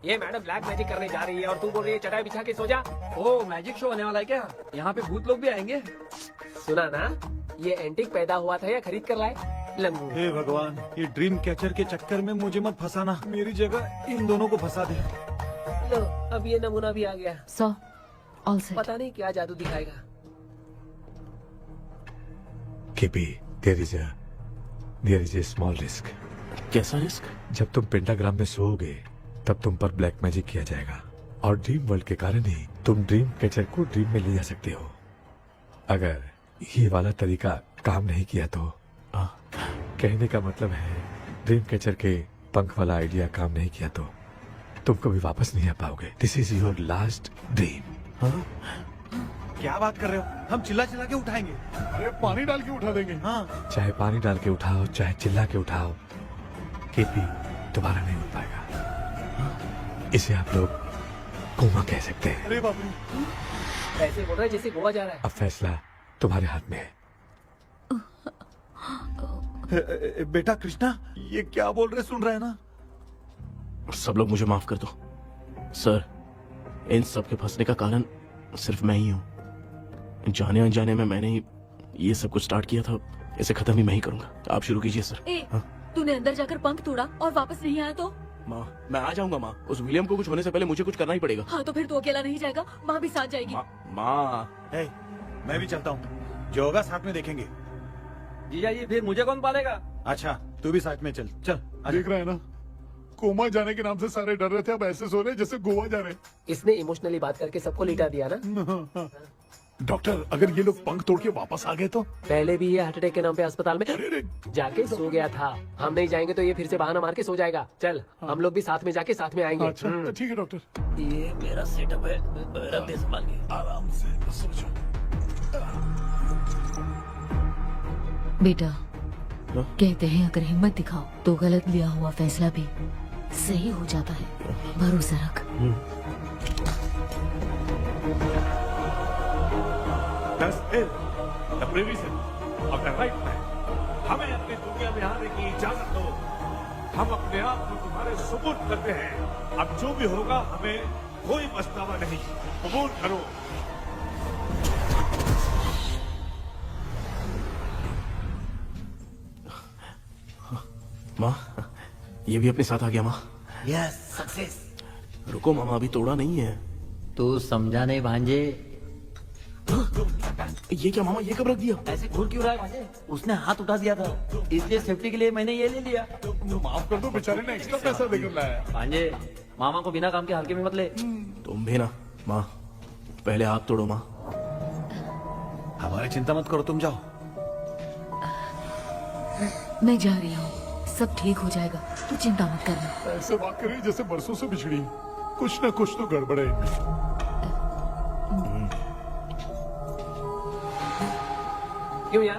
ये मैडम ब्लैक मैजिक करने जा रही है और तू बोल रही है चटाई बिछा के सो जा। ओ, मैजिक शो होने वाला है क्या? यहाँ पे भूत लोग भी आएंगे। सुना ना, ये एंटीक पैदा हुआ था या खरीद कर लाए? लंगू। हे भगवान, ये ड्रीम कैचर के चक्कर में मुझे मत फंसाना। मेरी जगह इन दोनों को फंसा दे। लो, अब ये नमूना भी आ गया। So, all set. पता नहीं क्या जादू दिखाएगा। KP, there is a small risk. कैसा रिस्क? जब तुम पेंटाग्राम में सोओगे तब तुम पर ब्लैक मैजिक किया जाएगा और ड्रीम वर्ल्ड के कारण ही तुम ड्रीम कैचर को ड्रीम में ले जा सकते हो। अगर ये वाला तरीका काम नहीं किया तो कहने का मतलब है ड्रीम कैचर के पंख वाला आइडिया काम नहीं किया तो तुम कभी वापस नहीं आ पाओगे। This is your last dream. क्या बात कर रहे हो? हम चिल्ला चिल्ला के उठाएंगे। अरे पानी डाल के उठा देंगे। हाँ, चाहे पानी डाल के उठाओ, चाहे चिल्ला के उठाओ, केपी दोबारा नहीं उठ पाएगा। इसे आप लोग कोमा कह सकते हैं। अरे बाप रे, ऐसे बोल रहा है जैसे गोवा जा रहा है। अब फैसला तुम्हारे हाथ में है। बेटा कृष्णा, ये क्या बोल रहे, सुन रहे हैं ना? सब लोग मुझे माफ कर दो सर। इन सब के फंसने का कारण सिर्फ मैं ही हूँ। जाने अनजाने में मैंने ही ये सब कुछ स्टार्ट किया था। इसे खत्म ही मैं ही करूंगा। आप शुरू कीजिए सर। तूने अंदर जाकर पंख तोड़ा और वापस नहीं आया तो? माँ, मैं आ जाऊंगा माँ। उस विलियम को कुछ होने से पहले मुझे कुछ करना ही पड़ेगा। हाँ, तो फिर तू अकेला नहीं जाएगा, माँ भी साथ जाएगी। माँ, मैं भी चलता हूँ। जो होगा साथ में देखेंगे। जीजा जी, फिर मुझे कौन पालेगा? अच्छा, तू भी साथ में चल। चल, देख रहा है ना, कोमा जाने के नाम से सारे डर रहे थे, अब ऐसे सो रहे जैसे गोवा जा रहे। इसने इमोशनली बात करके सबको लिटा दिया ना। डॉक्टर, अगर ये लोग पंख तोड़ के वापस आ गए तो? पहले भी ये हार्ट अटैक के नाम पे अस्पताल में जाके सो गया था। हम नहीं जाएंगे तो ये फिर से बहाना मार के सो जाएगा। चल, हम लोग भी साथ में जाके साथ में आएंगे। अच्छा, ठीक है डॉक्टर। ये मेरा सेटअप है, रख दे संभाल के। आराम से सो जाओ। बेटा, कहते हैं अगर हिम्मत दिखाओ तो गलत लिया हुआ फैसला भी सही हो जाता है। भरोसा रख। हमें अपनी दुनिया में आने की इजाजत दो। हम अपने आप को तुम्हारे सुपुर्द करते हैं। अब जो भी होगा हमें कोई पछतावा नहीं। कबूल करो। माँ, ये भी अपने साथ आ गया। माँ, यस, सक्सेस। रुको मामा, अभी तोड़ा नहीं है। तू समझा नहीं भांजे। ये क्या मामा, ये कब रख दिया? ऐसे घूर क्यों रहा है भांजे? उसने हाथ उठा दिया था, इसलिए सेफ्टी के लिए मैंने ये ले लिया। माफ कर दो, बेचारे ने एक्स्ट्रा पैसा देकर लाया। भांजे, मामा को बिना काम के हल्के में मत ले। तुम भी ना। माँ, पहले आप तोड़ो। माँ, हमारी चिंता मत करो, तुम जाओ। मैं जा रही हूँ, सब ठीक हो जाएगा, तू चिंता मत करना। ऐसे बात कर रही जैसे बरसों से बिछड़ी। कुछ न कुछ तो गड़बड़ है। क्यों यार,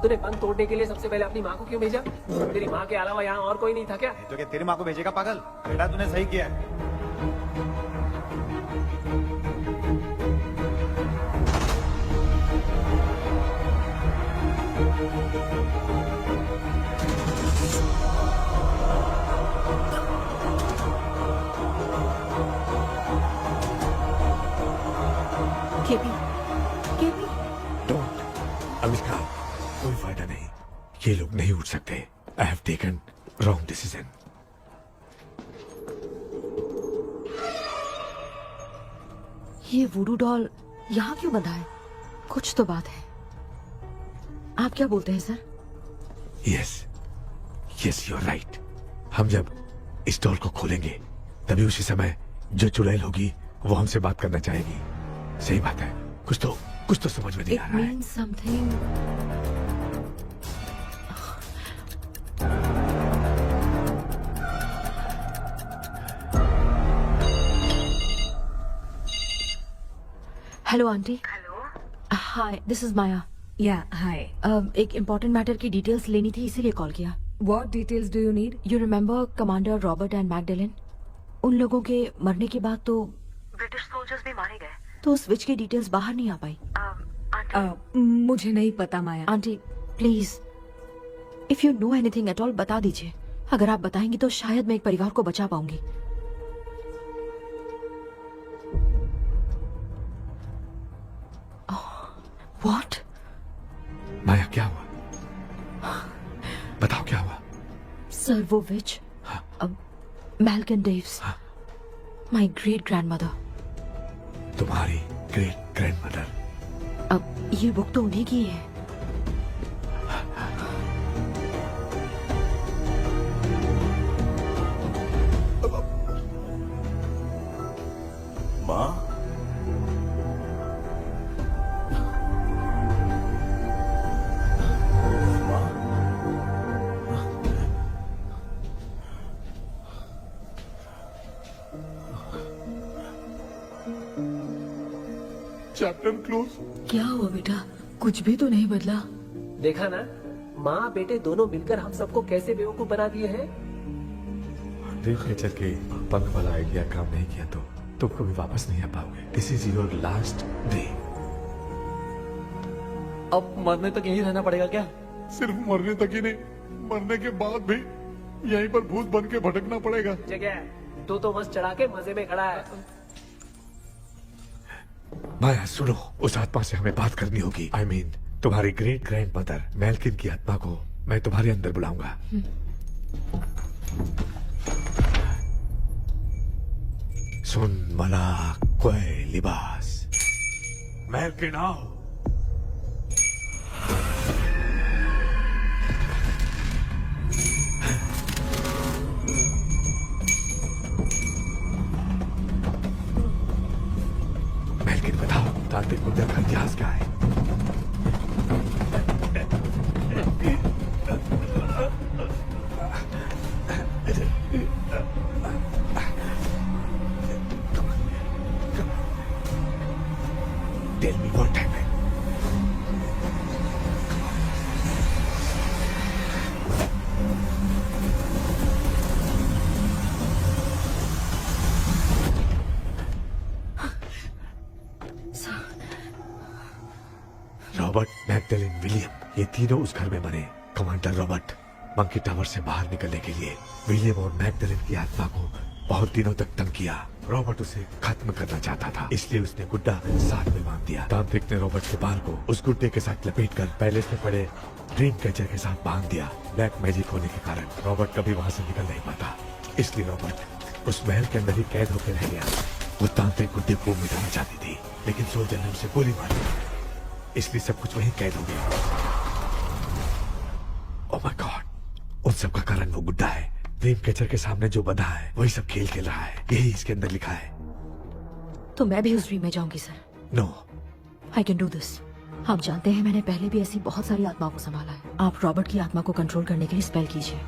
तूने पंख तोड़ने के लिए सबसे पहले अपनी माँ को क्यों भेजा? तेरी माँ के अलावा यहाँ और कोई नहीं था क्या? तो क्या तेरी माँ को भेजेगा पागल? बेटा, तूने सही किया है। केपी, केपी, डोंट अनुष्का, कोई फायदा नहीं, ये लोग नहीं उठ सकते। I have taken wrong decision. ये वुडू डॉल यहाँ क्यों बंधा है? कुछ तो बात है। आप क्या बोलते हैं sir? Yes yes, you are right. हम जब इस डॉल को खोलेंगे तभी उसी समय जो चुड़ैल होगी वो हमसे बात करना चाहेगी। सही बात है, कुछ तो समझ में नहीं आ इट रहा है। Means something. Hello aunty. Hello, hi, this is Maya. या हाय। एक इम्पोर्टेंट मैटर की डिटेल्स लेनी थी, इसीलिए कॉल किया। What details do you need? You remember commander Robert and Magdalene? उन लोगों के मरने के बाद तो ब्रिटिश सोल्जर्स भी मारे गए। तो स्विच की डिटेल्स बाहर नहीं आ पाई। मुझे नहीं पता Maya. Aunty please, if you know anything at all बता दीजिए। अगर आप बताएंगी तो शायद मैं एक परिवार को बचा पाऊंगी। व्हाट? माया क्या हुआ? बताओ क्या हुआ? सर वो विच, मैल्कन डेव्स, माय ग्रेट ग्रैंडमदर। तुम्हारी ग्रेट ग्रैंडमदर? अब ये बुक तो उन्हीं की है। माँ, चैप्टर क्लोज। क्या हुआ बेटा? कुछ भी तो नहीं बदला। देखा ना, माँ बेटे दोनों मिलकर हम सबको कैसे बेवकूफ बना दिए हैं। ड्रीम कैचर के पंख वाला आइडिया काम नहीं किया तो तुम कभी वापस नहीं आ पाओगे। This is your last day. अब मरने तक यहीं रहना पड़ेगा क्या? सिर्फ मरने तक ही नहीं, मरने के बाद भी यहीं पर भूत बन के भटकना पड़ेगा। जगह तो मस्त चढ़ा के मजे में खड़ा है। माया सुनो, उस आत्मा से हमें बात करनी होगी। आई मीन तुम्हारी ग्रेट ग्रैंड मदर मैल्किन की आत्मा को मैं तुम्हारे अंदर बुलाऊंगा। सुन मला कोई लिबास, मैल्किन आओ। मैल्किन बताओ, तांत्रिक मुद्दा का इतिहास क्या है? Tell me what happened. Robert, Magdalene, William, ये तीनों उस घर में मरे। कमांडर रॉबर्ट मंकी टावर से बाहर निकलने के लिए विलियम और मैगडेलिन की आत्मा को बहुत दिनों तक तंग किया। रॉबर्ट उसे खत्म करना चाहता था, इसलिए उसने गुड्डा साथ में बांध दिया। तांत्रिक ने रॉबर्ट के बाल को उस गुड्डे के साथ लपेटकर पैलेस में पड़े ड्रीम कैचर के साथ बांध दिया। ब्लैक मैजिक होने के कारण रॉबर्ट कभी वहां से निकल नहीं पाता, इसलिए रॉबर्ट उस महल के अंदर ही कैद होकर रह गया। वो तांत्रिक गुड्डे को मिटाना चाहती थी, लेकिन सोल्जर ने उसे गोली मारी, इसलिए सब कुछ वहीं कैद हो गया। ओह माय गॉड, उन सब का कारण वो गुड्डा है। ड्रीम कैचर के सामने जो बंधा है वही सब खेल खेल रहा है, यही इसके अंदर लिखा है। तो मैं भी उस ड्रीम में जाऊंगी sir. No, I can do this. आप जानते हैं मैंने पहले भी ऐसी बहुत सारी आत्माओं को संभाला है। आप रॉबर्ट की आत्मा को कंट्रोल करने के लिए स्पेल कीजिए।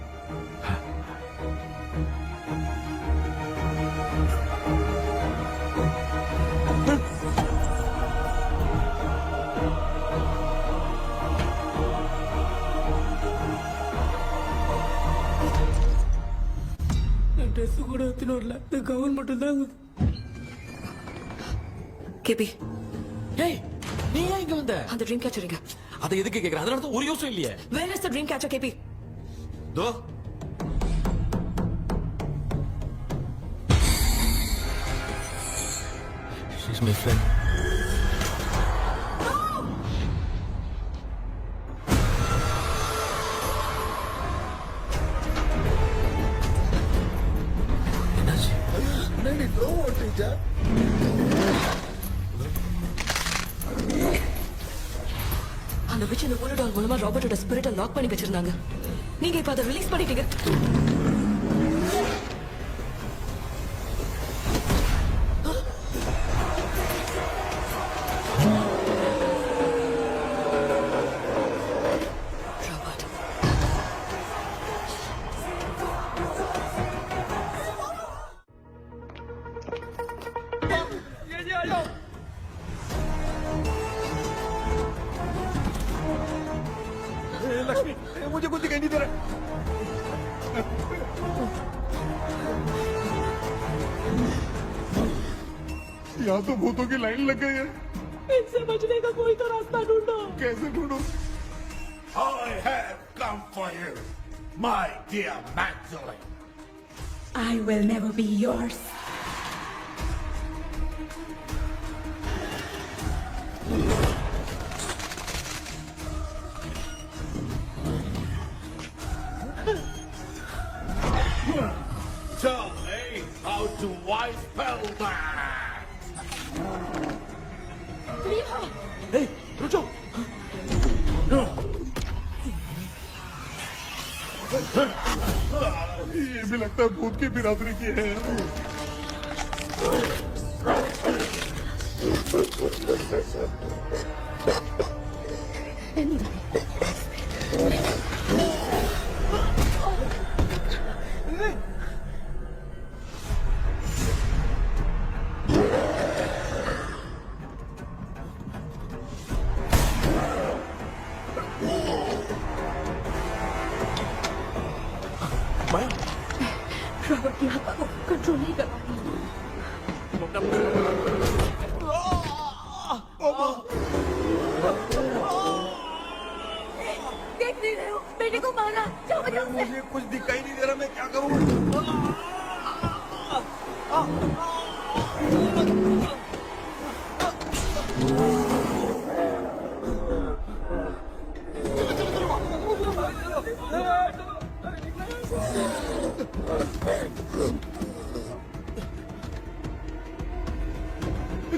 ட்ரெஸ் கூட எடுத்துன்னு வரல, இந்த கவுன் மட்டும் தான். கேபி, ஏய், நீ ஏன் இங்க வந்த? அந்த ட்ரீம் கேச்சர் எங்க? அதை எதுக்கு கேக்குற? அதனால தான் ஒரு யோசனை இல்லையே. Where is the dream catcher, KP? Though she's my friend. Teacher அந்த பிச்சு இந்த போலடால் மூலமா ராபர்ட்டோட ஸ்பிரிட்டை லாக் பண்ணி வச்சிருந்தாங்க. நீங்க இப்ப அதை ரிலீஸ் பண்ணிட்டீங்க. लक्ष्मी मुझे कुछ दिखाई नहीं दे रहा। यहाँ तो भूतों की लाइन लग गई है। इनसे बचने का कोई तो रास्ता ढूंढो। कैसे ढूंढूं? I have come for you, my dear Magdalene. I will never be yours. Tell me how to wipe spell that. Hey, रुक जाओ। ये भी लगता है भूत की बिरादरी की है। रॉबर्ट की हवा को कंट्रोल नहीं कर पा रही। देख नहीं रहे हो बेटे को मारा। जाओ जल्दी से। मुझे कुछ दिखाई नहीं दे रहा, मैं क्या करूँ?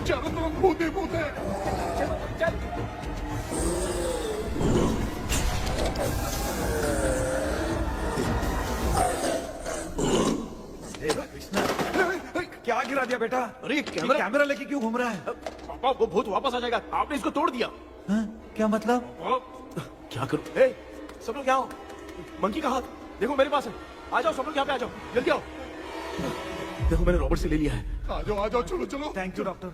चारों तरफ भूत ही भूत है। क्या गिरा दिया बेटा? अरे कैमरा लेके क्यों घूम रहा है? पापा वो भूत वापस आ जाएगा। आपने इसको तोड़ दिया। क्या मतलब? क्या करूं? ए, सब लोग यहाँ आओ। मंकी का हाथ देखो मेरे पास है। आ जाओ सब लोग यहाँ पे आ जाओ, जल्दी आओ। देखो मैंने रॉबर्ट से ले लिया है। आ जाओ चलो चलो। Thank you doctor.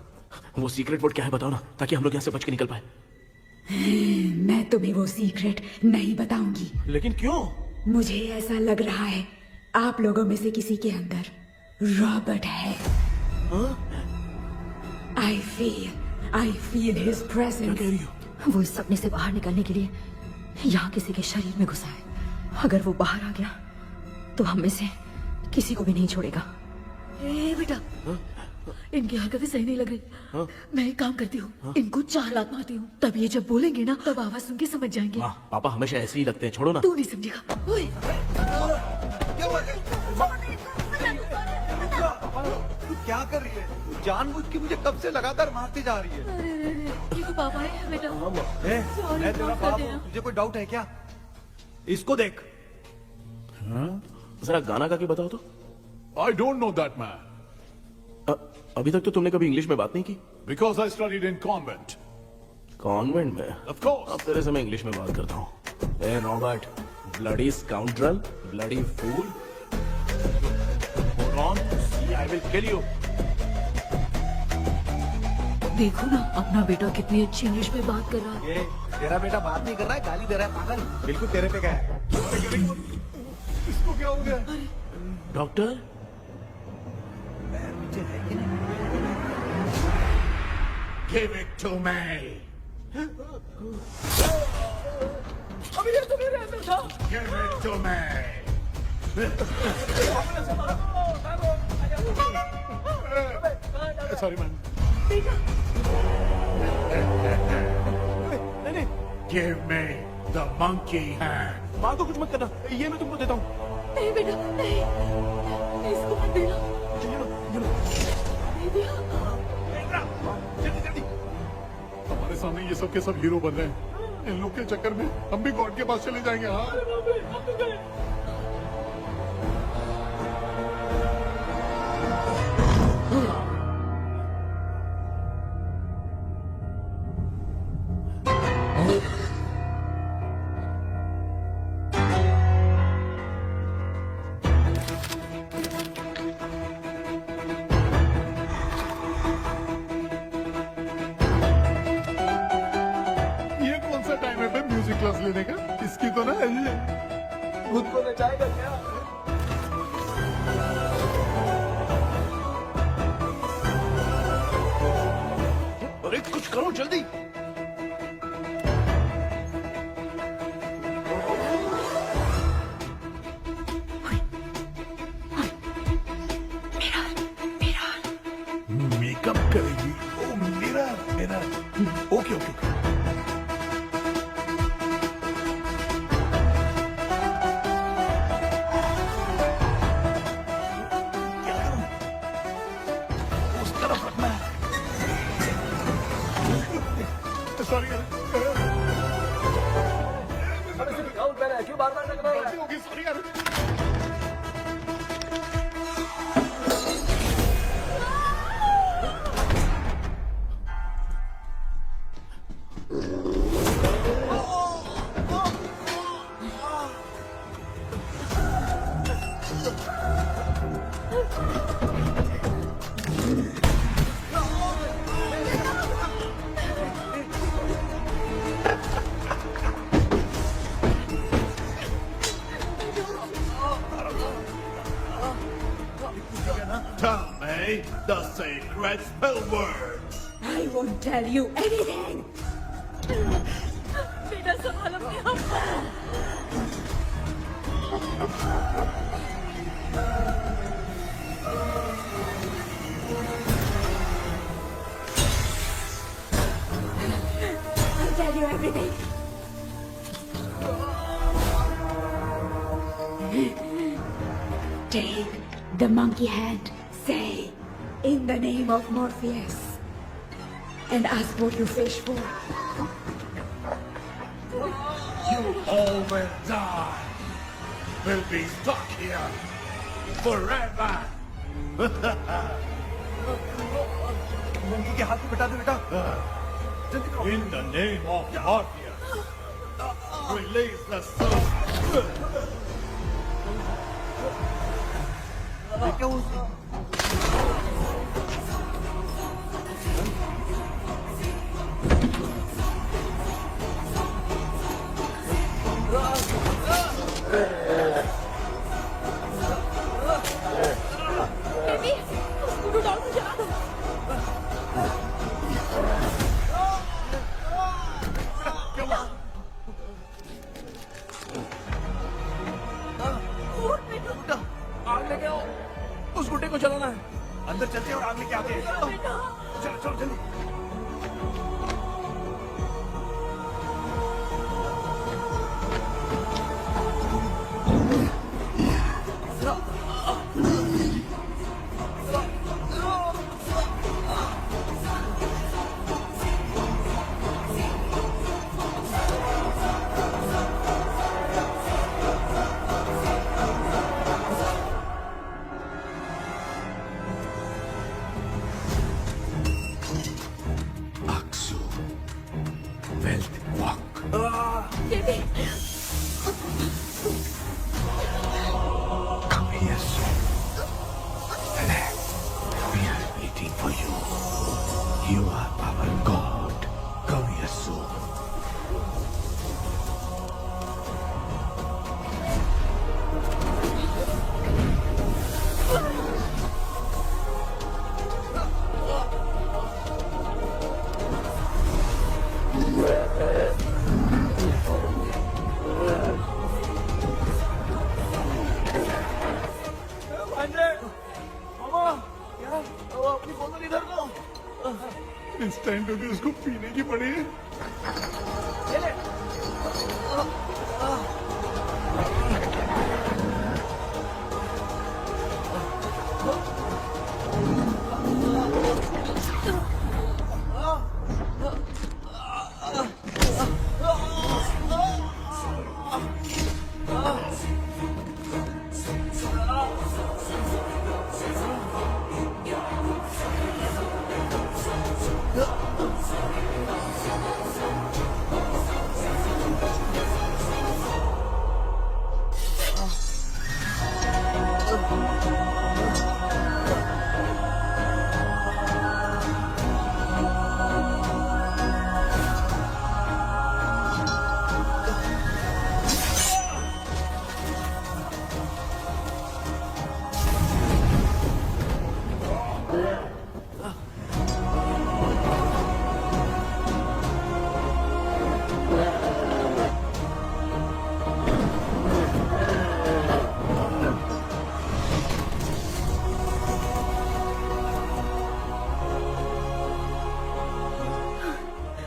वो सीक्रेट वर्ड क्या है बताओ ना, ताकि हम लोग यहाँ से बच के निकल पाए। मैं तुम्हें वो सीक्रेट नहीं बताऊंगी। लेकिन क्यों? मुझे ऐसा लग रहा है आप लोगों में से किसी के अंदर रॉबर्ट है। I feel his presence. वो इस सपने से बाहर निकलने के लिए यहाँ किसी के शरीर में घुसा है। अगर वो बाहर आ गया तो हम में से किसी को भी नहीं छोड़ेगा। ए बेटा, इनकी हरकतें सही नहीं लग रही। मैं एक काम करती हूँ, इनको 4 लात मारती हूँ, तब ये जब बोलेंगे ना तब आवाज सुन के समझ जाएंगे। पापा हमेशा ऐसे ही लगते हैं, छोड़ो ना। तू नहीं समझेगा। ओए, तू क्या कर रही है? जानबूझ के मुझे कब से लगातार मारती जा रही है। अरे, ये तो पापा है बेटा। मैं तेरा बाप हूँ, तुझे कोई डाउट है क्या? इसको देख। जरा गाना गा के बताओ तो। I don't know that man. अभी तक तो तुमने कभी इंग्लिश में बात नहीं की। Because I studied in convent. Convent में? Of course. अब तेरे से मैं इंग्लिश में बात करता हूँ। ए Robert, bloody scoundrel, bloody fool. Hold on, see, I will kill you. देखो ना अपना बेटा कितनी अच्छी इंग्लिश में बात कर रहा है। ये तेरा बेटा बात नहीं कर रहा है, गाली दे रहा है पागल। बिल्कुल तेरे पे क्या है? इसको क्या हो गया? Doctor Give it to me. अभी ये तो मेरे अंदर था। Give it to me. Sorry man. नहीं, Give me the monkey hand. माँ को कुछ मत करना, ये मैं तुमको देता हूँ। नहीं बेटा, नहीं, इसको मत देना। ये सब के सब हीरो बन रहे हैं। इन लोग के चक्कर में हम भी गॉड के पास चले जाएंगे। हाँ ये कौन सा टाइम है म्यूजिक क्लास लेने का? इसकी तो ना खुद को नचाएगा क्या? अरे कुछ करो जल्दी। मेकअप करेगी? ओ मेरा मेरा ओके ओके ओके। उस तरफ रखना है। सॉरी क्यों बार बार टकरा रहा है? होगी सॉरी यार। Tell me the sacred spell words. I won't tell you anything. बेटा संभालो अपने आप को। I'll tell you everything. Take the monkey hand. Say, in the name of Morpheus, and ask what you fish for. You all will die. We'll be stuck here forever. Monkey के हाथ को बिठा दो बेटा। जल्दी करो। In the name of Morpheus, release the soul. क्या वो बेबी स्कूटर डॉल को चला दो। आग लेके आओ, उस गुड्डे को चलाना है। अंदर चलते हैं और आग लेके आते हैं। चलो चलो जल्दी। Baby Come here soon. We are waiting for you. You are our God. Come here soon. इस टाइम पे भी उसको पीने की पड़ी है।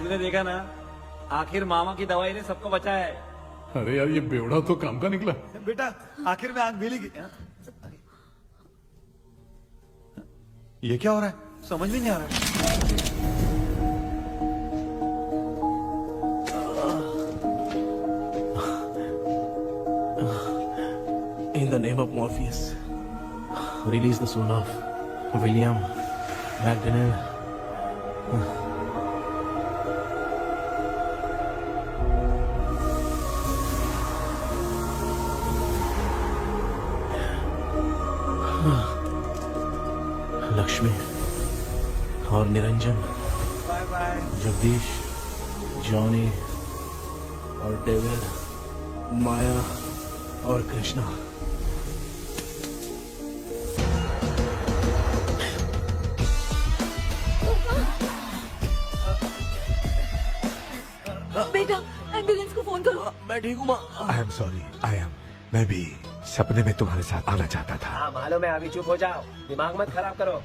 तूने देखा ना, आखिर मामा की दवाई ने सबको बचाया है। अरे यार ये बेवड़ा तो काम का निकला। बेटा आखिर में आंख मिलेगी। ये क्या हो रहा है, समझ में नहीं आ रहा है। In the name of Morpheus, release the soul of William Magdalene. Lakshmi और Niranjan, bye bye. Jagdish, Johnny और डेविड, माया और कृष्णा। बेटा एम्बुलेंस को फोन करो। मैं ठीक हूँ। I am sorry, I am. मैं भी सपने में तुम्हारे साथ आना चाहता था। हाँ मालूम है, अभी चुप हो जाओ, दिमाग मत खराब करो।